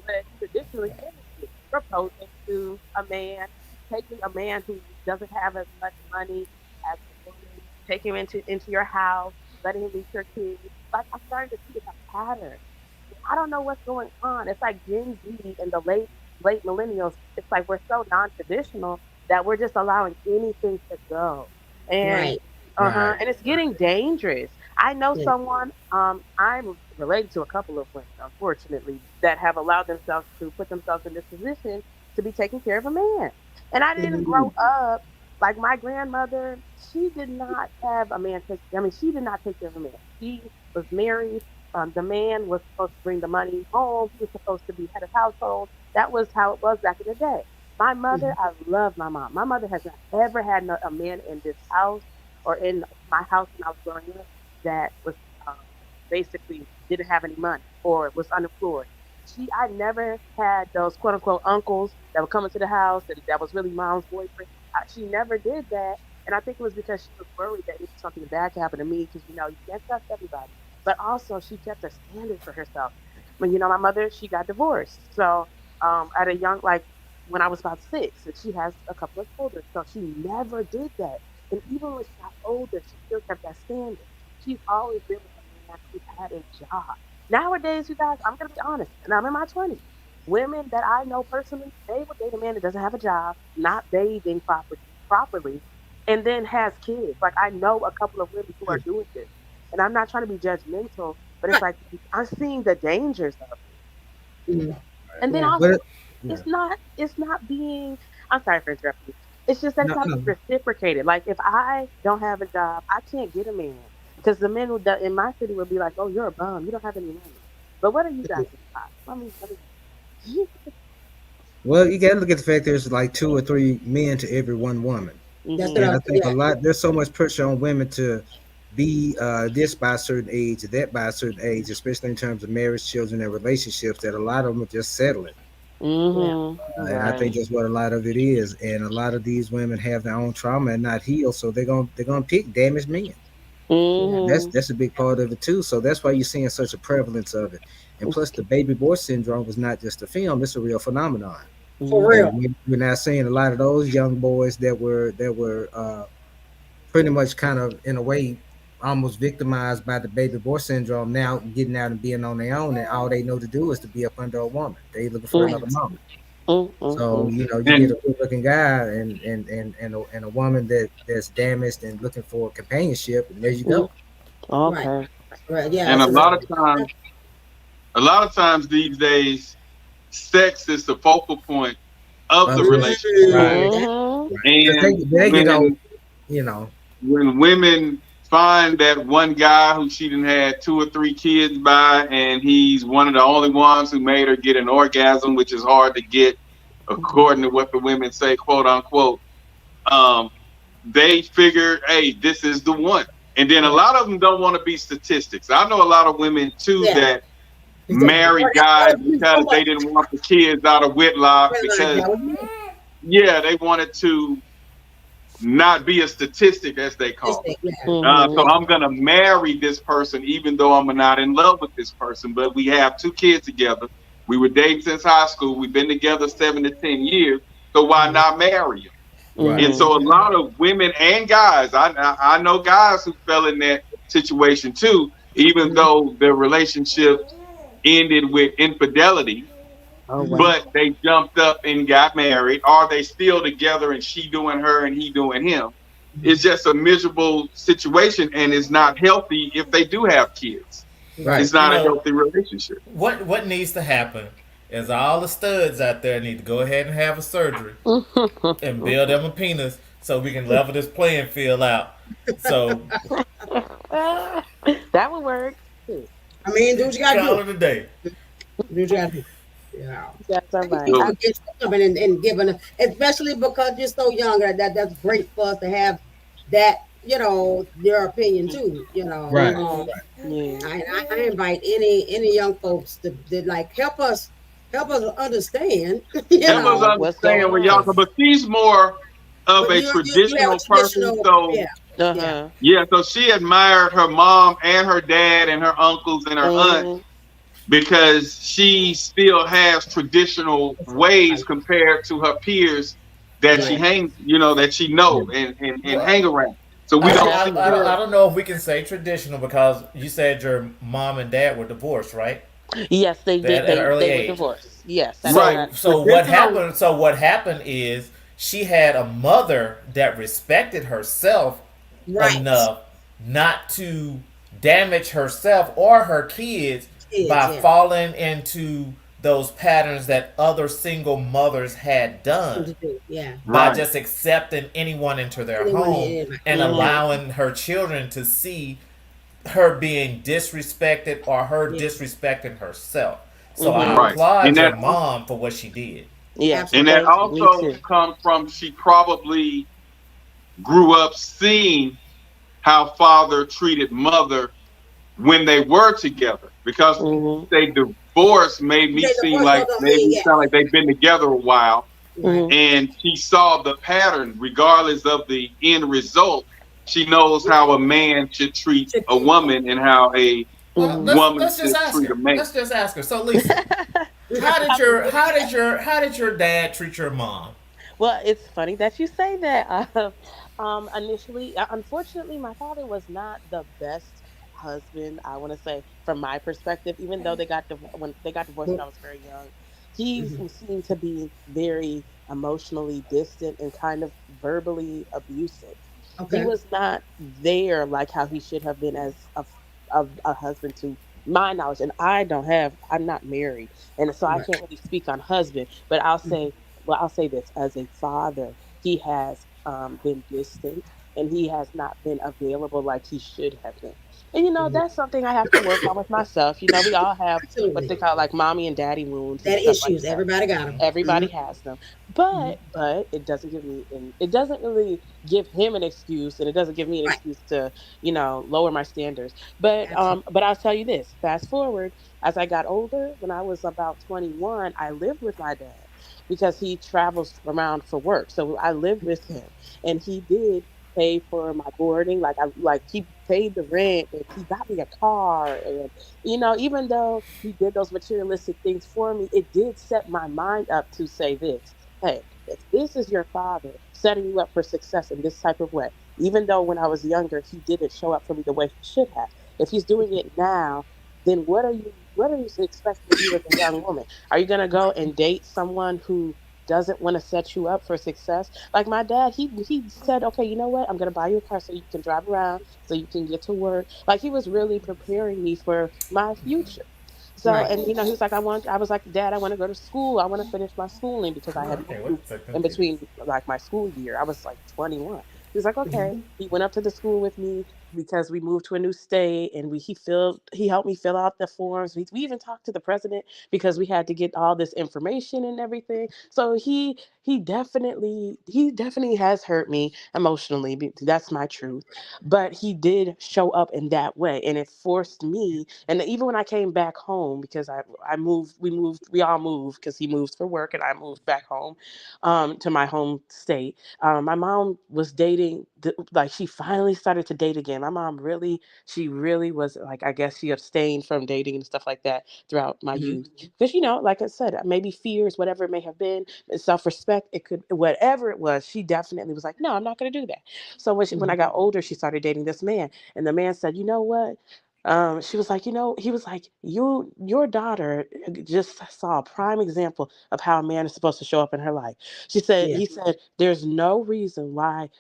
what traditionally men do, proposing to a man, taking a man who doesn't have as much money as a woman, taking him into your house, letting him meet your kids. Like, I'm starting to see a pattern. I don't know what's going on. It's like Gen Z and the late millennials. It's like we're so non-traditional that we're just allowing anything to go. And and it's getting dangerous. I know someone, I'm related to a couple of women, unfortunately, that have allowed themselves to put themselves in this position to be taking care of a man. And I didn't grow up like my grandmother. She did not have a man she did not take care of a man. She was married. The man was supposed to bring the money home. He was supposed to be head of household. That was how it was back in the day. My mother, I love my mom. My mother has not ever had a man in this house or in my house when I was growing up that was basically didn't have any money or was unemployed. I never had those quote unquote uncles that would come into the house that was really mom's boyfriend. She never did that. And I think it was because she was worried that if something bad could happen to me, because you can't trust everybody. But also she kept a standard for herself. When my mother, she got divorced. So at a young, when I was about 6, and she has a couple of children. So she never did that. And even when she got older, she still kept that standard. She's always been with a man who had a job. Nowadays, you guys, I'm going to be honest, and I'm in my 20s. Women that I know personally, they would date a man that doesn't have a job, not bathing properly, and then has kids. Like, I know a couple of women who are doing this. And I'm not trying to be judgmental, but it's like I'm seeing the dangers of it. And then also, it's not being. I'm sorry for interrupting you. It's just that's not reciprocated. Like, if I don't have a job, I can't get a man because the men in my city would be like, "Oh, you're a bum. You don't have any money." But what are you guys about? Well, you got to look at the fact there's like 2 or 3 men to every one woman. And I think there's so much pressure on women to be this by a certain age, that by a certain age, especially in terms of marriage, children, and relationships, that a lot of them are just settling. And I think that's what a lot of it is. And a lot of these women have their own trauma and not healed, so they're gonna pick damaged men. That's a big part of it too. So that's why you're seeing such a prevalence of it. And plus, the baby boy syndrome was not just a film; it's a real phenomenon. For real, we're now seeing a lot of those young boys that were pretty much kind of in a way almost victimized by the baby boy syndrome, now getting out and being on their own, and all they know to do is to be up under a woman. They looking for another mama. So you get a good looking guy and a woman that's damaged and looking for companionship, and there you go. Okay. Right. Yeah. And a lot of times these days, sex is the focal point of the relationship. Right. And they get old, when women find that one guy who she done had 2 or 3 kids by, and he's one of the only ones who made her get an orgasm, which is hard to get, according to what the women say, quote unquote. They figure, hey, this is the one. And then a lot of them don't want to be statistics. I know a lot of women too that marry guys because they didn't want the kids out of wedlock, because they wanted to not be a statistic, as they call it. So I'm gonna marry this person even though I'm not in love with this person. But we have 2 kids together. We were dating since high school. We've been together 7 to 10 years. So why not marry him? Right. And so a lot of women and guys, I know guys who fell in that situation too, even though their relationship ended with infidelity, but they jumped up and got married, or they still together and she doing her and he doing him. It's just a miserable situation, and it's not healthy if they do have kids. Right. It's not a healthy relationship. What needs to happen is all the studs out there need to go ahead and have a surgery and build them a penis so we can level this playing field out. So that would work. I mean, do what you gotta do. Call it a day. Do what you gotta do. Yeah, that's all right. And giving, especially because you're so young, that's great for us to have that. Your opinion too. Right. I invite any young folks to like help us understand. Help us understand where y'all come. But she's more of a traditional person. So so she admired her mom and her dad and her uncles and her aunt because she still has traditional ways compared to her peers that she hangs, that she know and hang around. So we I don't know if we can say traditional, because you said your mom and dad were divorced, right? Yes, they did. They were divorced. Yes. Right. So what happened? So what happened is she had a mother that respected herself enough not to damage herself or her kids by falling into those patterns that other single mothers had done by just accepting anyone into their home and allowing her children to see her being disrespected or her disrespecting herself. So I applaud your mom for what she did. Yeah, and that also comes from she probably grew up seeing how father treated mother when they were together, because they divorced made me seem like sound like they've been together a while, and she saw the pattern regardless of the end result. She knows how a man should treat a woman and how a woman should treat a man. Let's just ask her. So Lisa, how did your dad treat your mom? Well, it's funny that you say that. Initially, unfortunately, my father was not the best husband, I want to say, from my perspective. Even though when they got divorced when I was very young, he seemed to be very emotionally distant and kind of verbally abusive. He was not there like how he should have been as a husband, to my knowledge. And I'm not married, and so I can't really speak on husband, but I'll say this: as a father, he has been distant, and he has not been available like he should have been. And that's something I have to work on with myself. We all have what they call like mommy and daddy wounds. That issues. Like everybody got them. Everybody has them. But it doesn't give me, and it doesn't really give him an excuse, and it doesn't give me an excuse to, lower my standards. But I'll tell you this: fast forward, as I got older, when I was about 21, I lived with my dad because he travels around for work. So I lived with him, and he did pay for my boarding. He paid the rent, and he got me a car, and even though he did those materialistic things for me, it did set my mind up to say this: hey, if this is your father setting you up for success in this type of way, even though when I was younger he didn't show up for me the way he should have, if he's doing it now, then what are you expecting to do as a young woman? Are you gonna go and date someone who doesn't want to set you up for success? Like my dad, he said, okay, you know what? I'm going to buy you a car so you can drive around, so you can get to work. Like he was really preparing me for my future. So, and he was like, I was like, Dad, I want to go to school. I want to finish my schooling because I had in between like my school year. I was like 21. He was like, okay. He went up to the school with me, because we moved to a new state, and he helped me fill out the forms. We even talked to the president because we had to get all this information and everything. So he definitely has hurt me emotionally. That's my truth. But he did show up in that way, and it forced me. And even when I came back home, because we all moved because he moved for work and I moved back home, to my home state. My mom was dating, like she finally started to date again. My mom she really was like, I guess she abstained from dating and stuff like that throughout my youth. Because, like I said, maybe fears, whatever it may have been, self-respect, whatever it was, she definitely was like, no, I'm not going to do that. So when I got older, she started dating this man, and the man said, you know what? She was like, he was like, your daughter just saw a prime example of how a man is supposed to show up in her life. He said, there's no reason why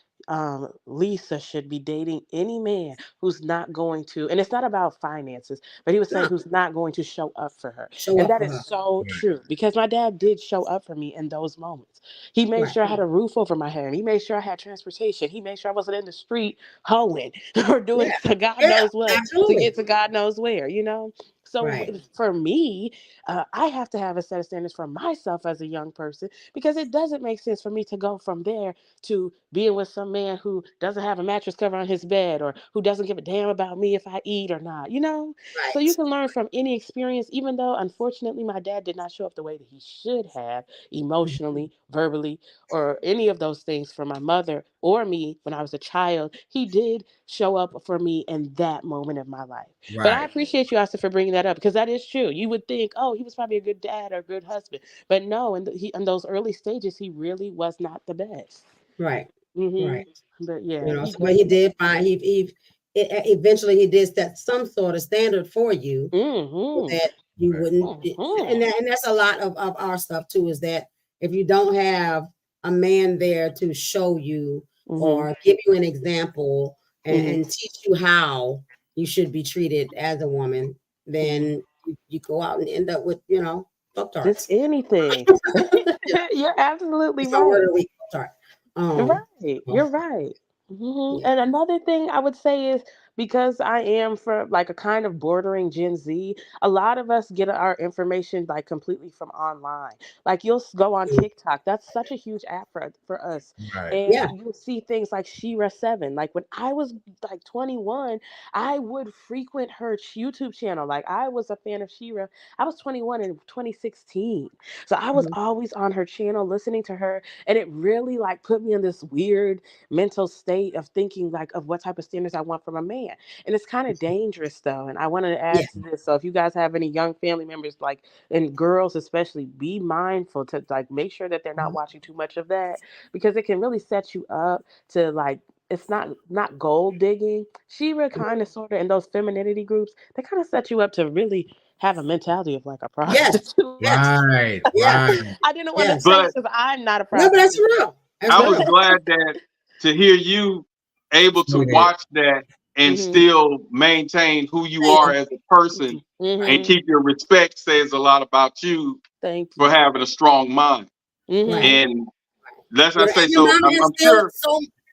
Lisa should be dating any man who's not going to, and it's not about finances, but he was saying who's not going to show up for her. And that is so true, because my dad did show up for me in those moments. He made sure I had a roof over my head. He made sure I had transportation. He made sure I wasn't in the street hoeing or doing God knows what to get to God knows where, So for me, I have to have a set of standards for myself as a young person, because it doesn't make sense for me to go from there to being with some man who doesn't have a mattress cover on his bed, or who doesn't give a damn about me if I eat or not, So you can learn from any experience, even though unfortunately my dad did not show up the way that he should have, emotionally, verbally, or any of those things for my mother or me when I was a child. He did show up for me in that moment of my life. But I appreciate you, Austin, for bringing that up, because that is true. You would think, oh, he was probably a good dad or a good husband. But no, in those early stages, he really was not the best. Right. But yeah, but he did find eventually he did set some sort of standard for you that you wouldn't. And that's a lot of our stuff too, is that if you don't have a man there to show you or give you an example and teach you how you should be treated as a woman, then you go out and end up with, fuck-tarts. Just anything. You're absolutely right. You're right. And another thing I would say is, because I am for like a kind of bordering Gen Z, a lot of us get our information like completely from online. Like you'll go on TikTok. That's such a huge app for us. And you'll see things like Shira 7. Like when I was like 21, I would frequent her YouTube channel. Like I was a fan of Shira. I was 21 in 2016. So I was always on her channel listening to her. And it really like put me in this weird mental state of thinking like of what type of standards I want from a man. And it's kind of dangerous though. And I want to add to this. So if you guys have any young family members, like, and girls especially, be mindful to like make sure that they're not watching too much of that, because it can really set you up to like, it's not gold digging. Shira kind of sort of in those femininity groups, they kind of set you up to really have a mentality of like a prostitute. Right. I didn't want to say because I'm not a prostitute. No, but that's real. I was glad that to hear you able to watch that and still maintain who you are as a person and keep your respect says a lot about you. Thank you for having a strong mind. And let's not say so. I'm sure.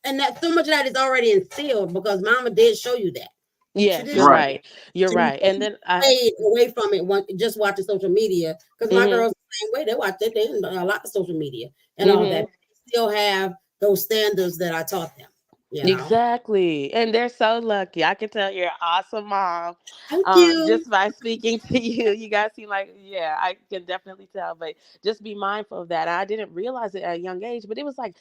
And that so much of that is already instilled because Mama did show you that. Yeah, you're right. You're right. And then I stayed away from it just watching social media, because my girls the same way. They watch it. They a lot of social media and all that. They still have those standards that I taught them. Exactly. And they're so lucky. I can tell you're an awesome mom. Thank you. Just by speaking to you. You guys seem like, I can definitely tell. But just be mindful of that. I didn't realize it at a young age, but it was like,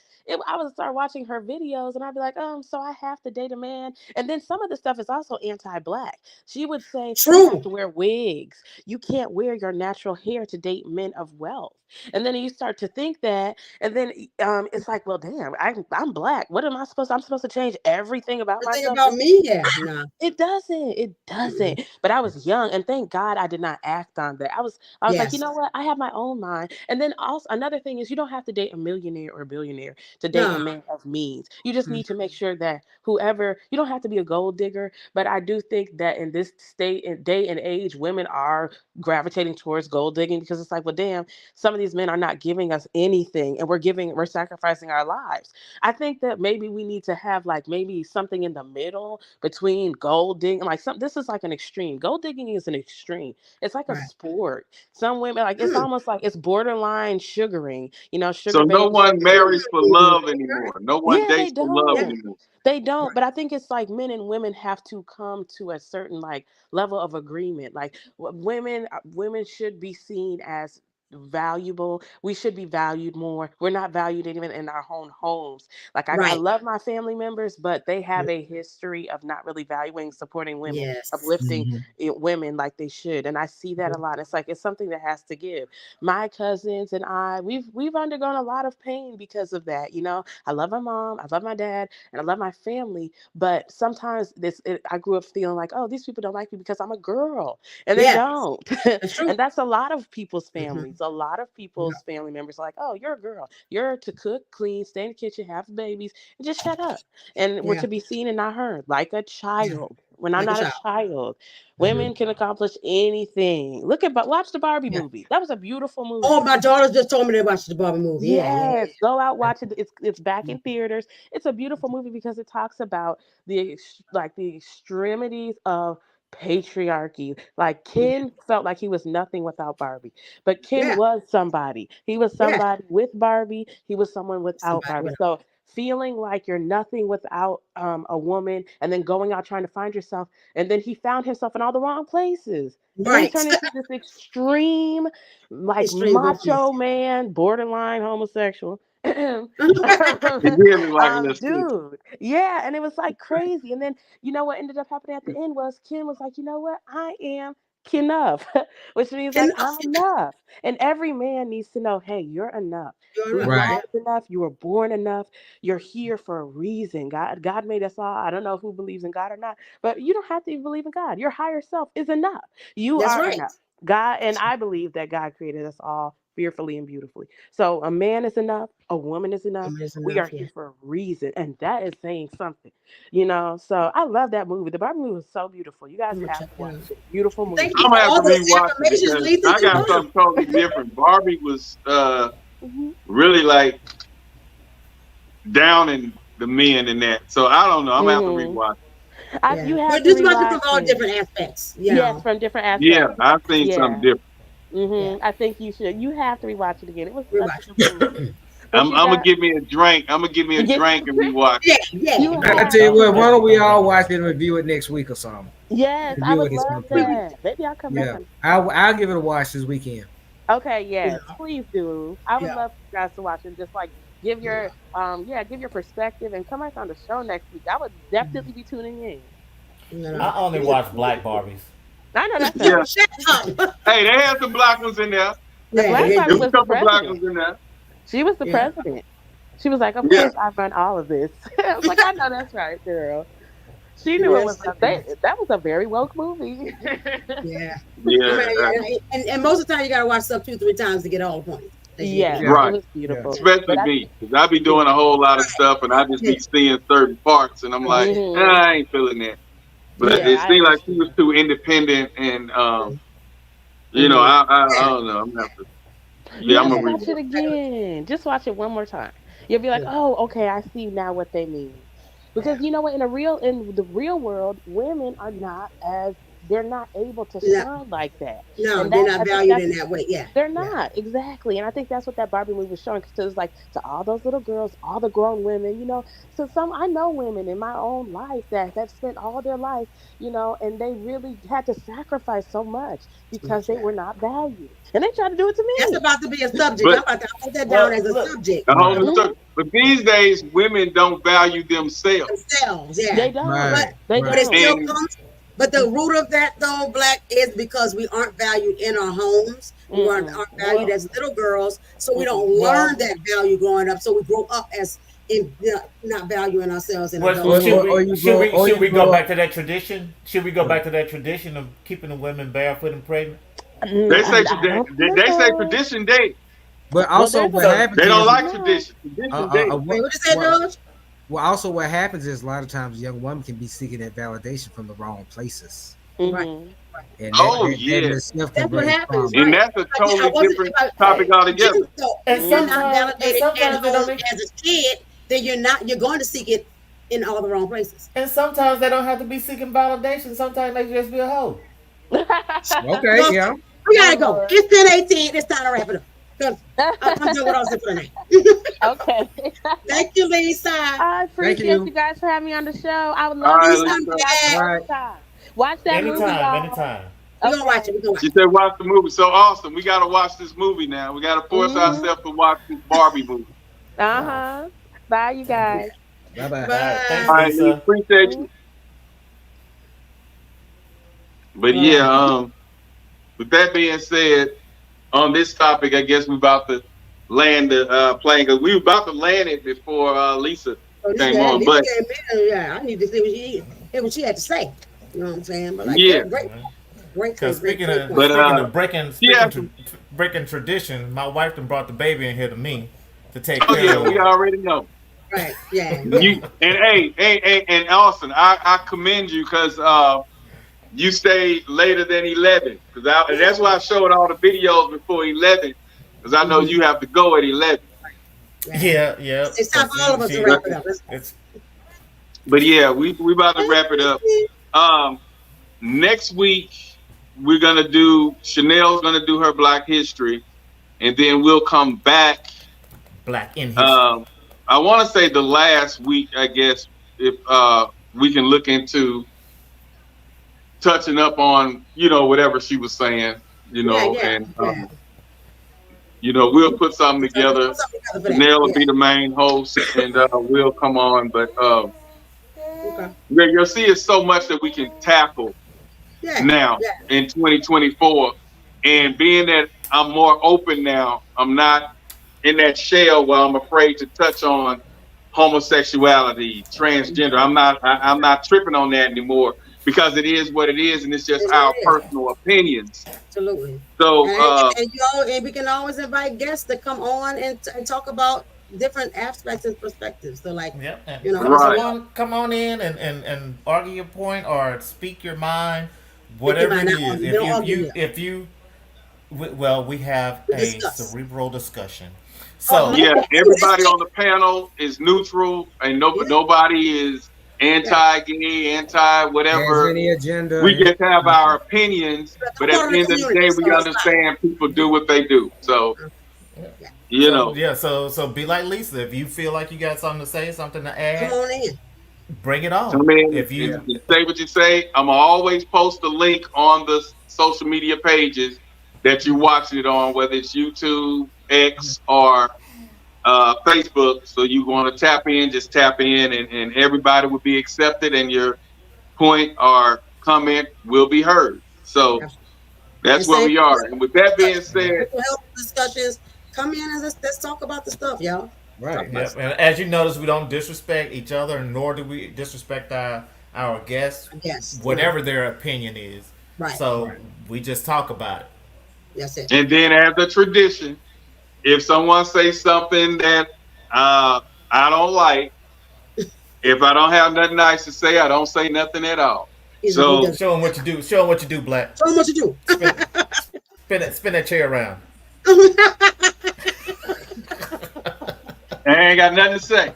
I would start watching her videos and I'd be like, so I have to date a man. And then some of the stuff is also anti-Black. She would say, you have to wear wigs. You can't wear your natural hair to date men of wealth. And then you start to think that, and then it's like, well, damn, I'm Black. What am I supposed to? I'm supposed to change everything about myself. About me, no. It doesn't. But I was young, and thank God I did not act on that. I was like, you know what? I have my own mind. And then also another thing is, you don't have to date a millionaire or a billionaire to date a man of means. You just need to make sure that you don't have to be a gold digger. But I do think that in this day and age, women are gravitating towards gold digging, because it's like, well, damn, some of these men are not giving us anything, and we're sacrificing our lives. I think that maybe we need to have have like maybe something in the middle between gold digging, like this is like an extreme. Gold digging is an extreme. It's like a sport. Some women like it's almost like it's borderline sugaring. Sugar. So no babies. one marries for love anymore. No one dates for love anymore. They don't, but I think it's like men and women have to come to a certain like level of agreement. Like women should be seen as valuable. We should be valued more. We're not valued even in our own homes. Like I love my family members, but they have a history of not really valuing, supporting women, uplifting women like they should. And I see that a lot. It's like it's something that has to give. My cousins and I, we've undergone a lot of pain because of that. I love my mom, I love my dad, and I love my family. But sometimes I grew up feeling like, oh, these people don't like me because I'm a girl, and they don't. And that's a lot of people's families. A lot of people's family members are like, oh, you're a girl. You're to cook, clean, stay in the kitchen, have babies, and just shut up. And we're to be seen and not heard like a child. When I'm not a child, women can accomplish anything. Watch the Barbie movie. That was a beautiful movie. Oh, my daughters just told me they watched the Barbie movie. Yes, go out, watch it. It's back in theaters. It's a beautiful movie because it talks about the extremities of patriarchy. Like Ken felt like he was nothing without Barbie, but Ken was somebody. He was somebody with Barbie. He was someone without Barbie. So feeling like you're nothing without a woman, and then going out trying to find yourself, and then he found himself in all the wrong places. Right. He turned into this extreme macho man, borderline homosexual. Dude, yeah, and it was like crazy. And then what ended up happening at the end was Ken was like, you know what, I am enough, which means like I'm enough. And every man needs to know, hey, you're enough. You're enough. You were born enough. You're here for a reason. God made us all. I don't know who believes in God or not, but you don't have to even believe in God. Your higher self is enough. You are enough. God, and I believe that God created us all fearfully and beautifully. So a man is enough, a woman is enough. We are here for a reason, and that is saying something, So I love that movie. The Barbie movie was so beautiful. You guys have to watch it. Beautiful movie. I'm gonna have to rewatch it because I got something totally different. Barbie was really like downing the men in that. So I don't know. I'm gonna have to rewatch it. You have but just watch it from all different aspects. Yes, from different aspects. Yeah, I've seen something different. I think you should. You have to rewatch it again. It was such a good movie. I'm gonna give me a drink. I'm gonna give me a drink and rewatch. I tell you what, why don't we all watch it and review it next week or something? Yes, I would love that. Maybe I'll come back. I'll give it a watch this weekend. Okay, yes, please do. I would love for you guys to watch it. Just like give your give your perspective and come back on the show next week. I would definitely be tuning in. I only watch Black Barbies. I know that's Shut up. Hey, they had some black ones in there. The black Barbie was the black ones president. in there. She was the president. She was like, of course I run all of this. I was like, I know that's right, girl. She knew it was that was a very woke movie. And most of the time you gotta watch stuff 2-3 times to get all the points. Right. It was beautiful. Especially me, because I be doing a whole lot of stuff and I just be seeing certain parts and I'm like, I ain't feeling that. But it seemed like she was too independent and I don't know. I'm gonna have to I'm gonna watch it again. Just watch it one more time. You'll be like, oh, okay, I see now what they mean. Because you know what, in the real world, women are they're not able to shine like that. No, they're not valued in that way. Yeah, they're not exactly, and I think that's what that Barbie movie was showing. Because it's like to all those little girls, all the grown women, So I know women in my own life that have spent all their life, and they really had to sacrifice so much because they were not valued, and they tried to do it to me. That's about to be a subject. I'm about to put that down as a subject. But these days, women don't value themselves. They don't. But it still comes. But the root of that, though, Black, is because we aren't valued in our homes. We aren't valued as little girls. So we don't learn that value growing up. So we grow up as not valuing ourselves. Should we go back to that tradition? Should we go back to that tradition of keeping the women barefoot and pregnant? They say tradition date. But also what happens they don't like tradition. What you say, George? Well, also what happens is a lot of times young women can be seeking that validation from the wrong places. Right. And that's what happens. And that's a totally different topic altogether. If you're not validated as a kid, then you're going to seek it in all the wrong places. And sometimes they don't have to be seeking validation. Sometimes they just be a hoe. Okay, yeah. We gotta go. It's 10:18. It's time to wrap it up. I'm done with all this for tonight. Okay. Thank you, Lisa. I appreciate you guys for having me on the show. I would love All right, to Lisa. all the time. Watch that movie, y'all. Anytime. We're gonna watch it. We're gonna watch She it. said, "Watch the movie." So awesome. We got to watch this movie now. We got to force ourselves to watch this Barbie movie. Bye, you guys. Bye-bye. Thanks, All right, Lisa. appreciate you. But yeah, with that being said, on this topic, I guess we're about to land the plane because we were about to land it before Lisa came on. But yeah, I need to see what she had to say. You know what I'm saying? But like, Yeah. great. Because speaking of breaking tradition, my wife done brought the baby in here to me to take Oh care yeah, of. we already know. Right. Yeah. You and hey, and Austin, I commend you because you stayed later than 11. And that's why I showed all the videos before 11 because I know you have to go at 11. Yeah. It's time for all of us to wrap it up. But yeah, we about to wrap it up. Next week we're gonna do Chanel's gonna do her Black History, and then we'll come back. Black in History. I want to say the last week, I guess, if we can look into touching up on whatever she was saying, and we'll put something together. Chanel will be the main host, and we'll come on. But you'll see it's so much that we can tackle now in 2024. And being that I'm more open now, I'm not in that shell where I'm afraid to touch on homosexuality, transgender. I'm not tripping on that anymore because it is what it is, and it's just our personal opinions. Absolutely. So and we can always invite guests to come on and talk about different aspects and perspectives. So like, come on in and argue your point or speak your mind, whatever it is. We have a cerebral discussion. So yeah, everybody on the panel is neutral, and nobody is anti-gay, anti-whatever. Has any agenda. We just have our opinions, but at the end of the day, we understand people do what they do. So, So be like Lisa. If you feel like you got something to say, something to add, come on in. Bring it on. I mean, if you say what you say, I'm gonna always post a link on the social media pages that you watch it on, whether it's YouTube, X, or Facebook. So you want to tap in, just tap in, and everybody will be accepted, and your point or comment will be heard. So that's where we are. And with that being said, health discussions, come in and let's talk about the stuff, y'all. Right. Yep. And as you notice, we don't disrespect each other, nor do we disrespect our guests, whatever their opinion is. Right. So we just talk about it. That's it. And then as a tradition, if someone says something that I don't like, if I don't have nothing nice to say, I don't say nothing at all. So show them what you do. Show them what you do, Black. Show them what you do. Spin that chair around. I ain't got nothing to say.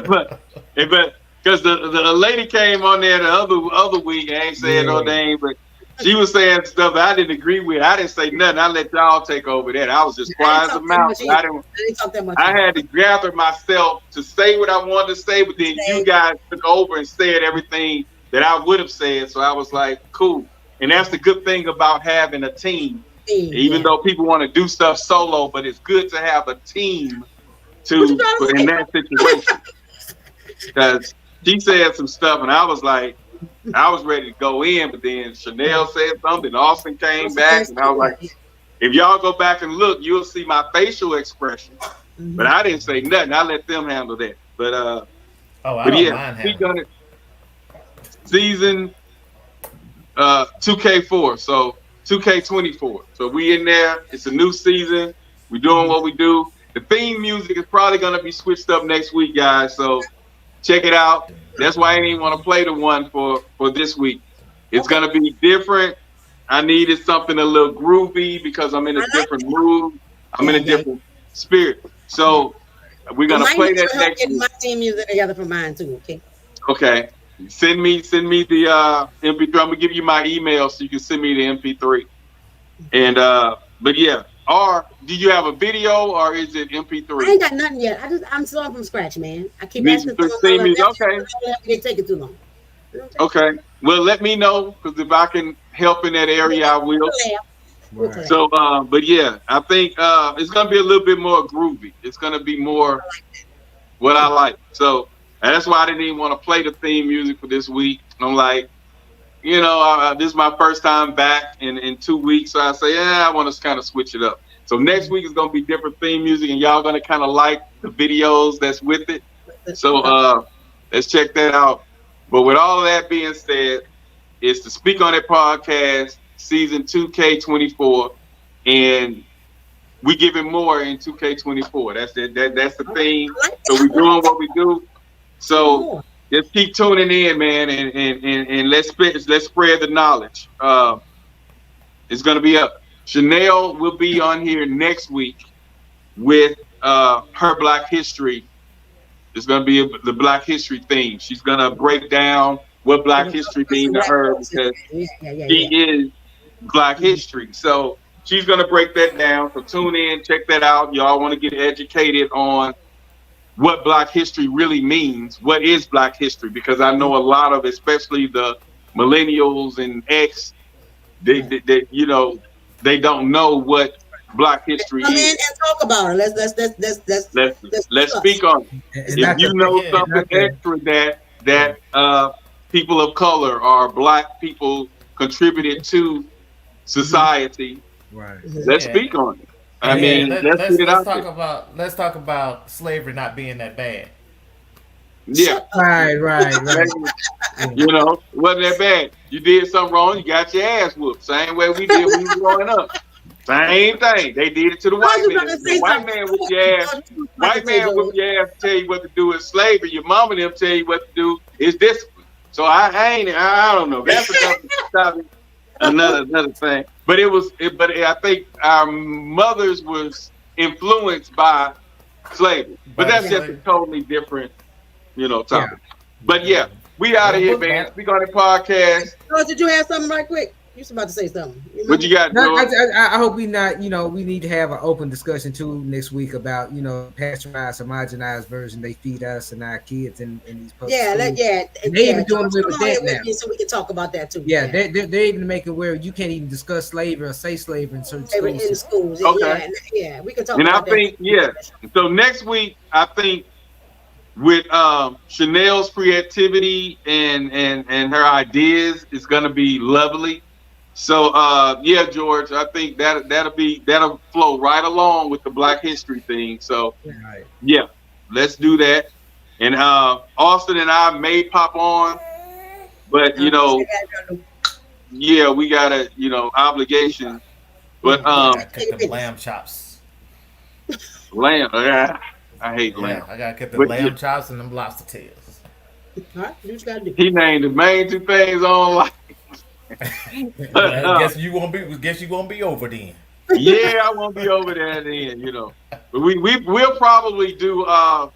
but because the lady came on there the other week, I ain't saying no name, but she was saying stuff I didn't agree with. I didn't say nothing. I let y'all take over that. I was just quiet as a mouse. I had to gather myself to say what I wanted to say, but then you guys took over and said everything that I would have said. So I was like, cool. And that's the good thing about having a team. Even though people want to do stuff solo, but it's good to have a team in that situation. Because she said some stuff, and I was like, I was ready to go in, but then Chanel said something, Austin came back, and I was like, if y'all go back and look, you'll see my facial expression. But I didn't say nothing. I let them handle that. But we done it. Season 2K4, so 2K24. So we in there. It's a new season. We're doing what we do. The theme music is probably going to be switched up next week, guys. So check it out. That's why I didn't even want to play the one for this week. It's going to be different. I needed something a little groovy because I'm in a different mood. I'm in a different spirit. So We're gonna play that next get my team music together for mine too. Okay. Okay. Send me the MP3. I'm gonna give you my email so you can send me the MP3. And but yeah. Or do you have a video or is it MP3? I ain't got nothing yet. I'm starting from scratch, man. I keep asking Okay. They take it too long. Okay. Well, let me know because if I can help in that area, I will. Right. So, but yeah, I think it's gonna be a little bit more groovy. It's gonna be more what I like. So that's why I didn't even want to play the theme music for this week. I'm like, you know, this is my first time back in 2 weeks. So I say, yeah, I want to kind of switch it up. So next week is going to be different theme music and y'all going to kind of like the videos that's with it. So let's check that out. But with all of that being said, it's the Speak On It podcast, season 2K24. And we giving more in 2K24. That's the theme. So we're doing what we do. So just keep tuning in, man, and let's spread the knowledge. It's gonna be up. Chanel will be on here next week with her Black History. It's gonna be the Black History theme. She's gonna break down what Black History means to her because she is Black History. So she's gonna break that down. So tune in, check that out. Y'all want to get educated on what Black history really means. What is Black history? Because I know a lot of, especially the millennials and X, they you know, they don't know what Black history Come in is. and talk about it. Let's speak on it. If you know something extra that people of color or Black people contributed to society, right? Let's speak on it. I mean, let's talk about slavery not being that bad. Yeah. Right. You know, wasn't that bad. You did something wrong, you got your ass whooped. Same way we did when we were growing up. Same thing. They did it to the white man. The white man whooped your ass. White man whooped your ass to tell you what to do in slavery. Your mama and them tell you what to do is discipline. So I don't know. That's another thing. But I think our mothers was influenced by slavery. But that's just a totally different, topic. Yeah. But yeah, we out of here, man. Speak On It podcast. Oh, did you have something right quick? You was about to say something. What you got? I hope we not. We need to have an open discussion too next week about pasteurized, homogenized version they feed us and our kids in these public schools. They even doing away with that now. So we can talk about that too. Yeah, they're even making where you can't even discuss slavery or say slavery in certain schools. In schools, okay. Yeah, we can talk. And about I think so next week I think with Chanel's creativity and her ideas is gonna be lovely. So George, I think that'll flow right along with the Black History thing. So yeah, let's do that. And Austin and I may pop on, but we got obligation. But cook them lamb chops. Lamb, I hate lamb. I gotta cook the lamb chops and them lobster tails. All right, you just gotta do. He named the main two things on like. Guess you won't be over then. Yeah, I won't be over there then. But we'll probably do a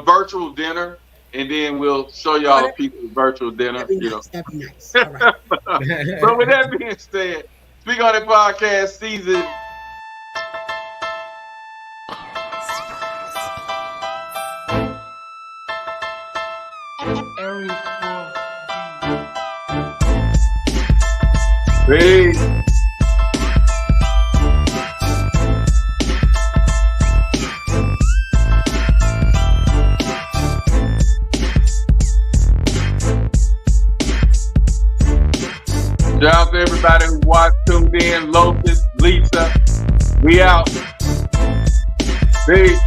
virtual dinner, and then we'll show y'all a piece of virtual dinner. That'd be nice. All right. But with that being said, Speak On It podcast season. Peace. Shout out to everybody who watched, tuned in, Locust, Lisa. We out. Peace.